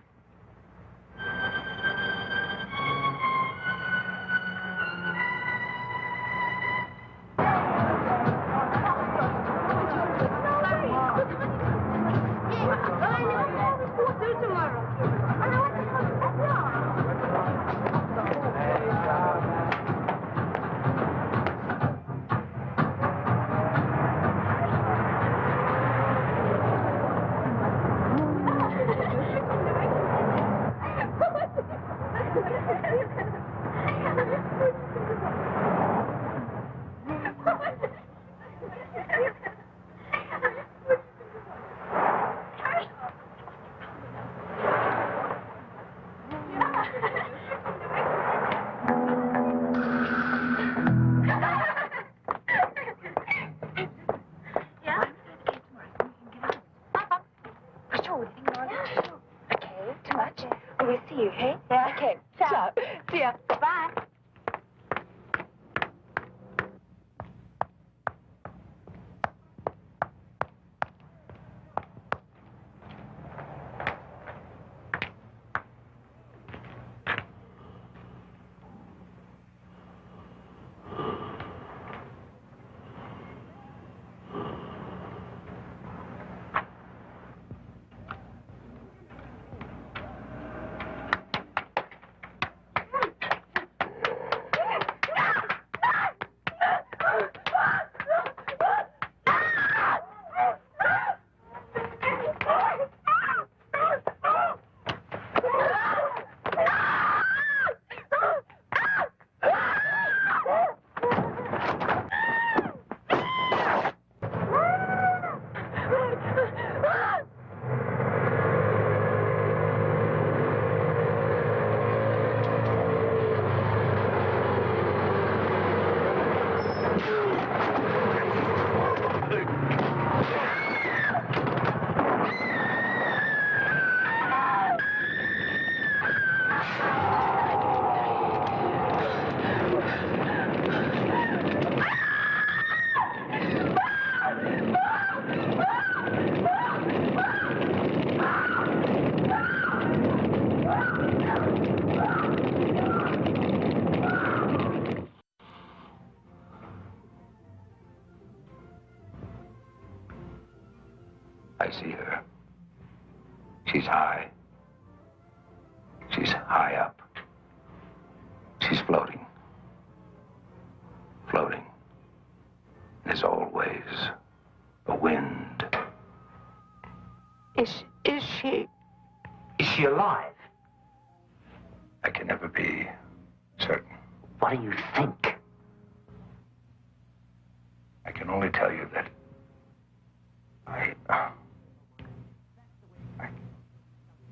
We'll see you, hey? Yeah. Okay. Ciao. See ya. Bye. I see her. She's high. She's high up. She's floating. Floating. There's always a wind. Is she alive? I can never be certain. What do you think? I can only tell you that I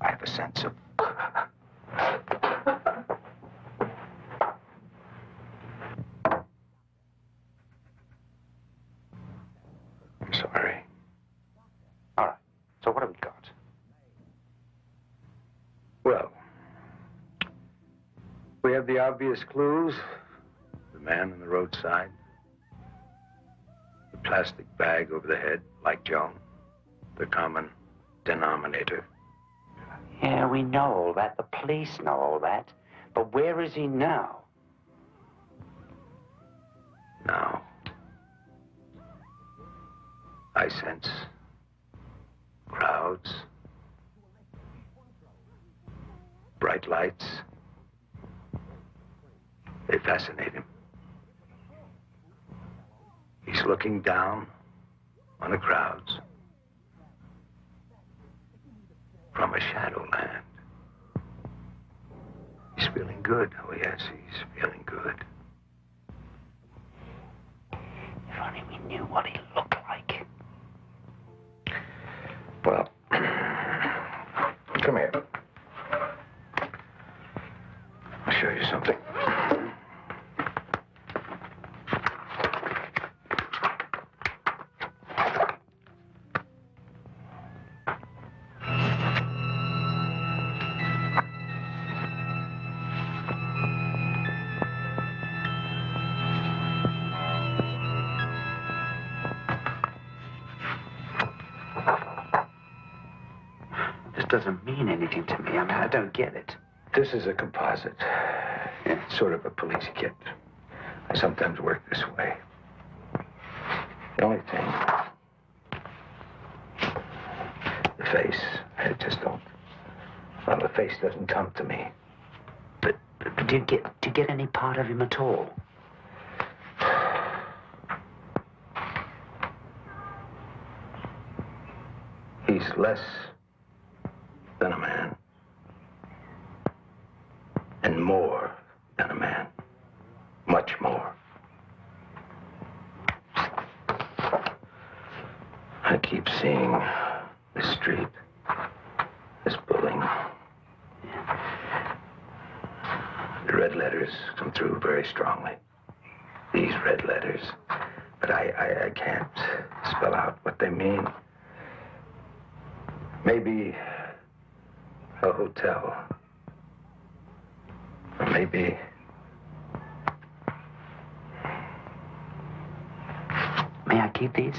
have a sense of I'm sorry. All right. So what have we got? Well, have the obvious clues? The man on the roadside. The plastic bag over the head, like Joan. The common denominator. Yeah, we know all that. The police know all that. But where is he now? Now, I sense crowds, bright lights. They fascinate him. He's looking down on the crowds from a shadowland. He's feeling good. Oh, yes, he's feeling good. If only we knew what he looked like. Well, come here. I'll show you something. This doesn't mean anything to me. I mean, I don't get it. This is a composite. It's sort of a police kit. I sometimes work this way. The only thing, the face, I just don't. Well, the face doesn't come to me. But do you get any part of him at all? He's less than a man. And more than a man. Much more. I keep seeing this street, this building. The red letters come through very strongly. These red letters. But I can't spell out what they mean. Maybe a hotel. Or maybe... May I keep these?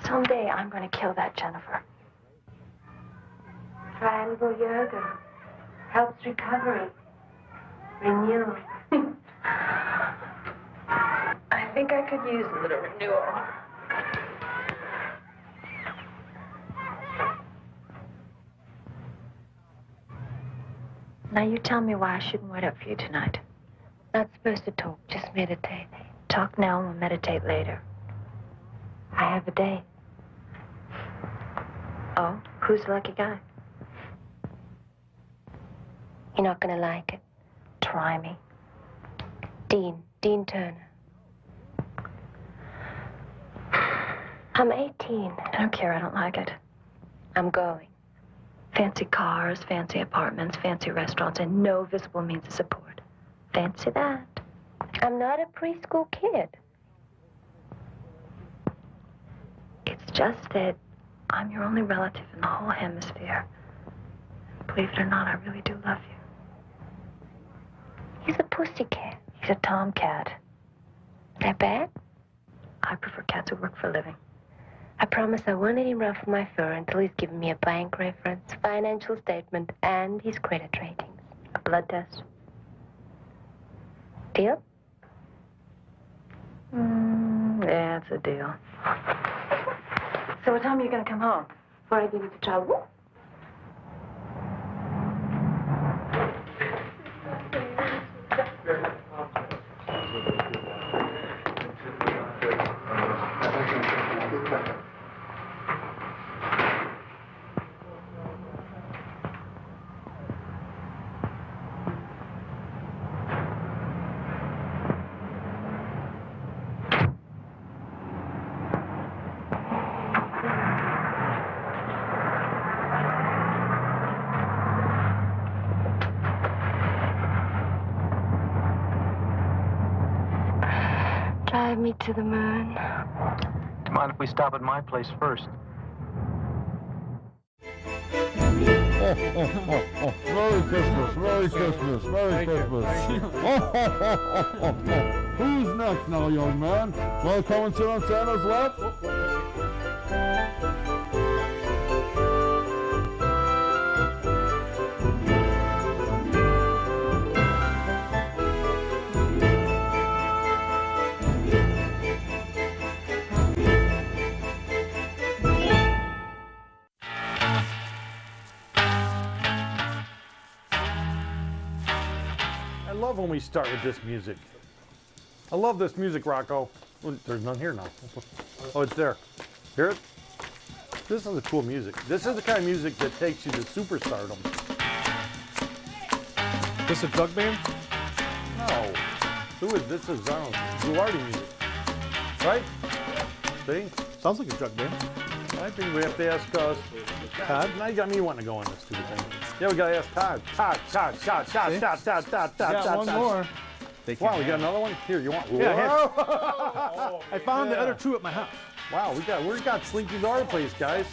Someday I'm going to kill that Jennifer. Triangle yoga helps recovery, renewal. I think I could use a little renewal. Now you tell me why I shouldn't wait up for you tonight. Not supposed to talk, just meditate. Talk now and we'll meditate later. I have a date. Oh, who's the lucky guy? You're not gonna like it. Try me. Dean Turner. I'm 18. I don't care, I don't like it. I'm going. Fancy cars, fancy apartments, fancy restaurants, and no visible means of support. Fancy that. I'm not a preschool kid. It's just that I'm your only relative in the whole hemisphere. Believe it or not, I really do love you. He's a pussycat. He's a tomcat. That bad? I prefer cats who work for a living. I promise I won't let him ruffle my fur until he's given me a bank reference, financial statement, and his credit ratings. A blood test. Deal? Yeah, it's a deal. So what time are you going to come home? Before I give you the trouble? drive me to the moon? Do you mind if we stop at my place first? Merry Christmas, Merry Christmas, Merry Christmas. Who's next now, young man? Want to come and sit on Santa's lap? I love when we start with this music. I love this music, Rocco. Oh, there's none here now. Oh, it's there. Hear it? This is the cool music. This is the kind of music that takes you to superstardom. This a Doug band? No. Who is this? Is Gilardi music, right? See? Sounds like a Doug band. I think we have to ask Todd. Now you got me wanting to go on this stupid thing. Yeah, we gotta ask Todd. Todd. Got one more. Wow, we got another one? Here, you want? Yeah, Whoa. I found the other two at my house. Wow, we got Slinky's our place, guys.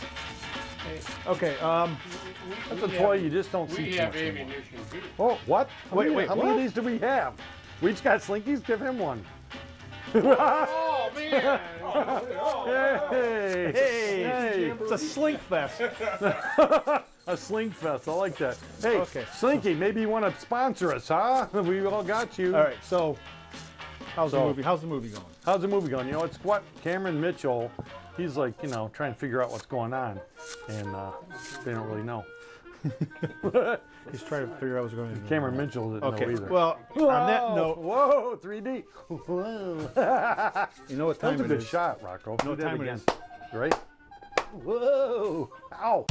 Okay, that's a toy you just don't see We too have much anymore. ammunition too. Oh, what? Wait, how many of what? these do we have? We each got Slinkies? Give him one. Oh, man. Hey. It's a slink fest. A slink fest. I like that. Hey, Okay. Slinky, maybe you want to sponsor us, huh? We all got you. All right, so how's the So- movie? How's the movie going? How's the movie going? You know, it's what Cameron Mitchell, he's like, you know, trying to figure out what's going on. And they don't really know. He's trying to figure out what's going on. Cameron Mitchell didn't know either. Well, on that note, Whoa, 3D. Whoa. you know what That time was a it good is? shot, Rocco. You know what Do that time it again. is? You ready? Whoa. Ow.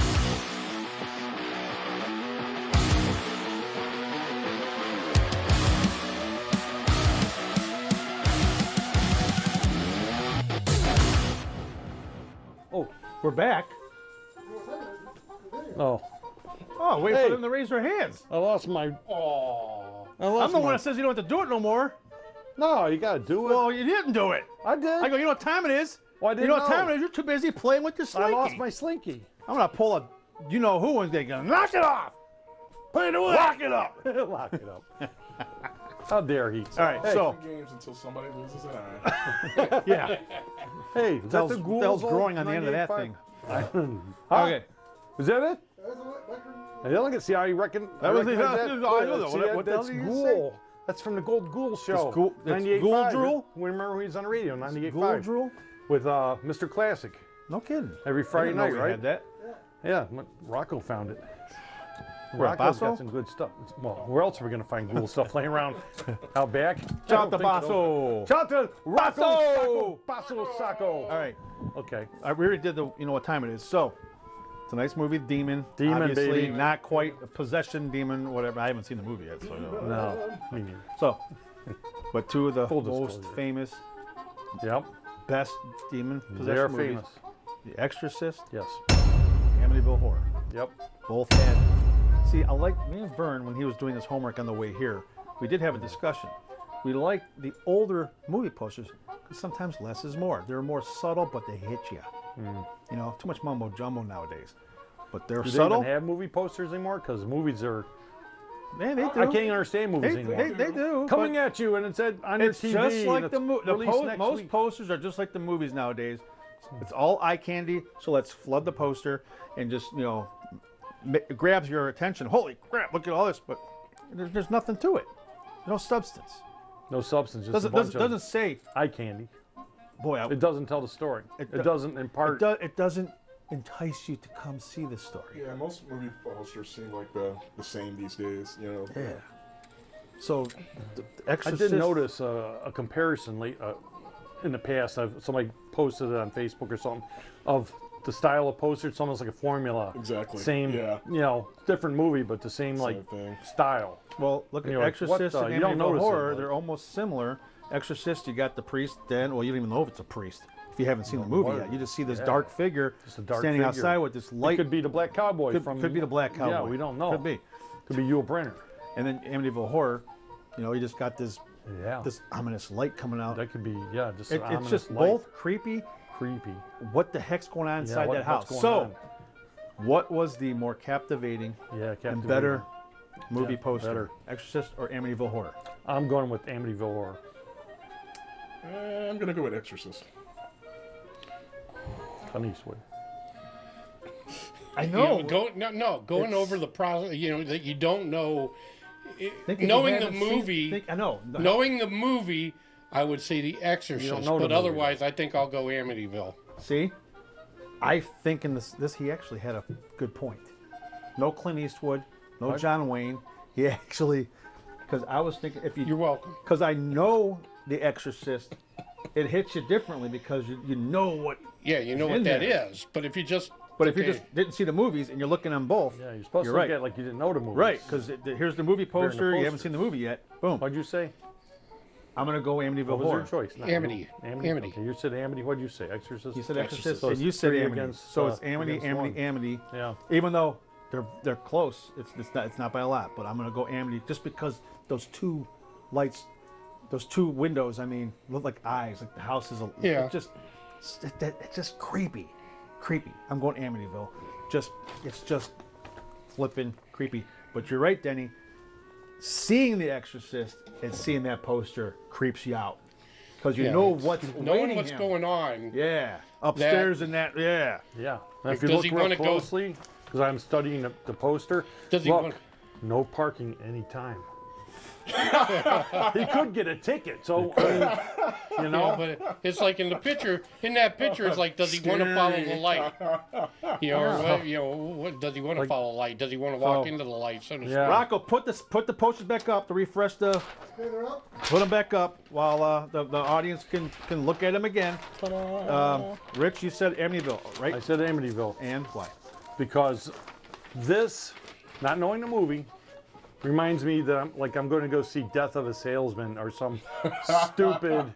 Oh, we're back. Oh. Oh, wait Hey. for them to raise their hands. I lost my... Oh. I I'm the one that says you don't have to do it no more. No, you gotta do it. Well, you didn't do it. I did. I go, you know what time it is? Well, I You didn't know what time know. it is? You're too busy playing with your I slinky. lost my Slinky. I'm gonna pull a, you know who, and they're gonna knock it off. Put it away. Lock it up. Lock it up. How dare he? All right, so Games until somebody loses an eye. yeah. Hey, is that Hell's- the ghouls? hell's growing on the end of that 98.5? thing. Huh? Okay. Was that it? Hey, look at see how you reckon. That was recognize the- that? I know that. See, What the hell that's did you Ghoul. That's from the Gold Ghoul show. That's 98.5. Ghoul Drool? We remember he's on the radio, 98.5. Ghoul Drool? With Mr. Classic. No kidding. Every Friday I didn't know night, we right? had that. Yeah, Rocco found it. Where, at Rocco's Basso? got some good stuff. Well, where else are we going to find Ghoul stuff laying around? Out back? Shout out to Basso. Shout out to Rocco Basso. Basso Sacco. All right. Okay. We already did the, you know what time it is. So, it's a nice movie, Demon. Demon, Obviously, baby. not quite a possession demon, whatever. I haven't seen the movie yet, so I don't know. No, me neither. So, but two of the Full most disclosure. famous, Yep. best demon They possession are movies. famous. The Exorcist, Yes. Amityville Horror. Yep. Both had. See, I like me and Vern when he was doing his homework on the way here. We did have a discussion. We like the older movie posters because sometimes less is more. They're more subtle, but they hit you. You know, too much mumbo jumbo nowadays. But they're Do they subtle. even have movie posters anymore? Because movies are... Man, they do. I can't even understand movies anymore. They do. Coming at you, and it said on your It's TV. just like and it's released next most week. posters are just like the movies nowadays. It's all eye candy, so let's flood the poster and just, you know, it grabs your attention. Holy crap, look at all this, but there's nothing to it. No substance. No substance, just Doesn't say eye candy. Boy, it doesn't tell the story. It doesn't impart. It doesn't entice you to come see the story. Yeah, most movie posters seem like the same these days, you know. Yeah. So, the I Exorcist. did notice a comparison late in the past. Somebody posted it on Facebook or something of the style of poster. It's almost like a formula. Exactly. Same, Yeah. you know, different movie, but the same like thing. style. Well, look at You're like, Exorcist what and the- you don't Amityville notice it, Horror. but- They're almost similar. Exorcist, you got the priest. Then, well, you don't even know if it's a priest if you haven't seen the movie yet. You just see this Yeah. dark figure Just a dark standing figure. outside with this light. It could be the Black Cowboy Could be the Black Cowboy. Yeah, we don't know. Could be. Could be Yul Brynner. And then Amityville Horror, you know, you just got this Yeah. this ominous light coming out. That could be, yeah, just It's ominous just light. both creepy. What the heck's going on Yeah, inside that house? what's So, going what was the more captivating, and better movie poster? better. Exorcist or Amityville Horror? I'm going with Amityville Horror. I'm gonna go with Exorcist. Clint Eastwood. I know. Going over the process, that you don't know. Think if you Knowing the haven't seen- movie, I know. knowing the movie, I would say The Exorcist, know the but movie, otherwise, I think I'll go Amityville. See, I think in this he actually had a good point. No Clint Eastwood, no What? John Wayne. He actually, because I was thinking if you. You're welcome. Because I know The Exorcist, it hits you differently because you know what. Yeah, you know what that is. But if you just if you just didn't see the movies and you're looking on both, Yeah, you're supposed to look at it like you didn't know the movie. Right, because here's the movie They're in the poster. You haven't posters. seen the movie yet. Boom. What'd you say? I'm gonna go Amityville What was Horror. your choice? Not Amity. Amity. Amity. Okay, you said Amity. What'd you say? Exorcist? You said Exorcist, So and you it's said three Amity. against, So it's Amity, against Amity, one. Amity. Yeah. Even though they're close, it's not by a lot. But I'm gonna go Amity just because those two lights, those two windows. I mean, look like eyes. Like the house is Yeah. it's just creepy. I'm going Amityville. It's just flipping creepy. But you're right, Denny. Seeing The Exorcist and seeing that poster creeps you out because you Yeah, know it's- what's knowing waiting what's him. going on. Yeah, upstairs and that. Yeah, Yeah. And if you Does look he real wanna go- closely, because I'm studying the poster, Does he look, wanna- no parking anytime. He could get a ticket, so I mean, Yeah, but it's like in the picture. In that picture, it's like, does he want to follow the light? What does he want to follow the light? Does he want to walk into the light? So to speak? Rocco, put the posters back up to refresh the. Put them back up while the audience can look at them again. Rich, you said Amityville, right? I said Amityville. And why? Because this, not knowing the movie, reminds me that I'm going to go see Death of a Salesman or some stupid,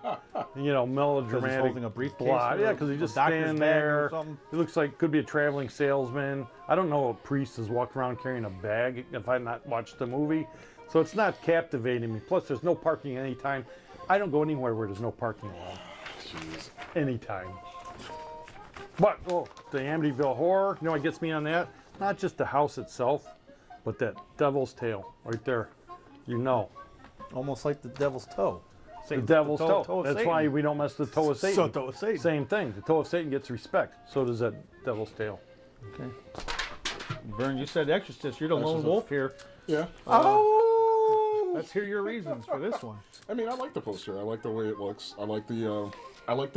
melodramatic. holding a briefcase plot. with Yeah, a- because he's a just doctor's standing bag or there. something. It looks like could be a traveling salesman. I don't know a priest is walking around carrying a bag if I've not watched the movie. So it's not captivating me. Plus, there's no parking anytime. I don't go anywhere where there's no parking allowed. Jeez. Anytime. But, the Amityville Horror, what gets me on that? Not just the house itself, but that devil's tail right there. Almost like the devil's toe. The devil's toe. of That's Satan. why we don't mess with the toe of Satan. So toe of Satan. Same thing. The toe of Satan gets respect. So does that devil's tail. Okay. Vern, you said Exorcist. You're the lone wolf here. Yeah. Let's hear your reasons for this one. I mean, I like the poster. I like the way it looks. I like the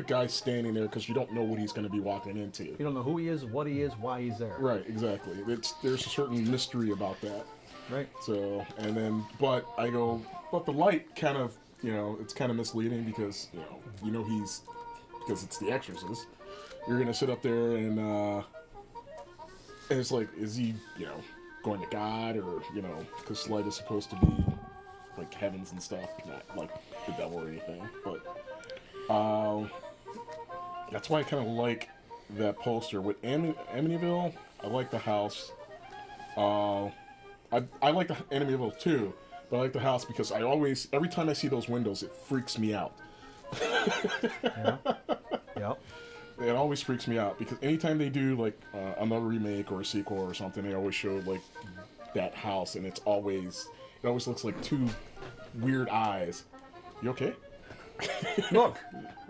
guy standing there because you don't know what he's going to be walking into. You don't know who he is, what he is, why he's there. Right, exactly. There's a certain mystery about that. Right. So, but the light kind of, it's kind of misleading because, because it's The Exorcist. You're going to sit up there and it's like, is he, going to God or, because light is supposed to be like heavens and stuff, not like the devil or anything. But that's why I kind of like that poster. With Amityville, I like the house. I like the Amityville too, but I like the house because every time I see those windows, it freaks me out. Yep. It always freaks me out because anytime they do like another remake or a sequel or something, they always show like that house, and it always looks like two weird eyes. You okay? Look,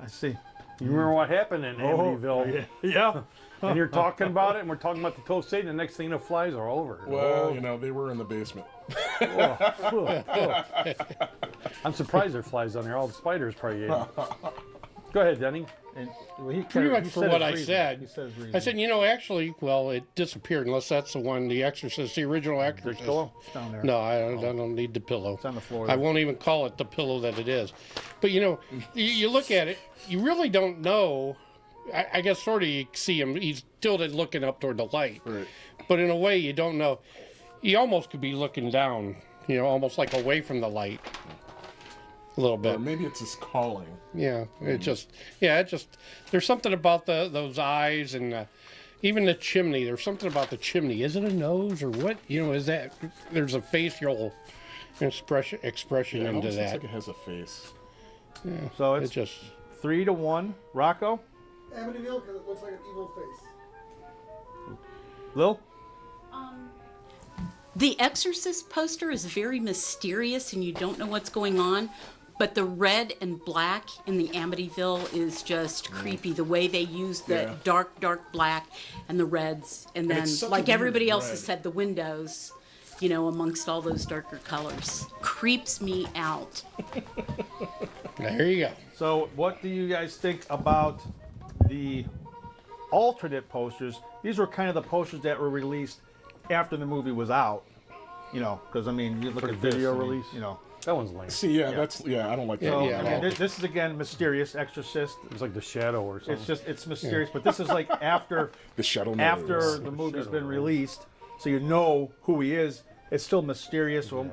I see. You remember what happened in Amityville? Yeah. And you're talking about it, and we're talking about the toe of Satan. The next thing, the flies are all over. Well, they were in the basement. I'm surprised there are flies on there. All the spiders probably ate them. Go ahead, Denny. And Pretty much for what I He said. said his reason. I said, actually, it disappeared unless that's the one, The Exorcist, the original Exorcist. It's down there. No, I don't need the pillow. It's on the floor. I won't even call it the pillow that it is. But you look at it, you really don't know. I guess sort of you see him. He's tilted looking up toward the light. Right. But in a way, you don't know. He almost could be looking down, almost like away from the light. A little bit. Or maybe it's his calling. Yeah, it just there's something about those eyes and even the chimney. There's something about the chimney. Is it a nose or what? Is that there's a facial expression Yeah, it into almost looks that. like it has a face. Yeah, So it's just 3-1. Rocco? Amityville, because it looks like an evil face. Lil? The Exorcist poster is very mysterious and you don't know what's going on, but the red and black in the Amityville is just creepy. The way they use the dark black and the reds, and then, it's such a like weird everybody else red. has said, the windows, you know, amongst all those darker colors. Creeps me out. there you go. So what do you guys think about the alternate posters? These were kind of the posters that were released after the movie was out. You know, because I mean, you look at this, video I mean, release. you know. That one's lame. See, I don't like that. So, at I all. mean, this is again mysterious Exorcist. It's like the shadow or something. It's mysterious, but this is like after the shadow after knows. the movie's been released, so you know who he is. It's still mysterious. So,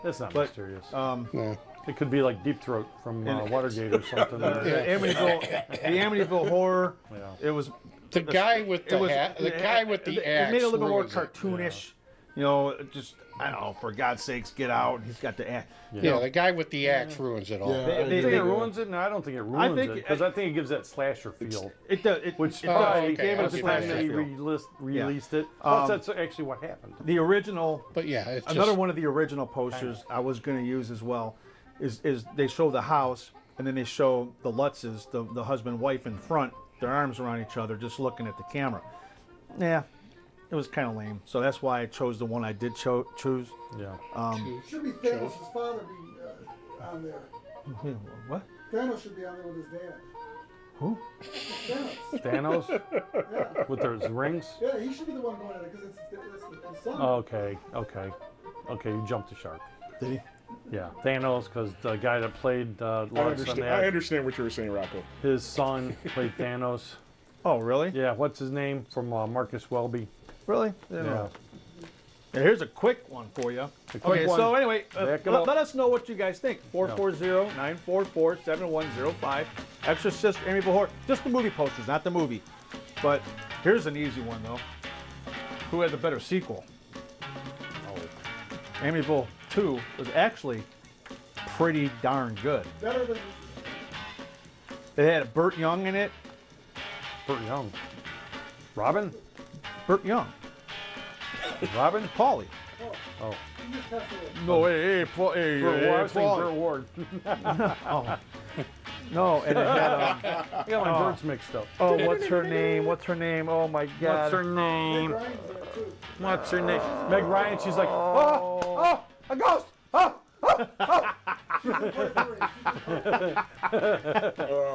That's not but, mysterious. No. It could be like Deep Throat from Watergate or something. the Amityville horror. Yeah. It was The guy with the hat, the guy with the axe. It made it look more ruins it. cartoonish. You know, just I don't know. For God's sakes, get out! He's got the axe. Yeah, the guy with the axe ruins it all. Yeah, You think it ruins it? No, I don't think it ruins it because I think it gives that slasher feel. It does. Which it does. it It gave it a the slasher time they feel. released it. Plus, that's actually what happened. The original. But yeah, it's another just, one of the original posters I was going to use as well is they show the house and then they show the Lutzes, the husband and wife in front, their arms around each other, just looking at the camera. Yeah, it was kind of lame. So that's why I chose the one I did choose. Yeah. Should be Thanos' father be on there. What? Thanos should be on there with his dad. Who? Thanos. Thanos Yeah. with those rings. Yeah, he should be the one going at it because it's the son. Okay. You jumped the shark. Did he? Yeah, Thanos, because the guy that played Lutz on that, I understand what you were saying, Rocco. his son played Thanos. Oh, really? Yeah, what's his name from Marcus Welby? Really? Yeah. Yeah, here's a quick one for you. quick one. So anyway, Back it let up. us know what you guys think. 440-944-7105. Exorcist, Amityville Horror. Just the movie posters, not the movie. But here's an easy one, though. Who had the better sequel? Amityville 2 was actually pretty darn good. Better than It had Burt Young in it. Burt Young. Robin? Burt Young. Robin? Paulie. Oh. he just passed away. No, hey, I was thinking Burt Ward. Oh. No, and it had I got my birds mixed up. oh, what's her name? What's her name? Oh my God. What's her name? Ryan's there too. What's her name? Meg Ryan. She's like, oh, a ghost. Oh.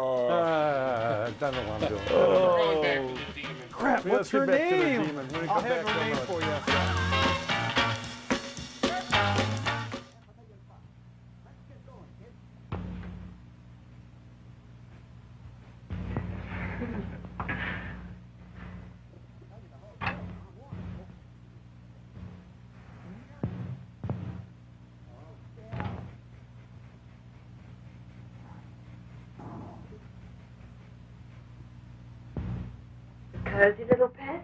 I don't know what I'm doing. we're going back to the demon. Crap, Yeah, what's let's her get back to the name? demon. When we I'll come have back her name from, for you. Cozy little pet.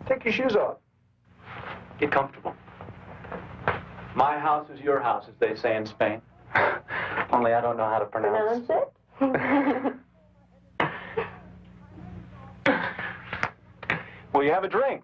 Take your shoes off. Get comfortable. My house is your house, as they say in Spain. Only I don't know how to pronounce Pronounce it? Will you have a drink?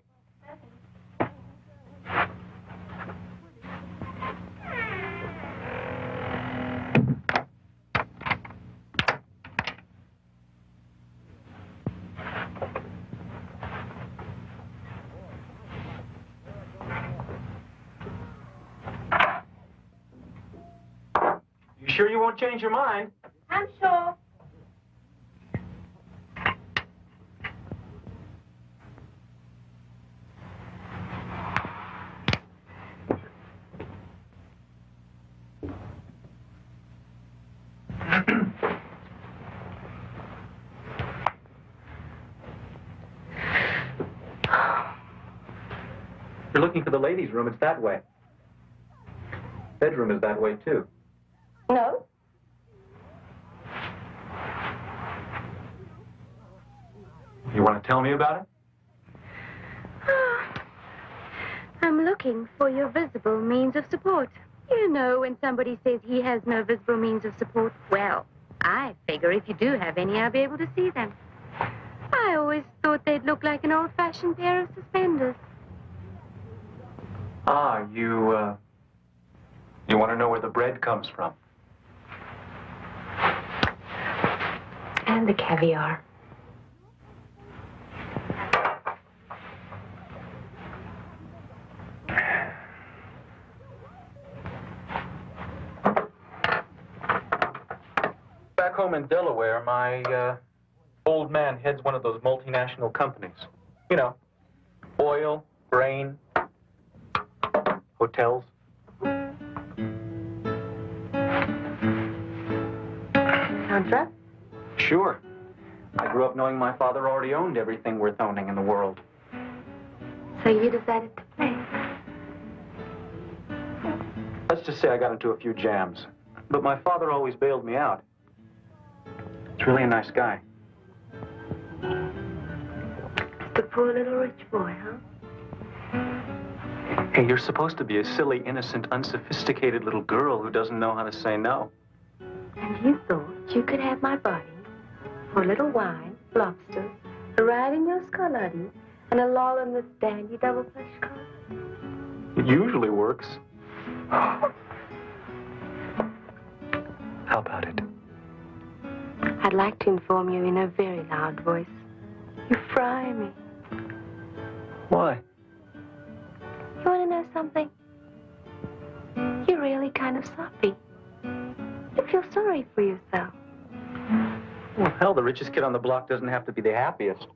You sure you won't change your mind? I'm sure. You're looking for the ladies' room. It's that way. Bedroom is that way, too. No? You want to tell me about it? I'm looking for your visible means of support. You know, when somebody says he has no visible means of support, well, I figure if you do have any, I'll be able to see them. I always thought they'd look like an old-fashioned pair of suspenders. Ah, you want to know where the bread comes from? And the caviar. Back home in Delaware, my old man heads one of those multinational companies. You know, oil, grain, hotels. Contra? Sure. I grew up knowing my father already owned everything worth owning in the world. So you decided to play? Let's just say I got into a few jams. But my father always bailed me out. He's really a nice guy. The poor little rich boy, huh? Hey, you're supposed to be a silly, innocent, unsophisticated little girl who doesn't know how to say no. And you thought you could have my body for a little wine, lobster, a ride in your Scarlatti, and a lull in this dandy double plush car? It usually works. How about it? I'd like to inform you in a very loud voice. You fry me. Why? You want to know something? You're really kind of soppy. You feel sorry for yourself. Well, hell, the richest kid on the block doesn't have to be the happiest.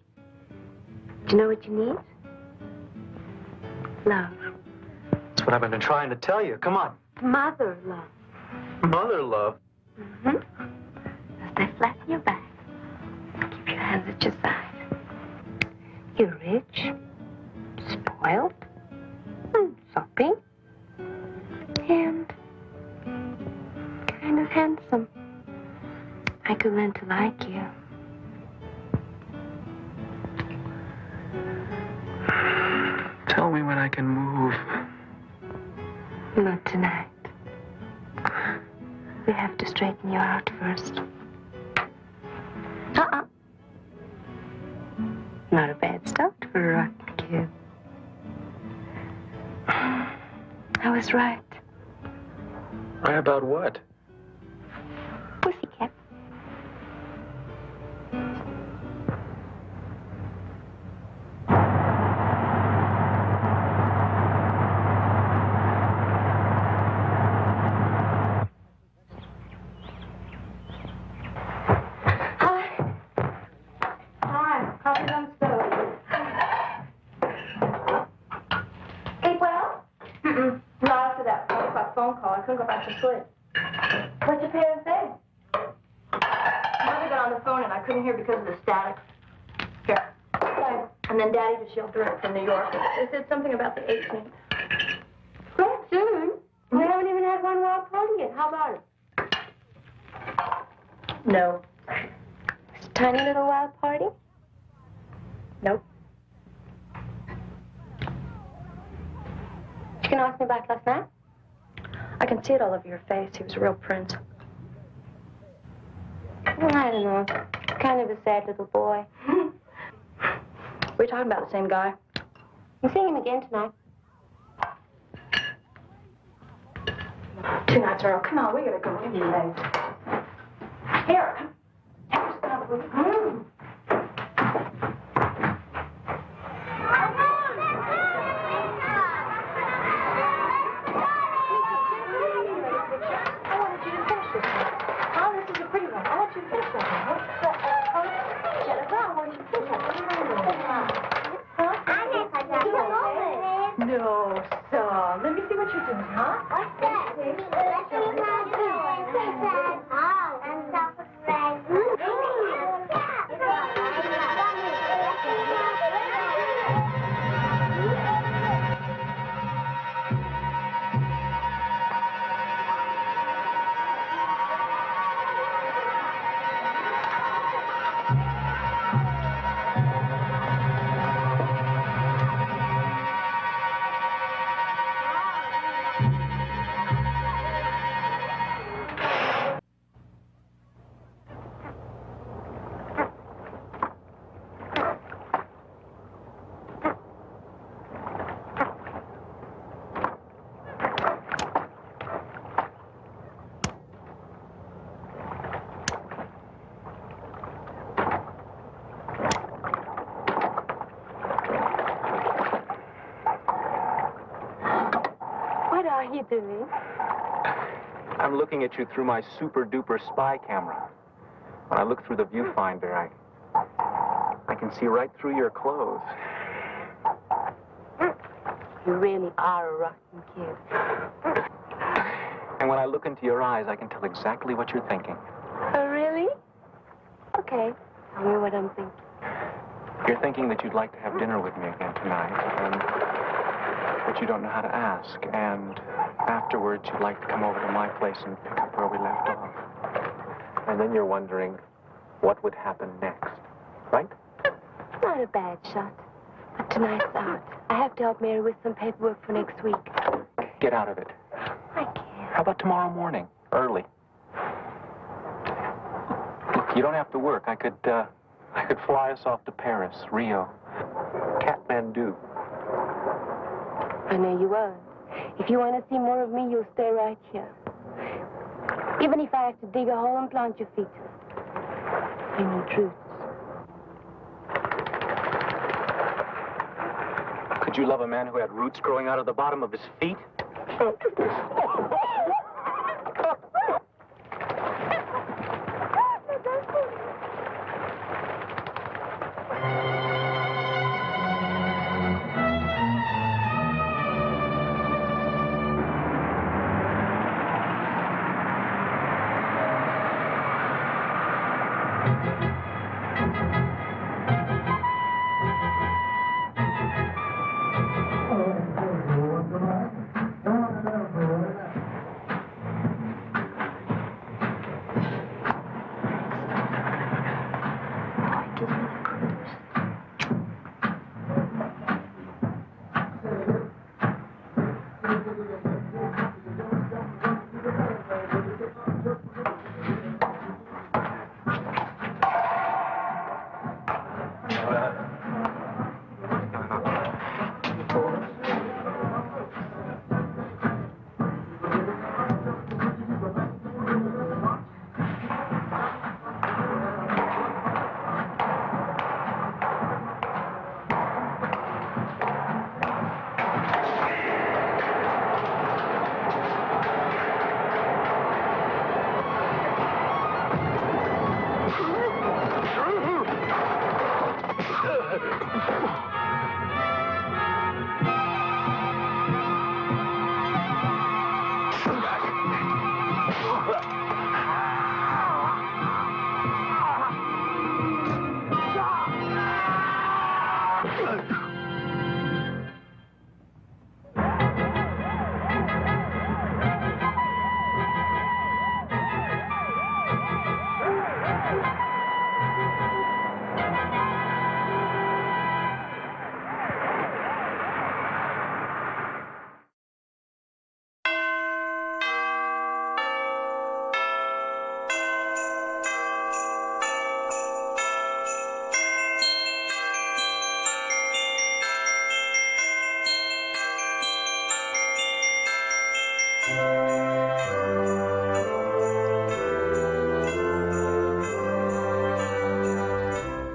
Do you know what you need? Love. That's what I've been trying to tell you. Come on. Mother love. Mother love. Mm-hmm. Stay flat on your back. Keep your hands at your side. You're rich, spoiled, soppy, and kind of handsome. I could learn to like you. Tell me when I can move. Not tonight. We have to straighten you out first. Not a bad start for a rotten kid. I was right. Right about what? Pussycat. Coffee's on the stove. Eat well? Not after that 1 o'clock phone call. I couldn't go back to sleep. What'd your parents say? Mother got on the phone and I couldn't hear because of the static. Here. And then Daddy just yelled direct from New York. They said something about the 18th. Quite soon. We haven't even had one wild party yet. How about it? No. It's a tiny little wild party? Nope. You can ask me about last night? I can see it all over your face. He was a real prince. I don't know. Kind of a sad little boy. We're talking about the same guy. I'm seeing him again tonight. 2 nights in a row. Come on, we gotta go anyway. Here, come. Have a stop with you. No, stop. Let me see what you're doing, huh? What's that? doing? I'm looking at you through my super-duper spy camera. When I look through the viewfinder, I can see right through your clothes. You really are a rotten kid. And when I look into your eyes, I can tell exactly what you're thinking. Oh, really? Okay. Tell me what I'm thinking. You're thinking that you'd like to have dinner with me again tonight, but you don't know how to ask. And afterwards, you'd like to come over to my place and pick up where we left off. And then you're wondering what would happen next, right? Not a bad shot. But tonight's out. I have to help Mary with some paperwork for next week. Get out of it. I can't. How about tomorrow morning, early? Look, you don't have to work. I could fly us off to Paris, Rio, Kathmandu. I know you won't. If you want to see more of me, you'll stay right here. Even if I have to dig a hole and plant your feet. I need truth. Could you love a man who had roots growing out of the bottom of his feet?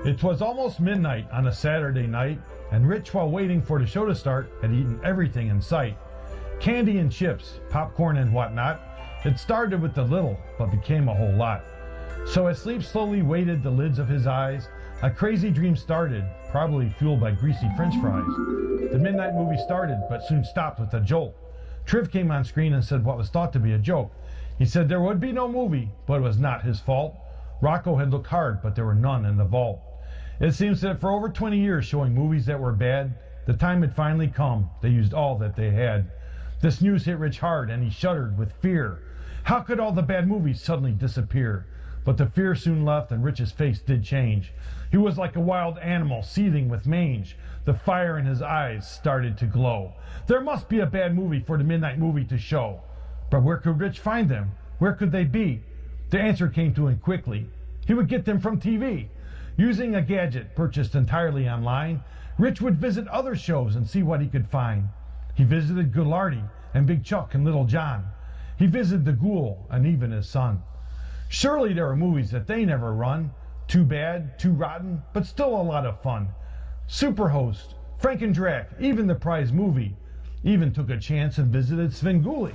It was almost midnight on a Saturday night, and Rich, while waiting for the show to start, had eaten everything in sight. Candy and chips, popcorn and whatnot. It started with a little, but became a whole lot. So as sleep slowly weighted the lids of his eyes, a crazy dream started, probably fueled by greasy french fries. The midnight movie started, but soon stopped with a jolt. Triv came on screen and said what was thought to be a joke. He said there would be no movie, but it was not his fault. Rocco had looked hard, but there were none in the vault. It seems that for over 20 years showing movies that were bad, the time had finally come. They used all that they had. This news hit Rich hard, and he shuddered with fear. How could all the bad movies suddenly disappear? But the fear soon left, and Rich's face did change. He was like a wild animal seething with mange. The fire in his eyes started to glow. There must be a bad movie for the midnight movie to show. But where could Rich find them? Where could they be? The answer came to him quickly. He would get them from TV. Using a gadget purchased entirely online, Rich would visit other shows and see what he could find. He visited Goularty and Big Chuck and Little John. He visited the Ghoul and even his son. Surely there are movies that they never run. Too bad, too rotten, but still a lot of fun. Superhost, Frank and Drac, even the prize movie. Even took a chance and visited Svengoolie.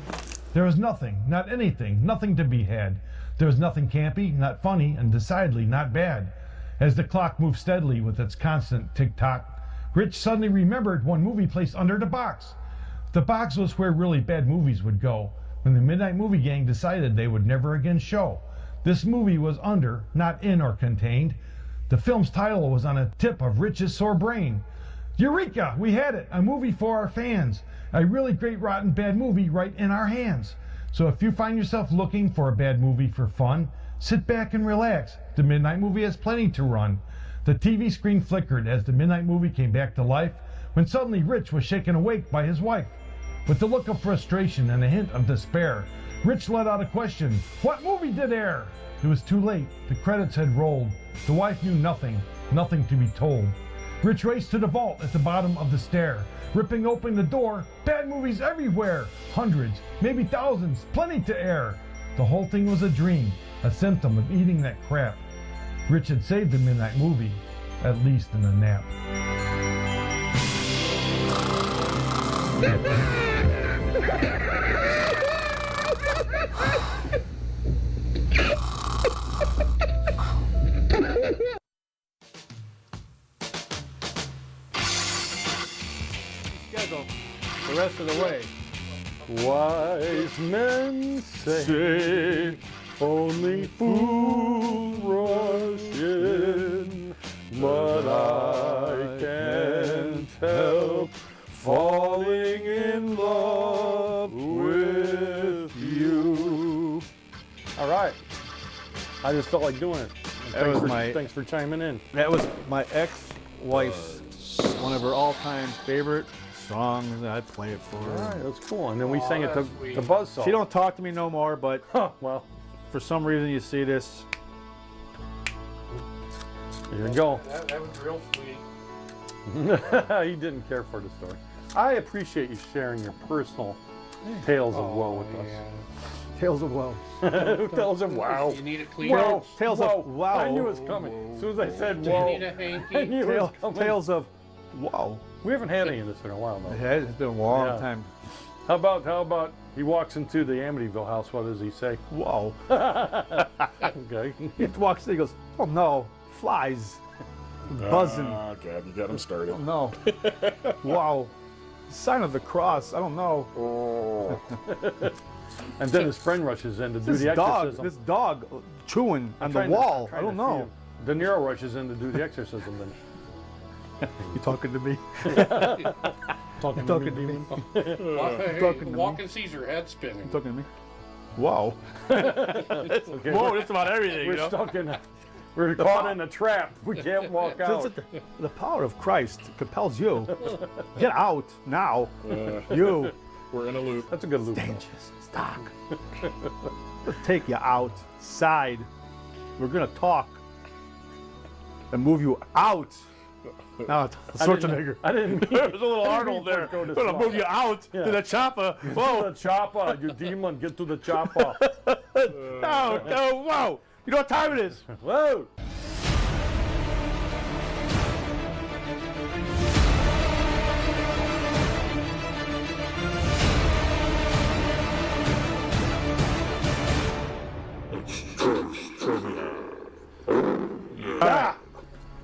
There was nothing, not anything, nothing to be had. There was nothing campy, not funny, and decidedly not bad. As the clock moved steadily with its constant tick-tock, Rich suddenly remembered one movie placed under the box. The box was where really bad movies would go, when the Midnight Movie Gang decided they would never again show. This movie was under, not in or contained. The film's title was on a tip of Rich's sore brain. Eureka! We had it! A movie for our fans. A really great rotten bad movie right in our hands. So if you find yourself looking for a bad movie for fun, sit back and relax. The Midnight Movie has plenty to run. The TV screen flickered as the Midnight Movie came back to life, when suddenly Rich was shaken awake by his wife. With a look of frustration and a hint of despair, Rich let out a question. What movie did air? It was too late. The credits had rolled. The wife knew nothing, nothing to be told. Rich raced to the vault at the bottom of the stair. Ripping open the door, bad movies everywhere. Hundreds, maybe thousands, plenty to air. The whole thing was a dream, a symptom of eating that crap. Rich had saved the Midnight Movie, at least in a nap. The rest of the way. Wise men say only fools rush in, but I can't help falling in love with you. All right. I just felt like doing it. Thanks for chiming in. That was my ex-wife's, one of her all-time favorite songs. I'd play it for her. All right, that's cool. And then we sang it to Buzzsaw. She don't talk to me no more, but well, for some reason you see this. There you go. That was real sweet. He didn't care for the story. I appreciate you sharing your personal tales of woe with us. Tales of woe. Tales of wow. You need a clean Whoa, Tales whoa. of wow. I knew it was coming. As soon as I said Do whoa, you need a hanky? I knew it was coming. Tales of wow. We haven't had any of this in a while, though. It's been a long Yeah. time. How about he walks into the Amityville house? What does he say? Wow. Okay. He walks in, he goes, oh no, flies. Buzzing. Oh, God, you got him started. Oh no. Wow. Sign of the cross. I don't know. Oh. And then his friend rushes in to do This the dog, exorcism. this dog chewing on the Trying to- wall. trying I don't to know. see him. De Niro rushes in to do the exorcism. Then You talking to me? talking to me, me. demon. Talking to me. Walking Caesar head spinning. You talking to me? Wow. Okay. Whoa, that's about everything. We're you know? stuck in. We're caught in a trap. We can't walk out. The power of Christ compels you. Get out now. You. We're in a loop. That's a good loop. Dangerous. Stock. We'll take you outside. We're gonna talk and move you out. Now it's Schwarzenegger. I didn't. There's a little Arnold there. Go to We're gonna move you out to the chopper. Whoa, to the chopper, you demon! Get to the chopper. No, no, whoa! You know what time it is? Whoa! Ah!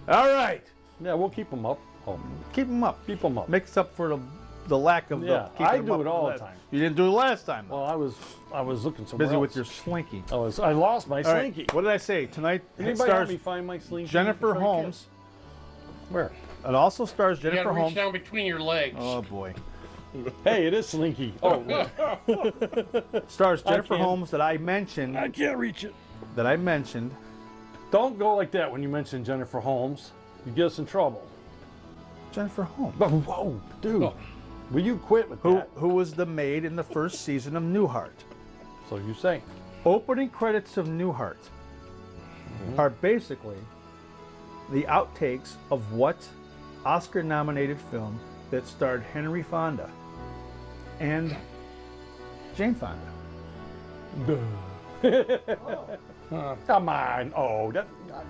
All right. Yeah, we'll keep them up. Oh, Keep them up. keep them up. Makes up for the lack of Yeah, keeping I them do up it all the last- time. You didn't do it last time. Though. Well, I was looking somewhere Busy else. with your slinky. I lost my All right, slinky. what did I say? Tonight it Anybody help stars me find my slinky? Jennifer before I Holmes. Where? It also stars You gotta Jennifer reach Holmes. down between your legs. Oh boy. Hey, it is slinky. Oh, Stars Jennifer can't. Holmes that I mentioned. I can't reach it. That I mentioned. Don't go like that when you mention Jennifer Holmes. You get us in trouble. Jennifer Holmes. But whoa, dude. Will you quit with that? Who was the maid in the first season of Newhart? So you say. Opening credits of Newhart are basically the outtakes of what Oscar-nominated film that starred Henry Fonda and Jane Fonda. Come on. Oh, that.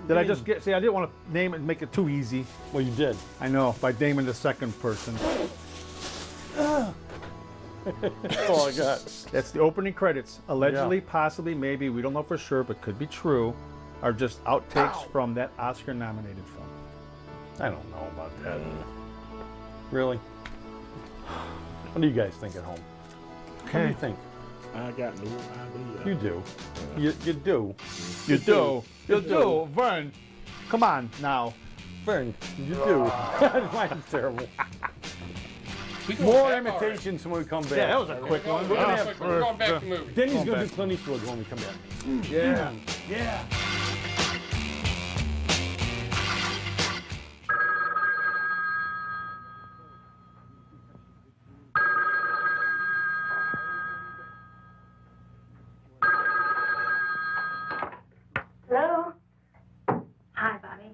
Did I just get? See, I didn't want to name it and make it too easy. Well, you did. I know by naming the second person. That's all I got. That's the opening credits. Allegedly, possibly, maybe, we don't know for sure, but could be true, are just outtakes from that Oscar-nominated film. I don't know about that. Really? What do you guys think at home? What do you think? I got no idea. You do. You do. You do. You do. Vern, come on now. Vern, you do. Mine's terrible. We go More back imitations when we come back. Yeah, that was a quick one. We're going back to movies. Then he's going to do Clint Eastwood when we come back. Yeah. Yeah. Hello? Hi, Bobby.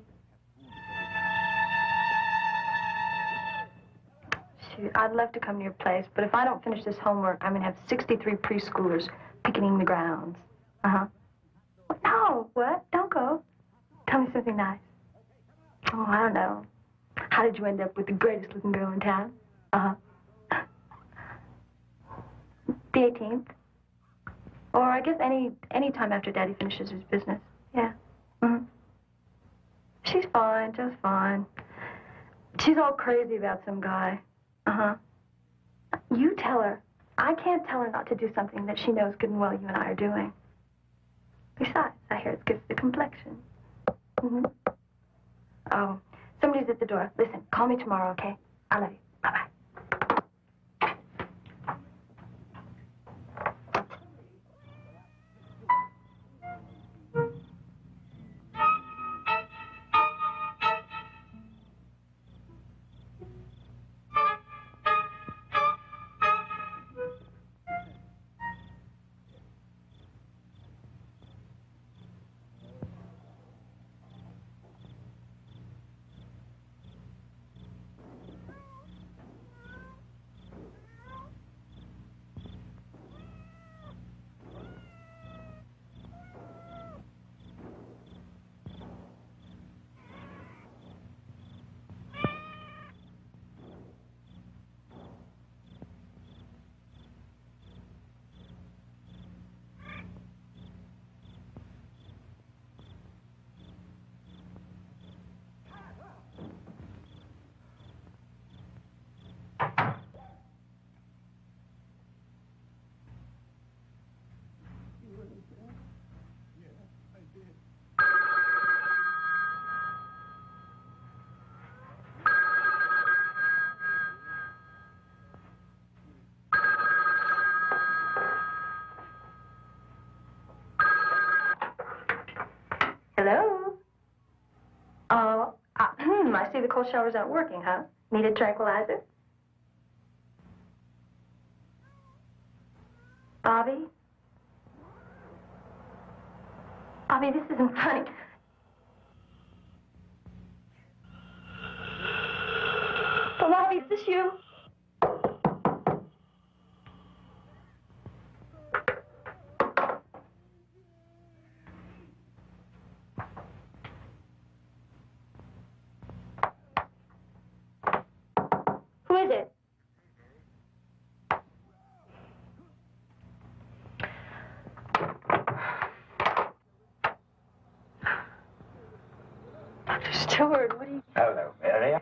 Shoot, I'd love to come to your place, but if I don't finish this homework, I'm going to have 63 preschoolers picketing the grounds. Uh-huh. No, what? Don't go. Tell me something nice. Oh, I don't know. How did you end up with the greatest looking girl in town? Uh-huh. The 18th. Or I guess any time after Daddy finishes his business. Yeah. Mm-hmm. She's fine, just fine. She's all crazy about some guy. Uh-huh. You tell her. I can't tell her not to do something that she knows good and well you and I are doing. Besides, I hear it's good for the complexion. Mm-hmm. Oh, somebody's at the door. Listen, call me tomorrow, okay? I love you. Bye-bye. Hello? Oh, I see the cold showers aren't working, huh? Need a tranquilizer? Bobby? Bobby, this isn't funny. Bobby, is this you? Who is it? Dr. Stewart, what are you... Hello, Mary.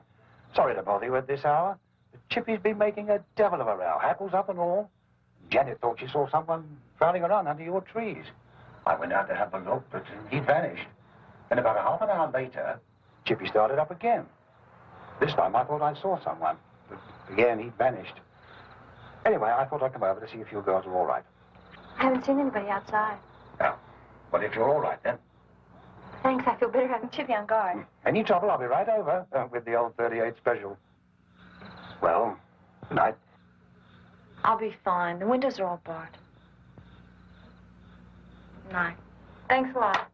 Sorry to bother you at this hour. The Chippy's been making a devil of a row, hackles up and all. Janet thought she saw someone prowling around under your trees. I went out to have a look, but he'd vanished. And about a half an hour later, Chippy started up again. This time I thought I saw someone, but again he'd vanished. Anyway, I thought I'd come over to see if you girls are all right. I haven't seen anybody outside. Now, well, if you're all right then. Thanks, I feel better having Chippy on guard. Any trouble, I'll be right over with the old 38 special. Well, good night. I'll be fine. The windows are all barred. Night. Thanks a lot.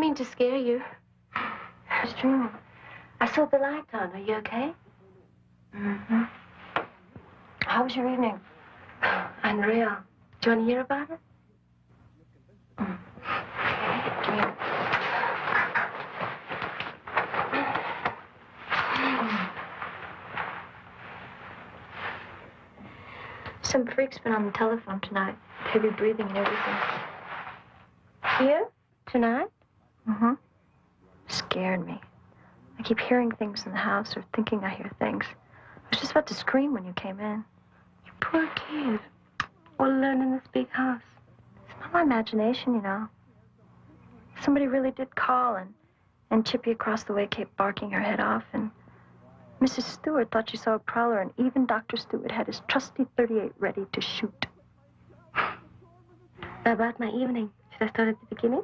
mean to scare you. I was dreaming. I saw the light on. Are you okay? Mm-hmm. How was your evening? Unreal. Do you want to hear about it? Mm. Come here. Some freak's been on the telephone tonight. Heavy breathing and everything. Here? Tonight? Mm-hmm. Scared me. I keep hearing things in the house or thinking I hear things. I was just about to scream when you came in. You poor kid. All alone in this big house. It's not my imagination, you know. Somebody really did call, and Chippy across the way kept barking her head off, and Mrs. Stewart thought she saw a prowler, and even Dr. Stewart had his trusty .38 ready to shoot. About my evening. Should I start at the beginning?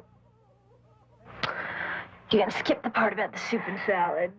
You're gonna skip the part about the soup and salad.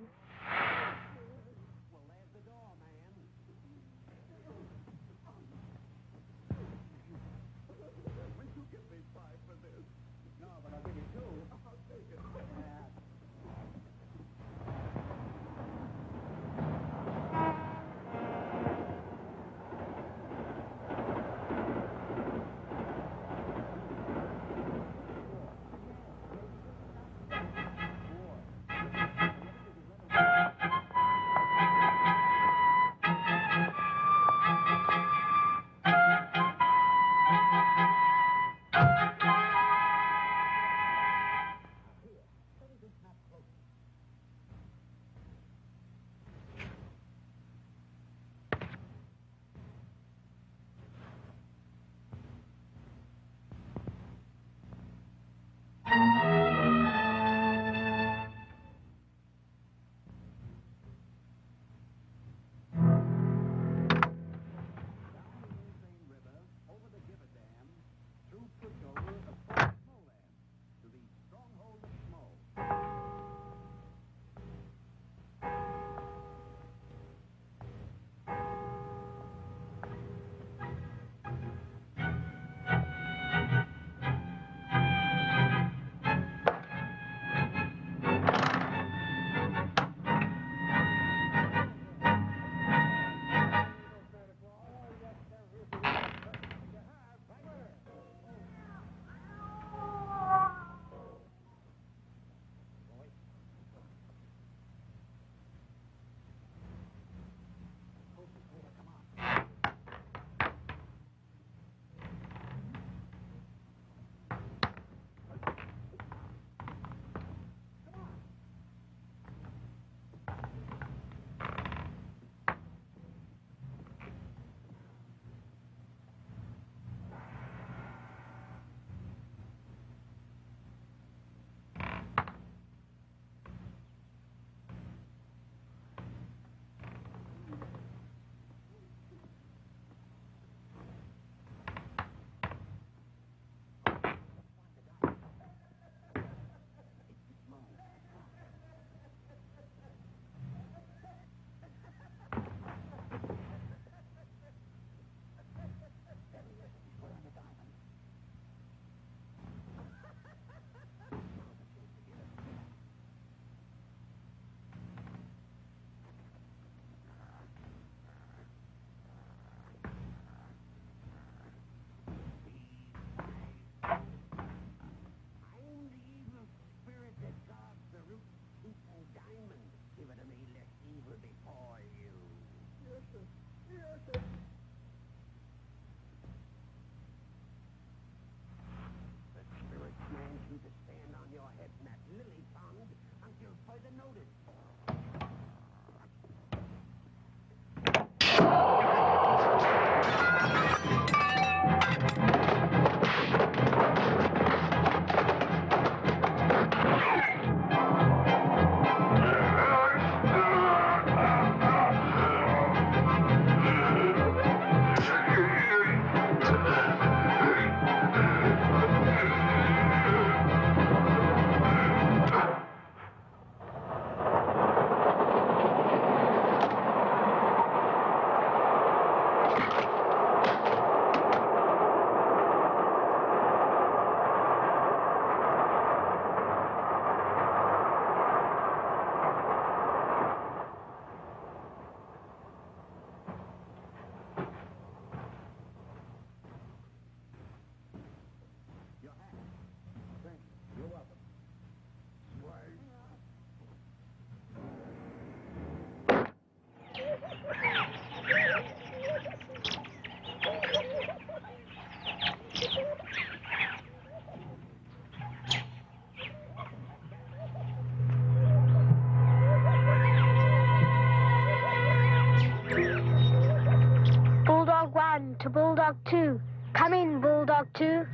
to Bulldog 2. Come in, Bulldog 2.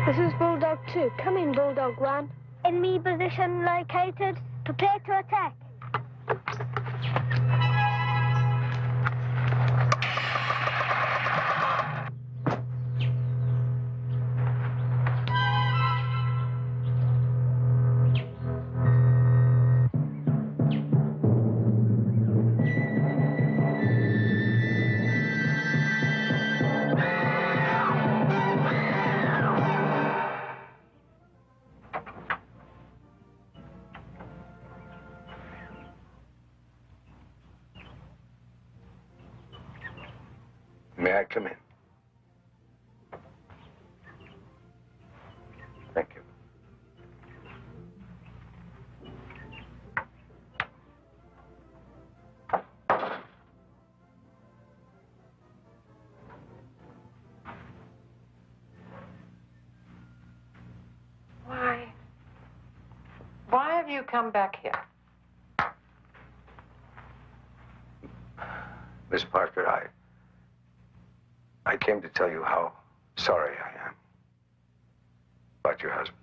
This is Bulldog 2. Come in, Bulldog 1. Enemy position located. Prepare to attack. May I come in? Thank you. Why have you come back here? Miss Parker, I came to tell you how sorry I am about your husband.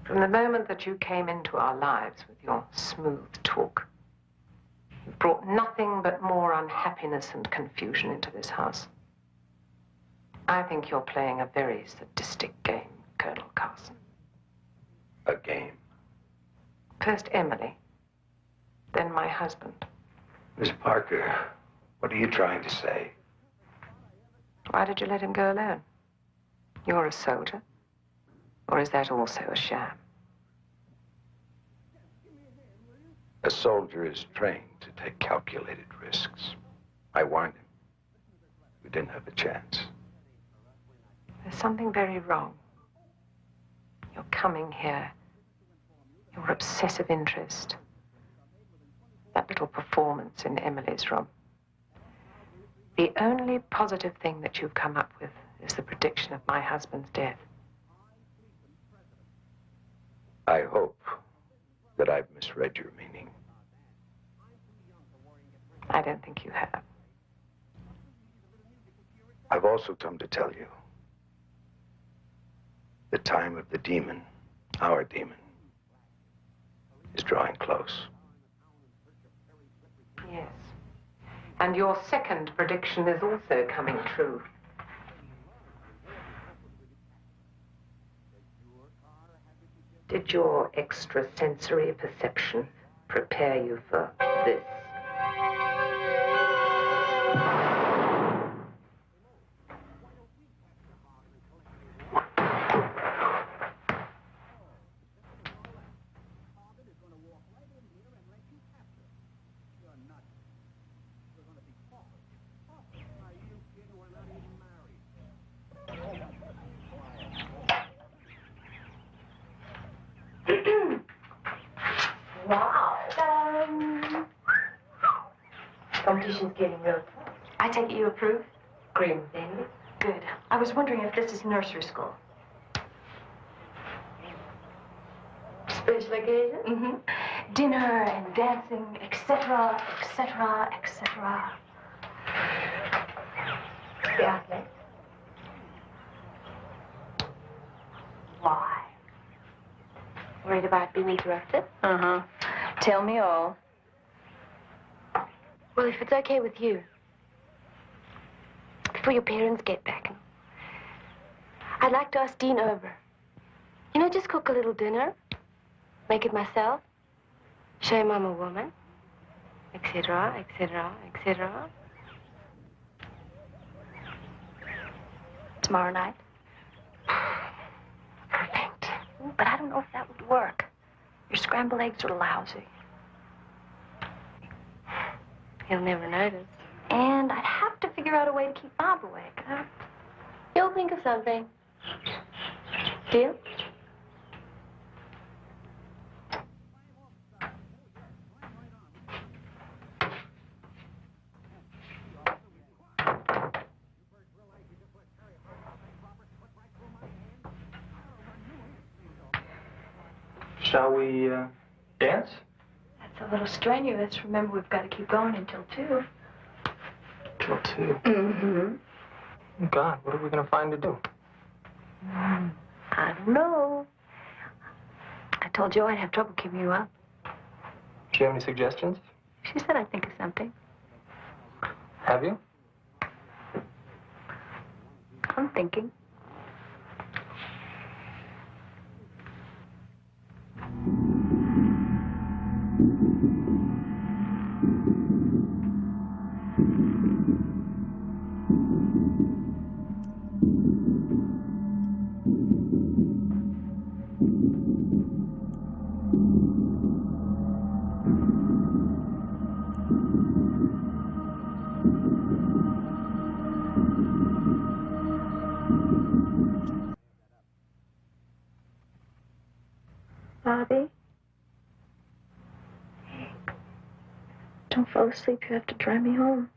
From the moment that you came into our lives with your smooth talk, you brought nothing but more unhappiness and confusion into this house. I think you're playing a very sadistic game, Colonel Carson. A game? First Emily, then my husband. Miss Parker, what are you trying to say? Why did you let him go alone? You're a soldier. Or is that also a sham? A soldier is trained to take calculated risks. I warned him. We didn't have a chance. There's something very wrong. You're coming here. Your obsessive interest. That little performance in Emily's room. The only positive thing that you've come up with is the prediction of my husband's death. I hope that I've misread your meaning. I don't think you have. I've also come to tell you the time of the demon, our demon, is drawing close. Yes. And your second prediction is also coming true. Did your extrasensory perception prepare you for this? Wow. Competition's getting real tough. I take it you approve? Green, baby. Good. I was wondering if this is nursery school. Special occasion? Mm-hmm. Dinner and dancing, etc., etc., etc. Yeah, okay. Why? Worried about being interrupted? Uh-huh. Tell me all. Well, if it's okay with you, before your parents get back, I'd like to ask Dean over. You know, just cook a little dinner, make it myself, show him I'm a woman, etc., etc., etc. Tomorrow night? Perfect. But I don't know if that would work. Your scrambled eggs are lousy. He'll never notice. And I'd have to figure out a way to keep Bob awake. Huh? You'll think of something. Deal? Shall we dance? That It's a little strenuous. Remember, we've got to keep going until 2. Till 2. Mm-hmm. God, what are we going to find to do? I don't know. I told Joe I'd have trouble keeping you up. Do you have any suggestions? She said I'd think of something. Have you? I'm thinking. Bobby? Don't fall asleep. You have to drive me home.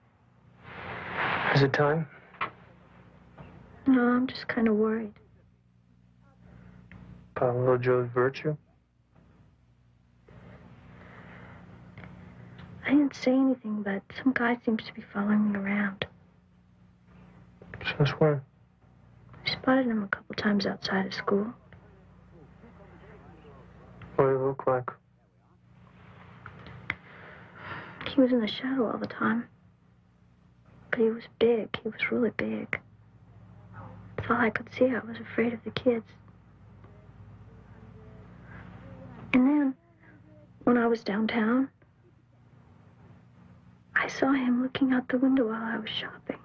Is it time? No, I'm just kind of worried. About little Joe's virtue? I didn't say anything, but some guy seems to be following me around. Since when? I spotted him a couple times outside of school. What do you look like? He was in the shadow all the time. But he was big. He was really big. That's all I could see. I was afraid of the kids. And then, when I was downtown, I saw him looking out the window while I was shopping.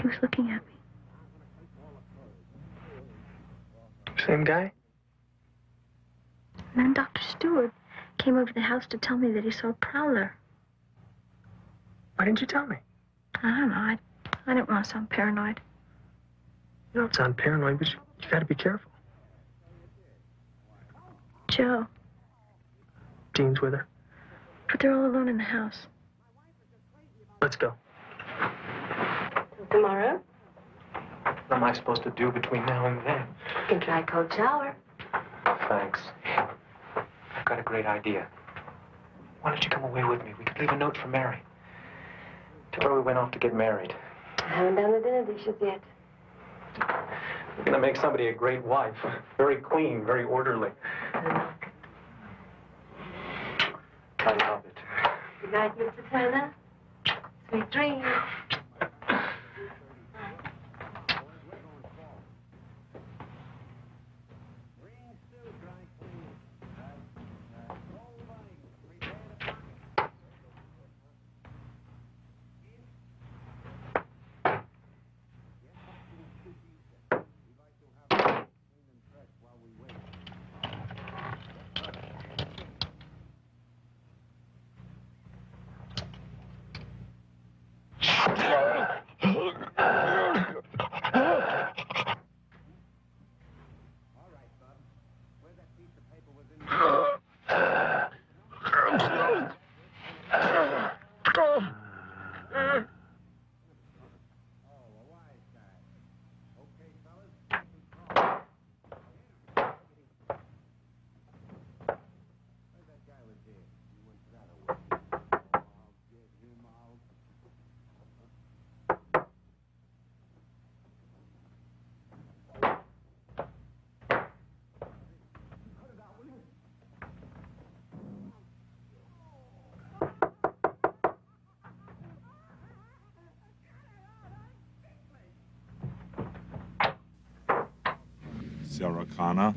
He was looking at me. Same guy? And then Dr. Stewart came over to the house to tell me that he saw a prowler. Why didn't you tell me? I don't know. I didn't want to sound paranoid. You don't sound paranoid, but you gotta be careful. Joe. Jean's with her. But they're all alone in the house. Let's go. Tomorrow? What am I supposed to do between now and then? You can try a cold shower. Thanks. I've got a great idea. Why don't you come away with me? We could leave a note for Mary. Tell her we went off to get married. I haven't done the dinner dishes yet. You're gonna make somebody a great wife. Very clean, very orderly. I love it. Good night, Mr. Turner. Sweet dreams. Sarah Connor.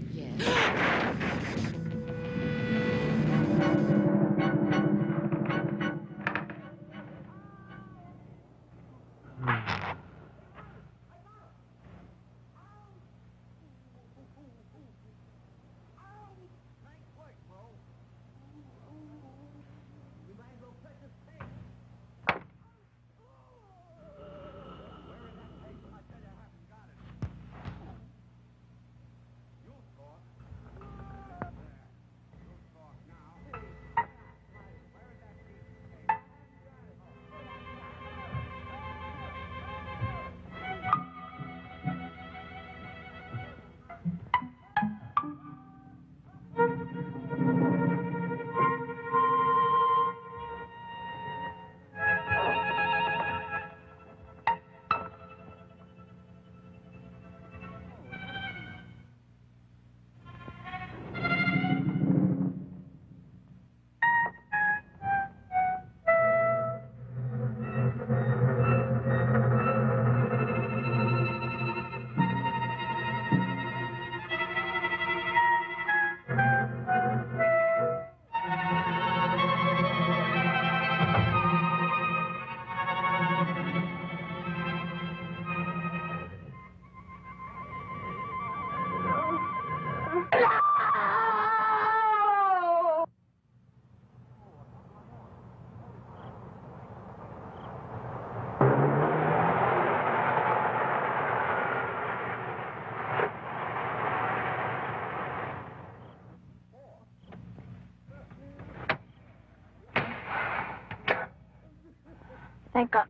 Thank God.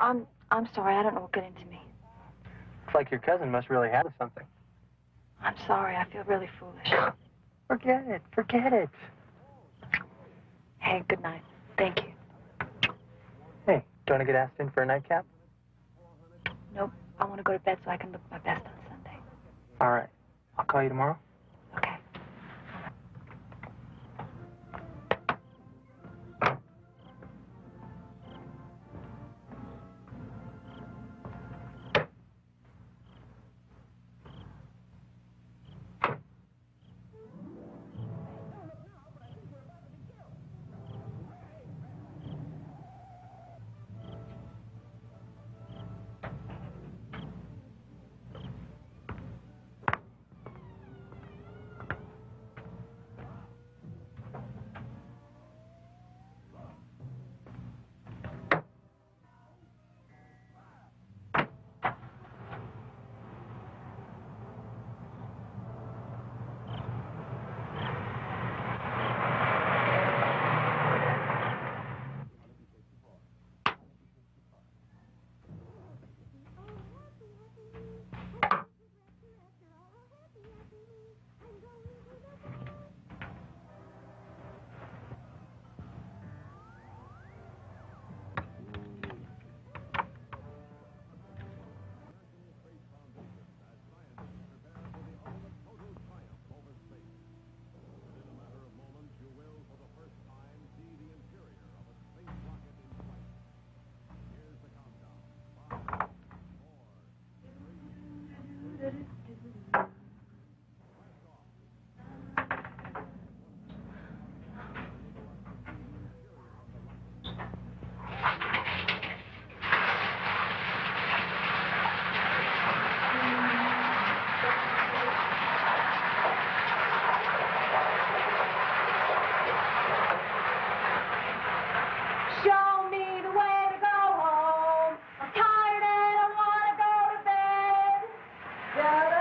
I'm sorry. I don't know what got into me. Looks like your cousin must really have something. I'm sorry. I feel really foolish. Forget it. Forget it. Hey, good night. Thank you. Hey, do you want to get asked in for a nightcap? Nope. I want to go to bed so I can look my best on Sunday. All right. I'll call you tomorrow. Okay. Show me the way to go home. I'm tired and I want to go to bed. Da, da,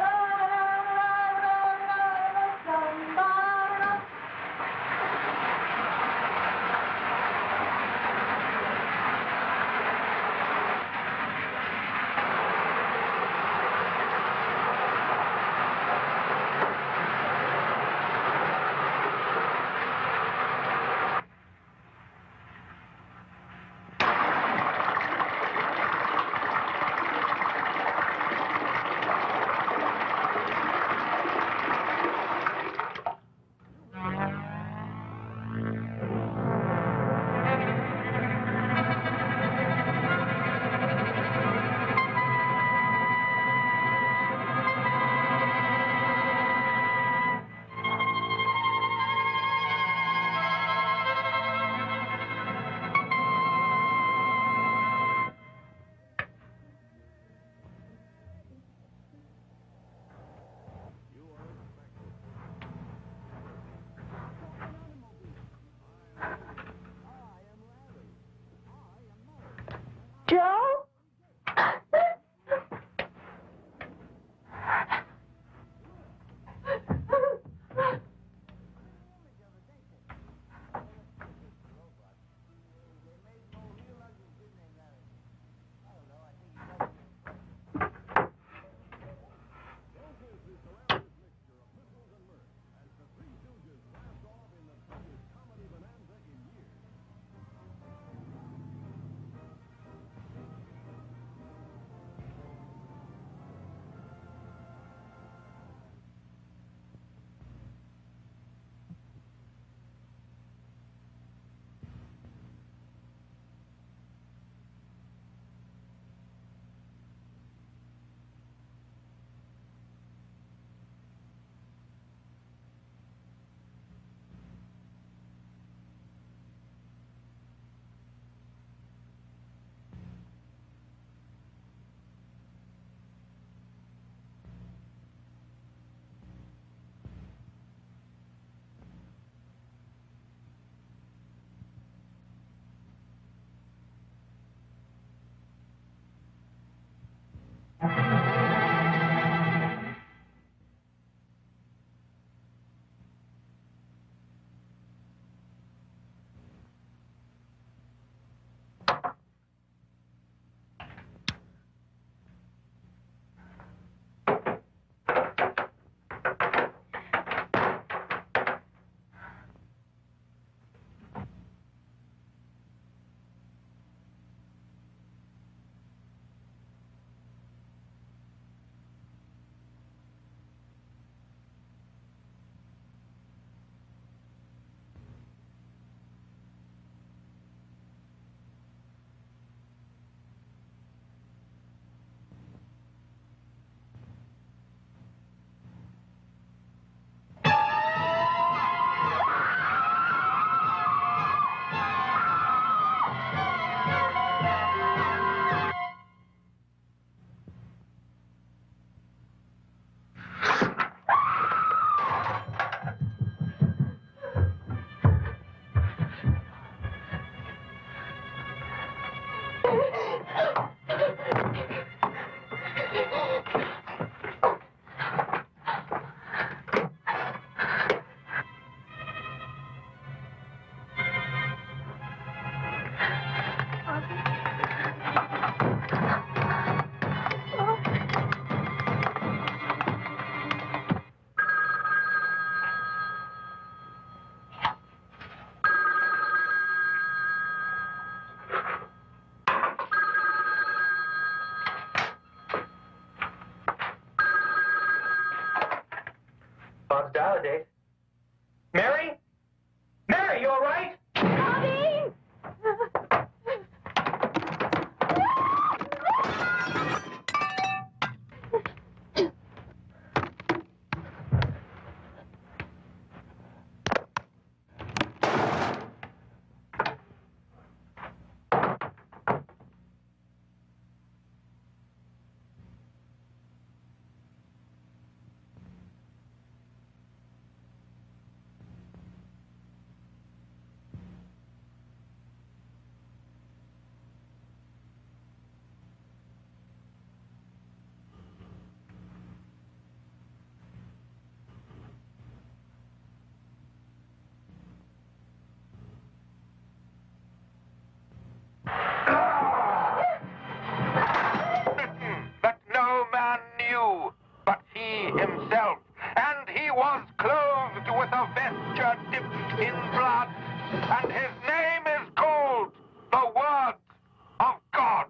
Bob's dial date. Mary? Mary, you all right? Bobby! That no man knew but he himself, and he was clothed with a vesture dipped in blood, and his name is called the Word of God.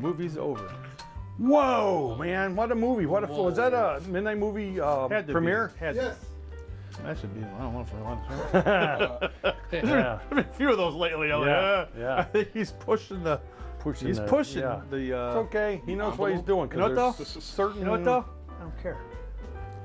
Movie's over. Whoa, man! What a movie! What a was that a midnight movie Had to premiere? Be. Had to. Yes. That should be. I don't know for a long time. There's Yeah. been a few of those lately. I'm like, Yeah. I think he's pushing the. Pushing He's the- pushing yeah. the. It's okay. He knows what he's doing. You know what though? There's certain. You know what though? I don't care.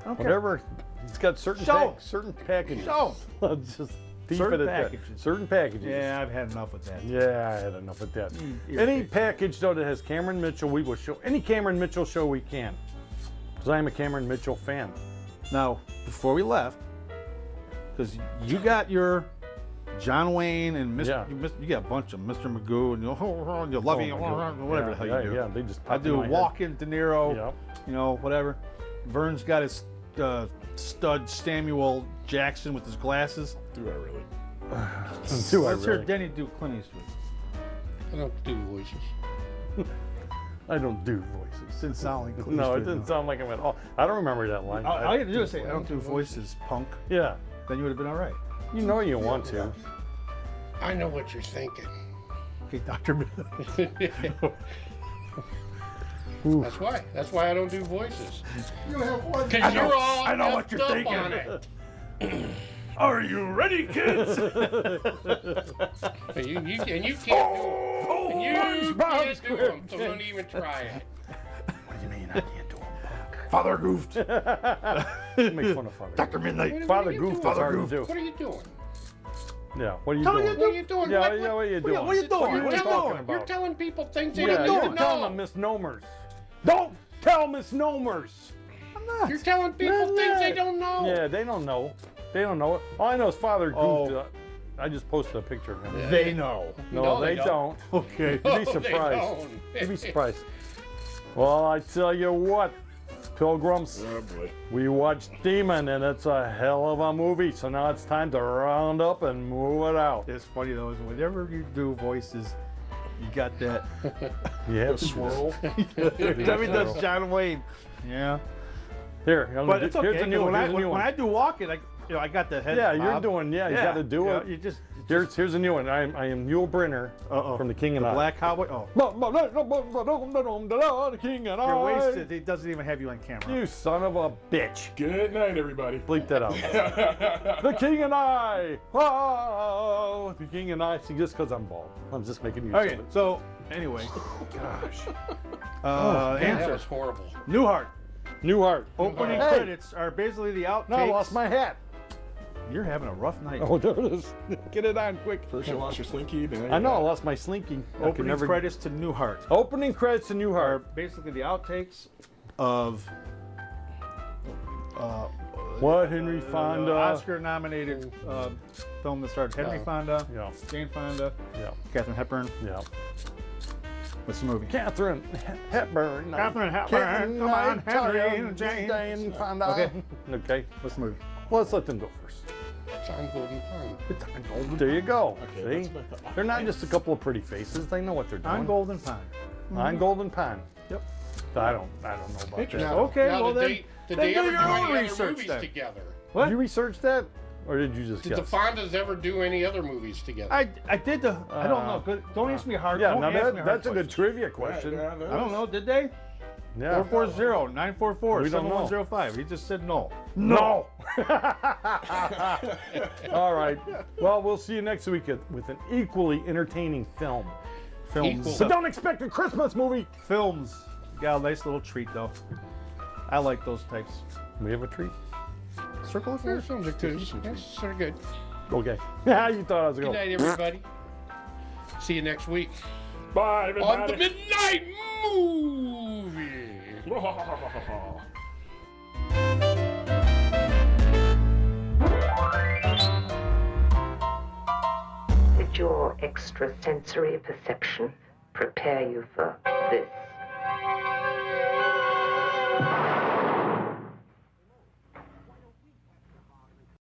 I don't care. Whatever. He's got certain Show. certain packages. Show. Let's just keep Certain it at that. packages. Certain packages. Yeah, I've had enough with that. Yeah, I had enough of that. You're Any okay. package though that has Cameron Mitchell, we will show any Cameron Mitchell show we can, because I am a Cameron Mitchell fan. Now, before we left, because you got your John Wayne and Mr. Yeah. You got a bunch of Mr. Magoo and you Lovey, Oh, my God. whatever Yeah, the hell yeah, you do. yeah, they just I pop in do my head. Walken, De Niro, Yep. you know, whatever. Vern's got his stud Samuel Jackson with his glasses. Do I really? Do I Let's hear really? Denny do Clint Eastwood. I don't do voices. I don't do voices. Didn't sound like Clint No, it Eastwood, didn't sound like him at all. I don't remember that line. All you had to do is say, I don't do voices, punk. Yeah. Then you would have been all right. You know you want to. I know what you're thinking. Okay, Dr. That's why. That's why I don't do voices. You have one. Because you're all I know what effed you're up thinking. on it. Are you ready, kids? And you can't do them. And you can't do them, so don't even try it. What do you mean I can't do them? Father Goofed. Make fun of Father. Dr. Midnight. Father Goof was hard to do. What are you doing? Yeah, what are you Tell me doing? What are you doing? Yeah, What- yeah, what are you doing? What are you doing? What are you What are you talking doing? about? You're telling people things they Yeah, don't you're know. telling them misnomers. Don't tell misnomers. I'm not. You're telling people things they don't know. Yeah, they don't know. They don't know it. All I know is Father Oh. Goof. I just posted a picture of him. They know. No, they don't. Okay. You'd No, be they surprised. don't. You'd be surprised. Well, I tell you what, Pilgrims, Oh boy. we watched Demon, and it's a hell of a movie. So now it's time to round up and move it out. It's funny though, is whenever you do voices, You got that. Yeah, swirl. Debbie does John Wayne. Yeah. Here, But it's okay. here's a new 'cause one. when I do walking, I got the head. Yeah, you're bob. doing. Yeah, you got to do it. You just Here's a new one. I am Yul Brynner from The King and I. Black Cowboy. Oh. The King and You're I. wasted. He doesn't even have you on camera. You son of a bitch. Good night, everybody. Bleep that out. The King and I. Oh, The King and I. See, just because I'm bald. I'm just making use Okay, of it. so anyway. Gosh. Man, Answer. that was horrible. Newhart. Newhart. Opening credits are basically the outtakes. No, I lost my hat. You're having a rough night. Oh, there it is. Get it on quick. First you lost your slinky. Now I know, I lost my slinky. Opening credits to Newhart. Opening credits to Newhart. Are basically the outtakes of what Henry Fonda Oscar-nominated film that starred Henry Fonda, Jane Fonda, Katharine Hepburn. Yeah. What's the movie? Katharine Hepburn. Katharine Hepburn. Come on, Henry and Jane Fonda. Okay. Okay. What's the movie? Well, let's let them go first. It's on Golden Pond. It's on Golden. There you go. Okay, See? They're not just a couple of pretty faces. They know what they're doing. On Golden Pond. On Golden Pond. Yep. I don't know about that. Okay, Now, well did then they do ever your do own any other research movies then. together? What? Did you research that? Or did you just Did the guess? Fondas ever do any other movies together? I did the. I don't know. Don't ask me hard. Yeah, don't now ask me hard that's a good questions. trivia question. I don't know. Did they? Yeah. 440-944-7105. He just said no. No. All right. Well, we'll see you next week with an equally entertaining film. Films. But don't expect a Christmas movie. Films. Got a nice little treat though. I like those types. We have a treat. Circle of Yeah, Fear. films are good. That's sort of good. Okay. Yeah, you thought I was Good going. night, everybody. See you next week Bye, everybody. on the Midnight Movie. Did your extrasensory perception prepare you for this?